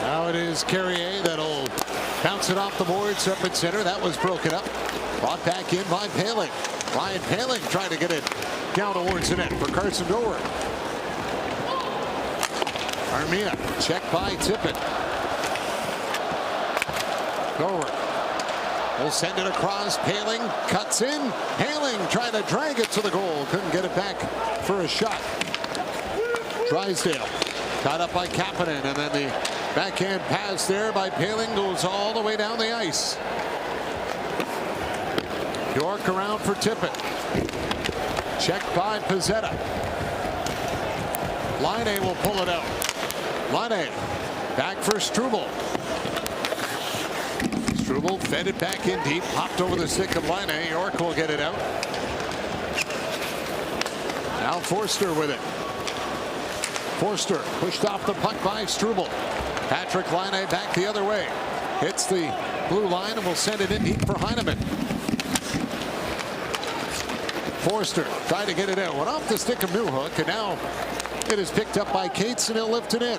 Now it is Carrier that'll bounce it off the boards up at center. That was broken up. Brought back in by Paling. Ryan Paling trying to get it down towards the net for Carson Dower. Armia checked by Tippett. Dower will send it across. Paling cuts in. Paling trying to drag it to the goal. Couldn't get it back for a shot. Drysdale caught up by Kapanen, and then the backhand pass there by Paling goes all the way down the ice. York around for Tippett. Checked by Pezzetta. Laine will pull it out. Laine back for Struble. Struble fed it back in deep, popped over the stick of Laine. York will get it out. Now Forster with it. Forster pushed off the puck by Struble. Patrick Laine back the other way. Hits the blue line and will send it in deep for Heineman. Forster tried to get it out. Went off the stick of Newhook, and now it is picked up by Cates, and he'll lift it in.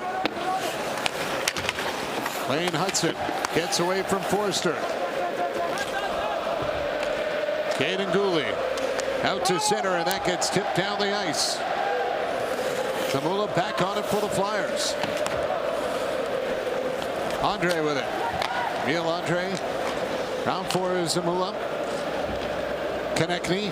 Lane Hutson gets away from Forster. Caden Gooley out to center, and that gets tipped down the ice. Zamula back on it for the Flyers. Andre with it. Neil Andre. Round for Zamula. Konechny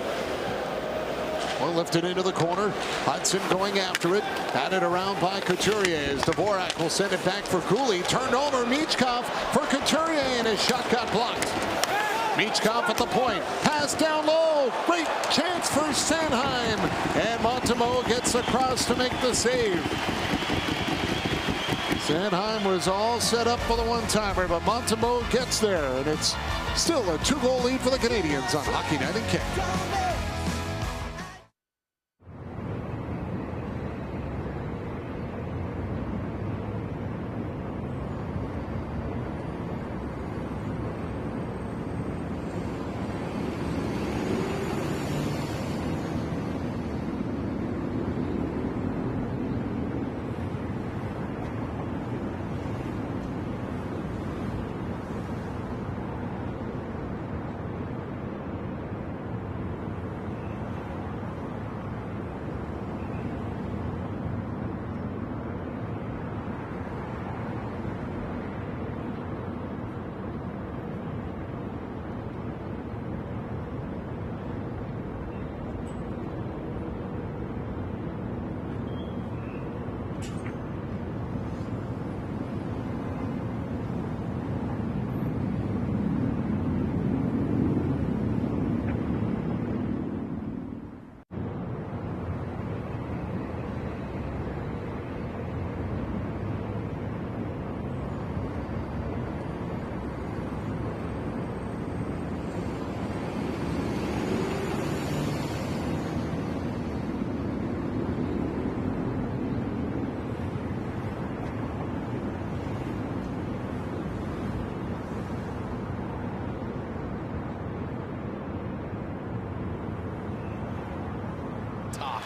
will lift it into the corner. Hudson going after it. Batted around by Couturier as Dvorak will send it back for Cooley. Turned over Michkov for Couturier, and his shot got blocked. Michkov at the point. Pass down low. Great chance for Sanheim. And Montemo gets across to make the save. Sanheim was all set up for the one-timer, but Montemo gets there, and it's still a 2-goal lead for the Canadians on Hockey Night in Canada.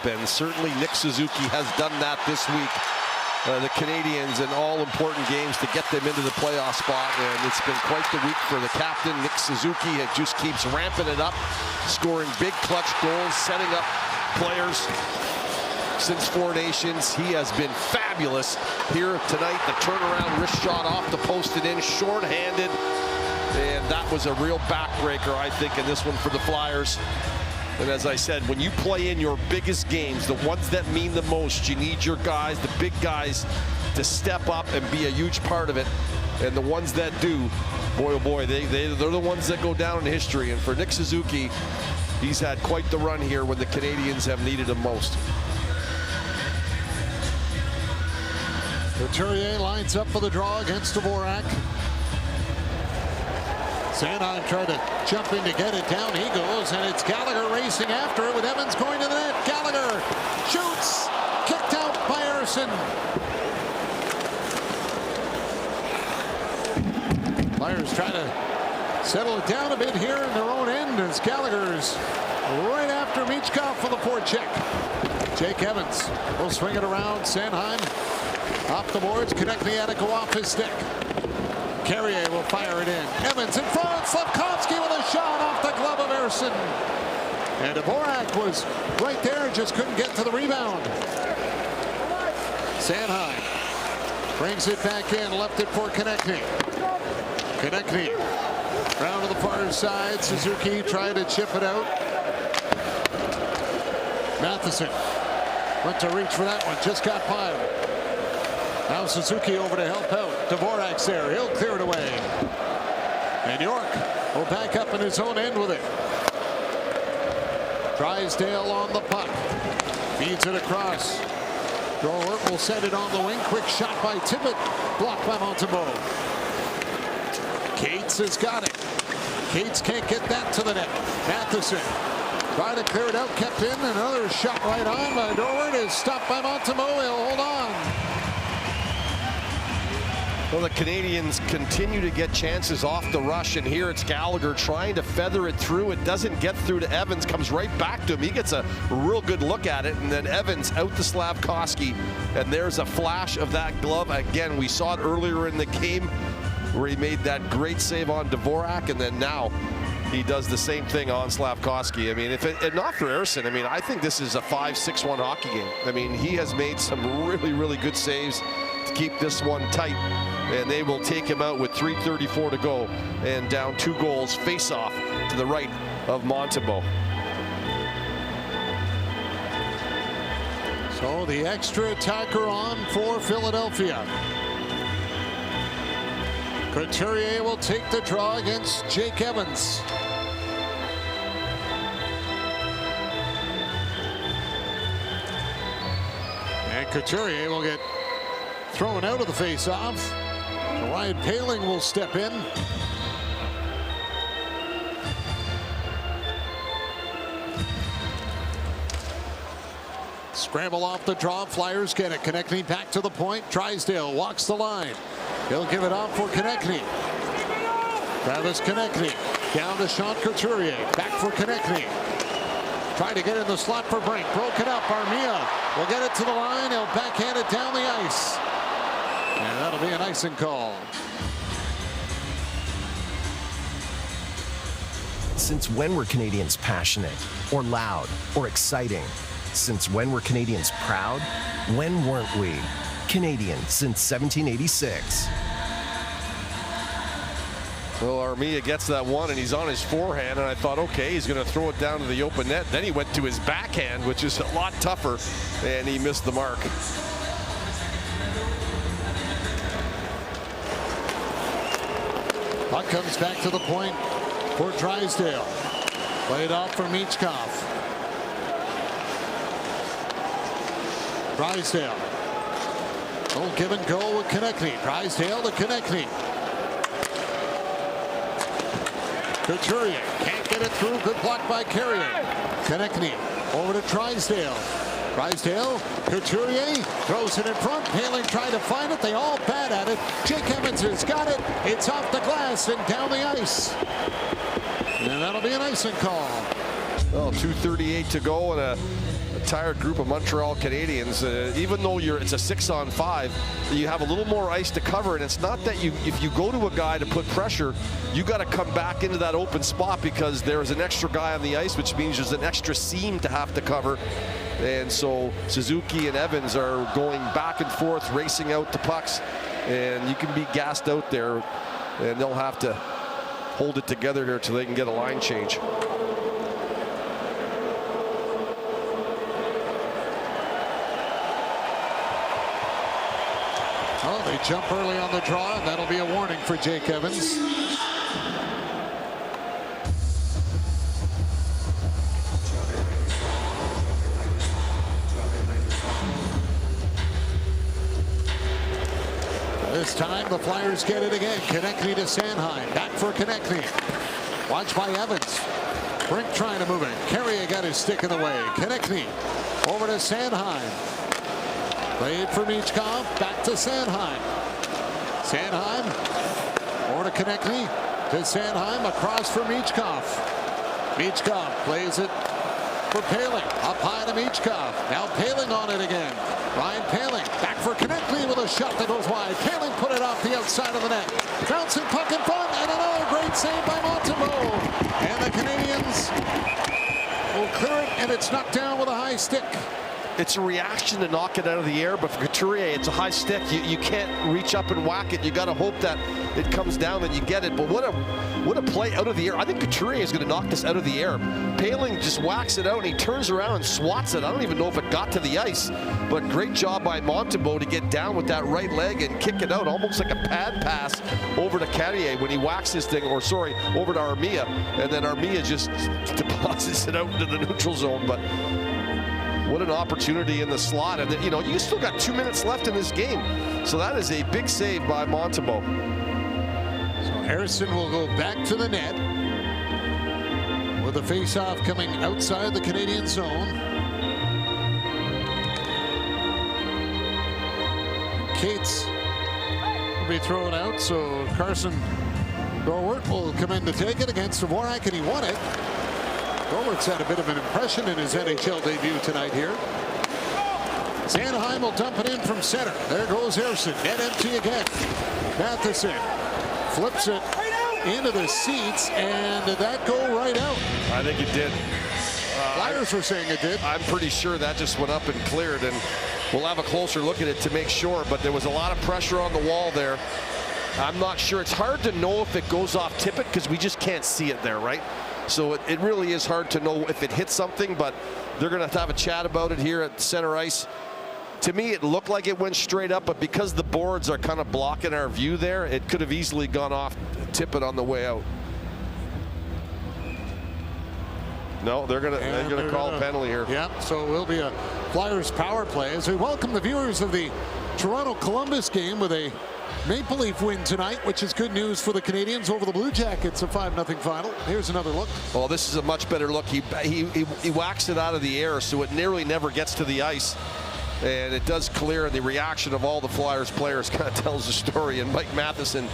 And certainly Nick Suzuki has done that this week. The Canadians in all important games to get them into the playoff spot, and it's been quite the week for the captain, Nick Suzuki. It just keeps ramping it up, scoring big clutch goals, setting up players since Four Nations. He has been fabulous here tonight. The turnaround wrist shot off the post and in, short-handed. And that was a real backbreaker, I think, in this one for the Flyers. And as I said, when you play in your biggest games, the ones that mean the most, you need your guys, the big guys, to step up and be a huge part of it. And the ones that do, boy, oh boy, they're the ones that go down in history. And for Nick Suzuki, he's had quite the run here when the Canadians have needed him most. Couturier lines up for the draw against Dvorak. Sanheim tried to jump in to get it. Down he goes, and it's Gallagher racing after it with Evans going to the net. Gallagher shoots, kicked out by Ersson. Flyers try to settle it down a bit here in their own end as Gallagher's right after Michkov for the forecheck. Jake Evans will swing it around. Sanheim off the boards. Konechny had to go off his stick. Carrier will fire it in. Evans in front. Slafkovsky with a shot off the glove of Ersson. And Dvorak was right there, just couldn't get to the rebound. Sanheim brings it back in, left it for Konechny. Konechny round to the far side. Suzuki tried to chip it out. Matheson went to reach for that one, just got by. Now Suzuki over to help out. Dvorak's there. He'll clear it away. And York will back up in his own end with it. Drysdale on the puck. Feeds it across. Grover will set it on the wing. Quick shot by Tippett. Blocked by Montembeault. Cates has got it. Cates can't get that to the net. Matheson tried to clear it out. Kept in. Another shot right on by Dorward. Is stopped by Montembeault. He'll hold on. Well, the Canadians continue to get chances off the rush, and here it's Gallagher trying to feather it through. It doesn't get through to Evans, comes right back to him. He gets a real good look at it, and then Evans out to Slafkovsky, and there's a flash of that glove. Again, we saw it earlier in the game where he made that great save on Dvorak, and then now he does the same thing on Slafkovsky. I mean, if not for Ersson, I mean, I think this is a 5-6-1 hockey game. I mean, he has made some really, really good saves to keep this one tight. And they will take him out with 3:34 to go and down 2 goals, face off to the right of Montembeault. So the extra attacker on for Philadelphia. Couturier will take the draw against Jake Evans. And Couturier will get thrown out of the face-off. Ryan Poehling will step in. Scramble off the draw. Flyers get it. Konechny back to the point. Drysdale walks the line. He'll give it off for Konechny. Travis Konechny down to Sean Couturier. Back for Konechny. Trying to get in the slot for Brink. Broken up. Armia will get it to the line. He'll backhand it down the ice. And that'll be an icing call. Since when were Canadians passionate, or loud, or exciting? Since when were Canadians proud? When weren't we? Canadian since 1786. Well, Armia gets that one, and he's on his forehand, and I thought, okay, he's going to throw it down to the open net. Then he went to his backhand, which is a lot tougher, and he missed the mark. Puck comes back to the point for Drysdale. Played off for Michkov. Drysdale. Oh, give and go with Konechny. Drysdale to Konechny. Couturier can't get it through. Good block by Carrier. Konechny over to Drysdale. Drysdale, Couturier throws it in front. Poehling trying to find it. They all bad at it. Jake Evans has got it. It's off the glass and down the ice. And that'll be an icing call. Well, 2:38 to go, and a tired group of Montreal Canadiens. Even though it's a 6-on-5, you have a little more ice to cover, and it's not that if you go to a guy to put pressure, you got to come back into that open spot because there's an extra guy on the ice, which means there's an extra seam to have to cover. And so Suzuki and Evans are going back and forth, racing out to pucks, and you can be gassed out there, and they'll have to hold it together here till they can get a line change. Oh, they jump early on the draw, and that'll be a warning for Jake Evans. This time the Flyers get it again. Konechny to Sanheim. Back for Konechny. Watched by Evans. Brink trying to move it. Carrier got his stick in the way. Konechny over to Sanheim. Played for Michkov. Back to Sanheim. Sanheim over to Konechny. To Sanheim. Across for Michkov. Michkov plays it for Paling. Up high to Michkov. Now Paling on it again. Ryan Paling back for Konechny with a shot that goes wide. Paling put it off the outside of the net. Bouncing puck in front, and another great save by Montembeault. And the Canadiens will clear it, and it's knocked down with a high stick. It's a reaction to knock it out of the air, but for Couturier, it's a high stick. You can't reach up and whack it. You got to hope that it comes down and you get it. But what a play out of the air. I think Couturier is going to knock this out of the air. Paling just whacks it out, and he turns around and swats it. I don't even know if it got to the ice, but great job by Montembeault to get down with that right leg and kick it out, almost like a pad pass over to Carrier when he whacks this thing, or sorry, over to Armia, and then Armia just deposits it out into the neutral zone. But what an opportunity in the slot. And, you know, you still got 2 minutes left in this game. So that is a big save by Montembeault. So Harrison will go back to the net with the face-off coming outside the Canadian zone. Cates will be thrown out, so Carson Dorwart will come in to take it against Dvorak, and he won it. Dorwart's had a bit of an impression in his NHL debut tonight here. Sanheim will dump it in from center. There goes Harrison. Net empty again. Matheson flips it into the seats, and did that go right out? I think it did. Flyers were saying it did. I'm pretty sure that just went up and cleared, and we'll have a closer look at it to make sure, but there was a lot of pressure on the wall there. I'm not sure. It's hard to know if it goes off Tippett because we just can't see it there, right? So it really is hard to know if it hit something, but they're going to have a chat about it here at center ice. To me, it looked like it went straight up, but because the boards are kind of blocking our view there, it could have easily gone off Tippett on the way out. No, they're gonna call a penalty here. Yeah, so it will be a Flyers power play as we welcome the viewers of the Toronto-Columbus game with a Maple Leaf win tonight, which is good news for the Canadiens over the Blue Jackets. A 5-0 final. Here's another look. Oh, this is a much better look. He whacks it out of the air, so it nearly never gets to the ice. And it does clear, and the reaction of all the Flyers players kind of tells the story. And Mike Matheson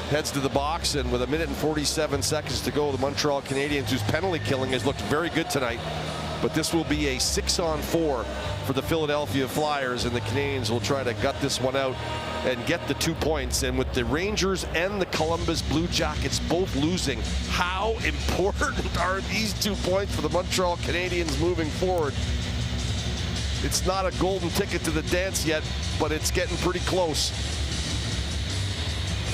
heads to the box, and with 1 minute and 47 seconds to go, the Montreal Canadiens, whose penalty killing has looked very good tonight. But this will be a 6-on-4 for the Philadelphia Flyers, and the Canadiens will try to gut this one out and get the 2 points. And with the Rangers and the Columbus Blue Jackets both losing, how important are these 2 points for the Montreal Canadiens moving forward? It's not a golden ticket to the dance yet, but it's getting pretty close.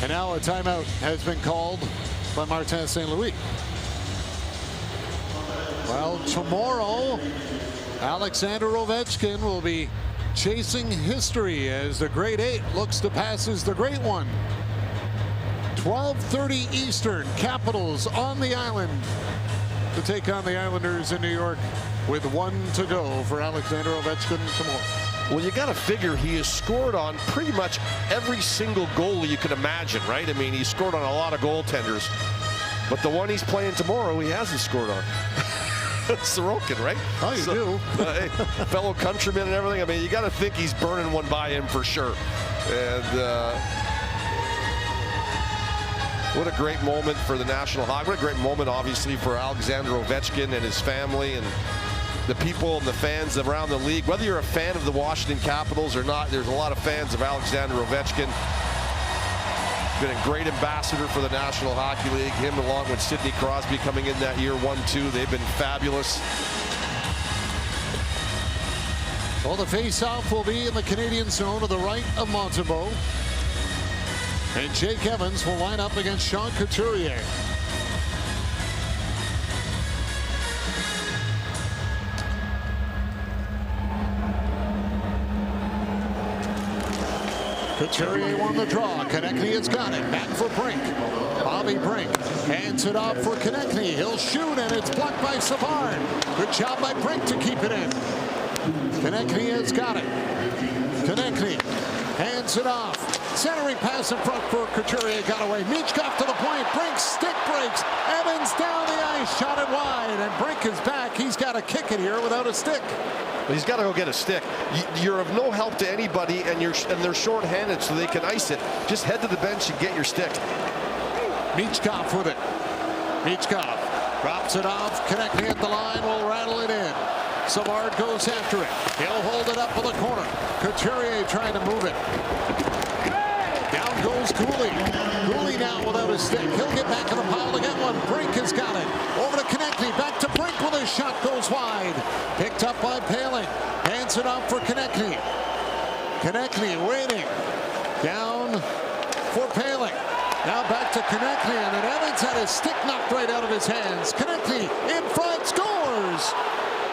And now a timeout has been called by Martin St. Louis. Well, tomorrow, Alexander Ovechkin will be chasing history as the Great 8 looks to pass as the Great 1. 12:30 Eastern, Capitals on the island to take on the Islanders in New York with 1 to go for Alexander Ovechkin tomorrow. Well, you got to figure he has scored on pretty much every single goalie you can imagine, right? I mean, he's scored on a lot of goaltenders, but the one he's playing tomorrow, he hasn't scored on. Sorokin, right? Oh, you do. Hey, fellow countryman and everything. I mean, you got to think he's burning one by him for sure. And what a great moment for the National Hockey. What a great moment, obviously, for Alexander Ovechkin and his family. And the people and the fans around the league. Whether you're a fan of the Washington Capitals or not, there's a lot of fans of Alexander Ovechkin. Been a great ambassador for the National Hockey League. Him along with Sidney Crosby coming in that year 1-2. They've been fabulous. Well, the face-off will be in the Canadian zone to the right of Montembeault. And Jake Evans will line up against Sean Couturier. Couturier won the draw. Konechny has got it. Back for Brink. Bobby Brink hands it off for Konechny. He'll shoot, and it's blocked by Savard. Good job by Brink to keep it in. Konechny has got it. Konechny hands it off. Centering pass in front for Couturier. Got away. Michkov to the point. Brink stick breaks. Evans down the ice. Shot it wide. And Brink is back. He's got to kick it here without a stick. He's got to go get a stick. You're of no help to anybody, and they're short-handed, so they can ice it. Just head to the bench and get your stick. Michkov with it. Michkov drops it off. Konechny at the line will rattle it in. Savard goes after it. He'll hold it up in the corner. Couturier trying to move it. Down goes Cooley. Cooley now without a stick. He'll get back to the pile to get one. Brink has got it. Over to Konechny. Back to Brink with his shot goes wide. Picked up by Poehling. Hands it off for Konechny. Konechny waiting. Down for Poehling. Now back to Konechny, and then Evans had his stick knocked right out of his hands. Konechny in front, scores!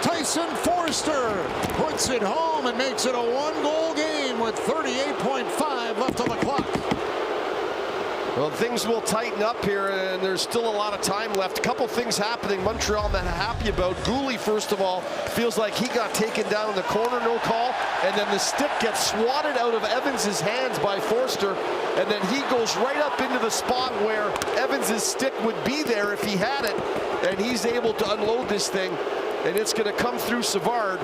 Tyson Foerster puts it home and makes it a one-goal game with 38.5 left on the clock. Well, things will tighten up here, and there's still a lot of time left. A couple things happening Montreal not happy about. Gooley, first of all, feels like he got taken down in the corner, no call, and then the stick gets swatted out of Evans' hands by Foerster, and then he goes right up into the spot where Evans' stick would be there if he had it, and he's able to unload this thing, and it's going to come through Savard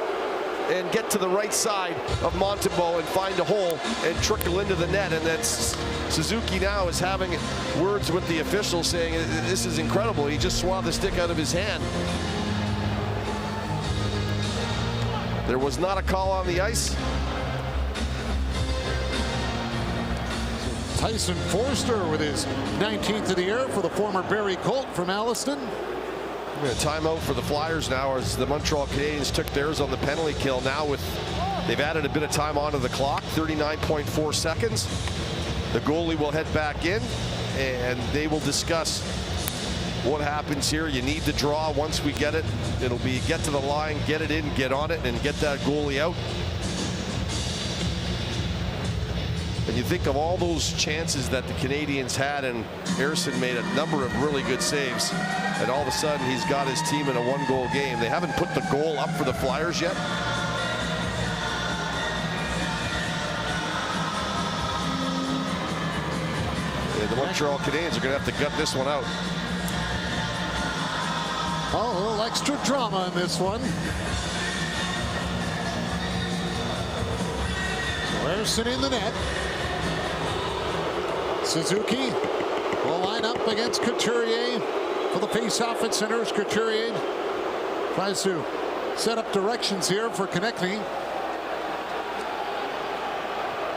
and get to the right side of Montembeault and find a hole and trickle into the net. And then Suzuki now is having words with the official saying, this is incredible. He just swatted the stick out of his hand. There was not a call on the ice. Tyson Foerster with his 19th of the year for the former Barrie Colt from Alliston. A timeout for the Flyers now as the Montreal Canadiens took theirs on the penalty kill. Now they've added a bit of time onto the clock, 39.4 seconds. The goalie will head back in and they will discuss what happens here. You need the draw. Once we get it, it'll be get to the line, get it in, get on it, and get that goalie out. And you think of all those chances that the Canadiens had, and Harrison made a number of really good saves, and all of a sudden he's got his team in a one-goal game. They haven't put the goal up for the Flyers yet. And the Montreal Canadiens are going to have to gut this one out. Oh, a little extra drama in this one. Harrison in the net. Suzuki will line up against Couturier for the face-off at center. Couturier tries to set up directions here for Konechny.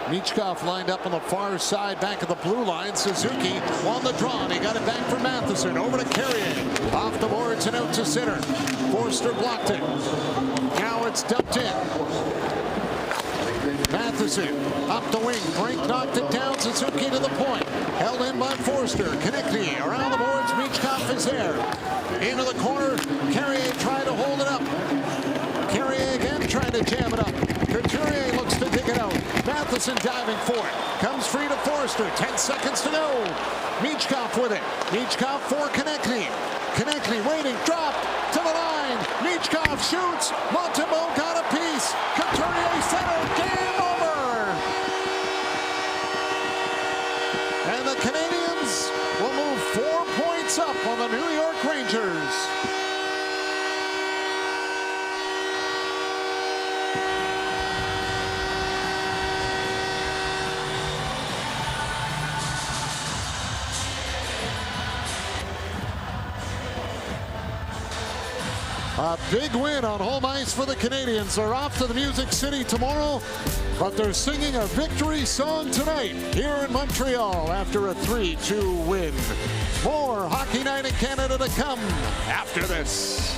Michkov lined up on the far side, back of the blue line. Suzuki on the draw, and he got it back for Matheson. Over to Carrier. Off the boards and out to center. Foerster blocked it. Now it's dumped in. Matheson up the wing. Brink knocked it down. Suzuki to the point. Held in by Foerster. Konechny around the boards. Michkov is there. Into the corner. Carrier tried to hold it up. Carrier again trying to jam it up. Couturier looks to dig it out. Matheson diving for it. Comes free to Foerster. 10 seconds to go. Michkov with it. Michkov for Konechny. Konechny waiting. Drop to the line. Michkov shoots. Montembeault got a piece. Couturier center. Game over. And the Canadiens will move 4 points up on the New York Rangers. A big win on home ice for the Canadiens. They're off to the Music City tomorrow, but they're singing a victory song tonight here in Montreal after a 3-2 win. More Hockey Night in Canada to come after this.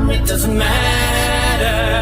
It doesn't matter.